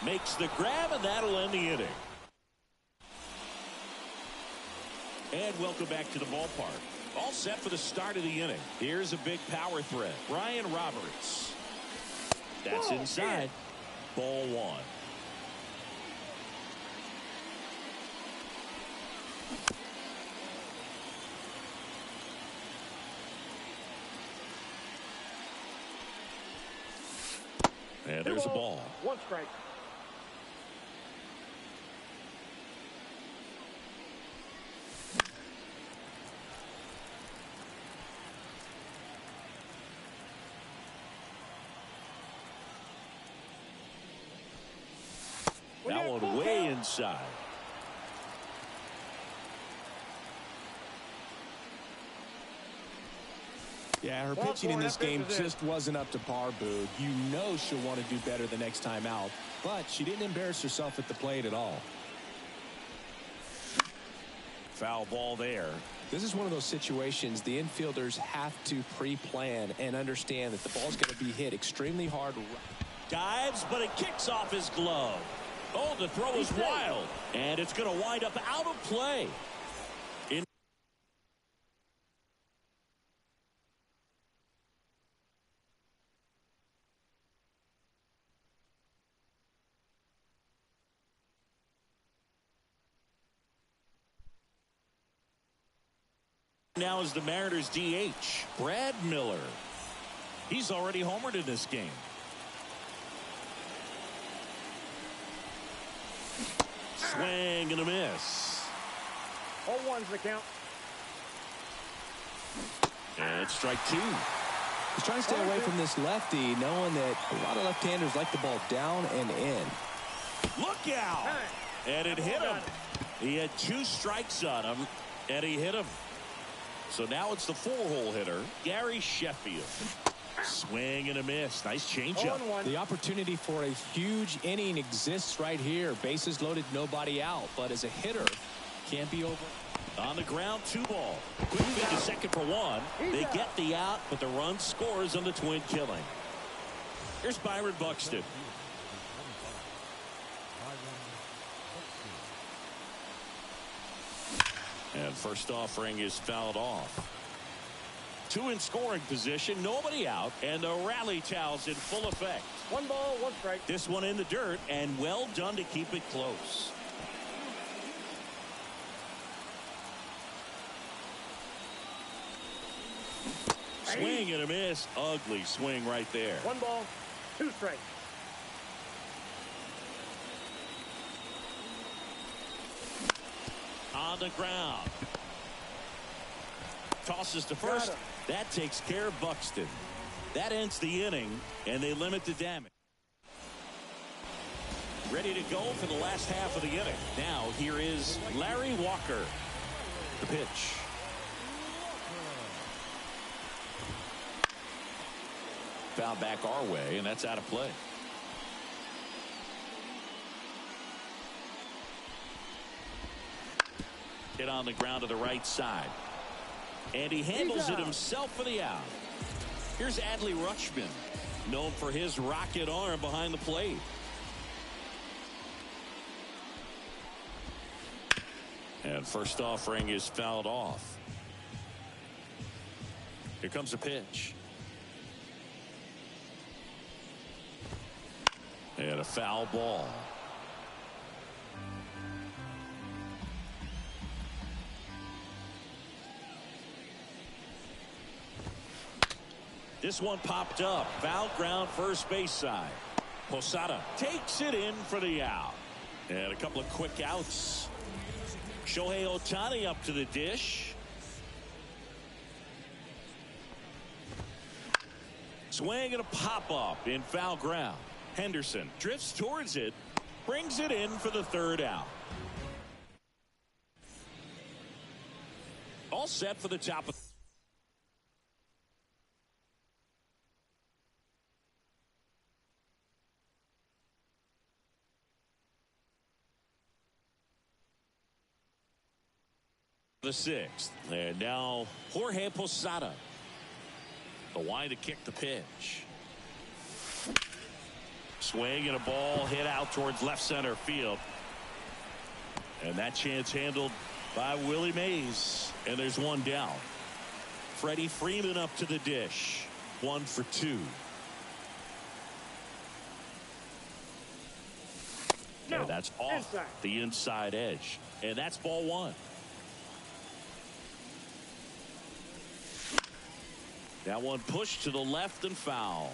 Speaker 2: Makes the grab, and that'll end the inning. And welcome back to the ballpark. All set for the start of the inning. Here's a big power threat. Ryan Roberts. That's inside. Ball one. And there's a ball.
Speaker 4: 1 strike.
Speaker 2: That one way inside.
Speaker 5: Yeah, her pitching in this game just wasn't up to par, Boo. You know she'll want to do better the next time out, but she didn't embarrass herself at the plate at all.
Speaker 2: Foul ball there.
Speaker 5: This is one of those situations the infielders have to pre-plan and understand that the ball's going to be hit extremely hard.
Speaker 2: Dives, but it kicks off his glove. Oh, the throw is wild, and it's going to wind up out of play. Now is the Mariners DH, Brad Miller. He's already homered in this game. Swing and a miss.
Speaker 4: 0-1's the count.
Speaker 2: And it's strike two.
Speaker 5: He's trying to stay away from this lefty, knowing that a lot of left-handers like the ball down and in.
Speaker 2: Look out! And it hit him. He had 2 strikes on him, and he hit him. So now it's the 4-hole hitter, Gary Sheffield. Swing and a miss. Nice changeup.
Speaker 5: The opportunity for a huge inning exists right here. Bases loaded, nobody out. But as a hitter, can't be over.
Speaker 2: On the ground, 2 ball. Quick feed to second for 1. They get the out, but the run scores on the twin killing. Here's Byron Buxton. And first offering is fouled off. 2 in scoring position, nobody out, and the rally towel's in full effect.
Speaker 4: 1 ball, 1 strike.
Speaker 2: This one in the dirt, and well done to keep it close. Swing and a miss. Ugly swing right there.
Speaker 4: 1 ball, 2 strikes.
Speaker 2: On the ground. Tosses to first. That takes care of Buxton. That ends the inning, and they limit the damage. Ready to go for the last half of the inning. Now here is Larry Walker. The pitch. Foul back our way, and that's out of play. Hit on the ground to the right side. And he handles it himself for the out. Here's Adley Rutschman, known for his rocket arm behind the plate. And first offering is fouled off. Here comes a pitch. And a foul ball. This one popped up. Foul ground, first base side. Posada takes it in for the out. And a couple of quick outs. Shohei Ohtani up to the dish. Swing and a pop-up in foul ground. Henderson drifts towards it, brings it in for the third out. All set for the top of the sixth. And now Jorge Posada. The line to kick the pitch. Swing and a ball hit out towards left center field. And that chance handled by Willie Mays. And there's one down. Freddie Freeman up to the dish. 1 for 2.
Speaker 4: No,
Speaker 2: and that's off
Speaker 4: inside.
Speaker 2: the inside edge. And that's ball 1. That one pushed to the left and foul.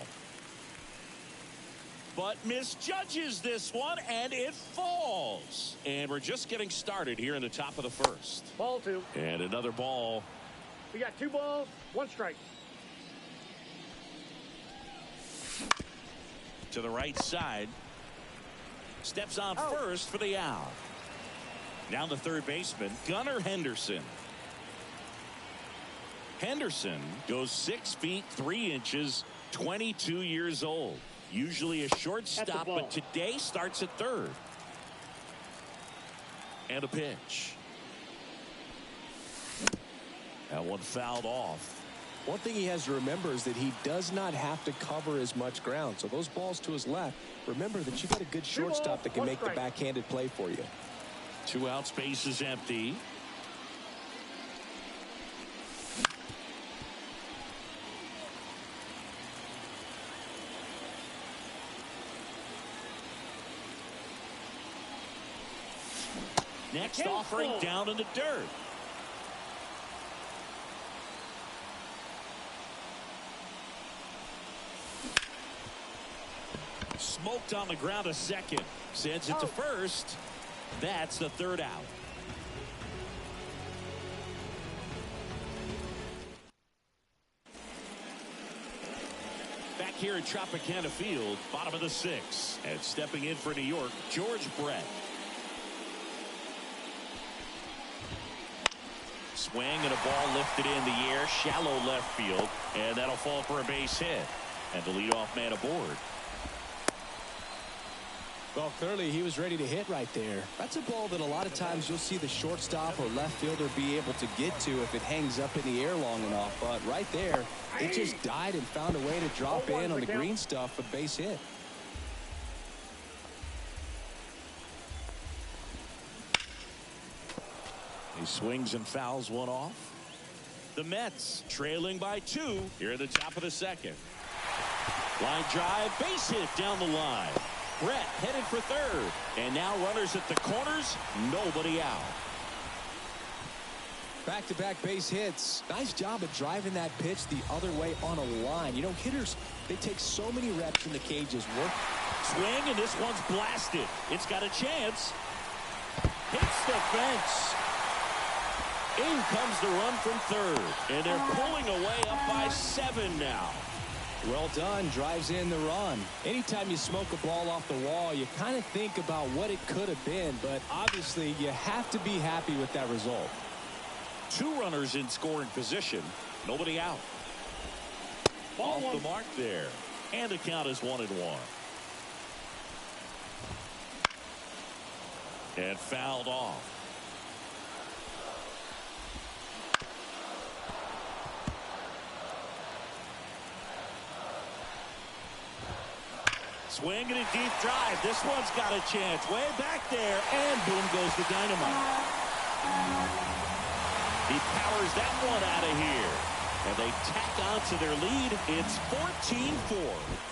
Speaker 2: But misjudges this one, and it falls. And we're just getting started here in the top of the first.
Speaker 4: Ball 2.
Speaker 2: And another ball.
Speaker 4: We got 2 balls, 1 strike.
Speaker 2: To the right side. Steps on first for the out. Now the third baseman, Gunnar Henderson. Henderson goes 6 feet 3 inches, 22 years old. Usually a shortstop, but today starts at third. And a pitch. That one fouled off.
Speaker 5: One thing he has to remember is that he does not have to cover as much ground. So those balls to his left, remember that you got a good shortstop that can make the backhanded play for you.
Speaker 2: 2 out, space is empty. Next offering down in the dirt. Smoked on the ground a second. Sends it to first. That's the third out. Back here at Tropicana Field, bottom of the 6th. And stepping in for New York, George Brett. Swing and a ball lifted in the air, shallow left field, and that'll fall for a base hit. And the leadoff man aboard.
Speaker 5: Well, clearly he was ready to hit right there. That's a ball that a lot of times you'll see the shortstop or left fielder be able to get to if it hangs up in the air long enough. But right there, it just died and found a way to drop in on the green stuff, a base hit.
Speaker 2: He swings and fouls one off. The Mets trailing by 2 here at the top of the 2nd. Line drive, base hit down the line. Brett headed for third. And now runners at the corners, nobody out.
Speaker 5: Back-to-back base hits. Nice job of driving that pitch the other way on a line. You know, hitters, they take so many reps in the cages.
Speaker 2: Swing, and this one's blasted. It's got a chance. Hits the fence. In comes the run from third. And they're pulling away up by 7 now.
Speaker 5: Well done. Drives in the run. Anytime you smoke a ball off the wall, you kind of think about what it could have been. But obviously, you have to be happy with that result.
Speaker 2: 2 runners in scoring position. Nobody out. Off the mark there. And the count is 1-1. And fouled off. Swing and a deep drive. This one's got a chance. Way back there. And boom goes the dynamite. He powers that one out of here. And they tack on to their lead. It's 14-4.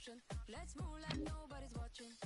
Speaker 8: motion. Let's move like nobody's watching.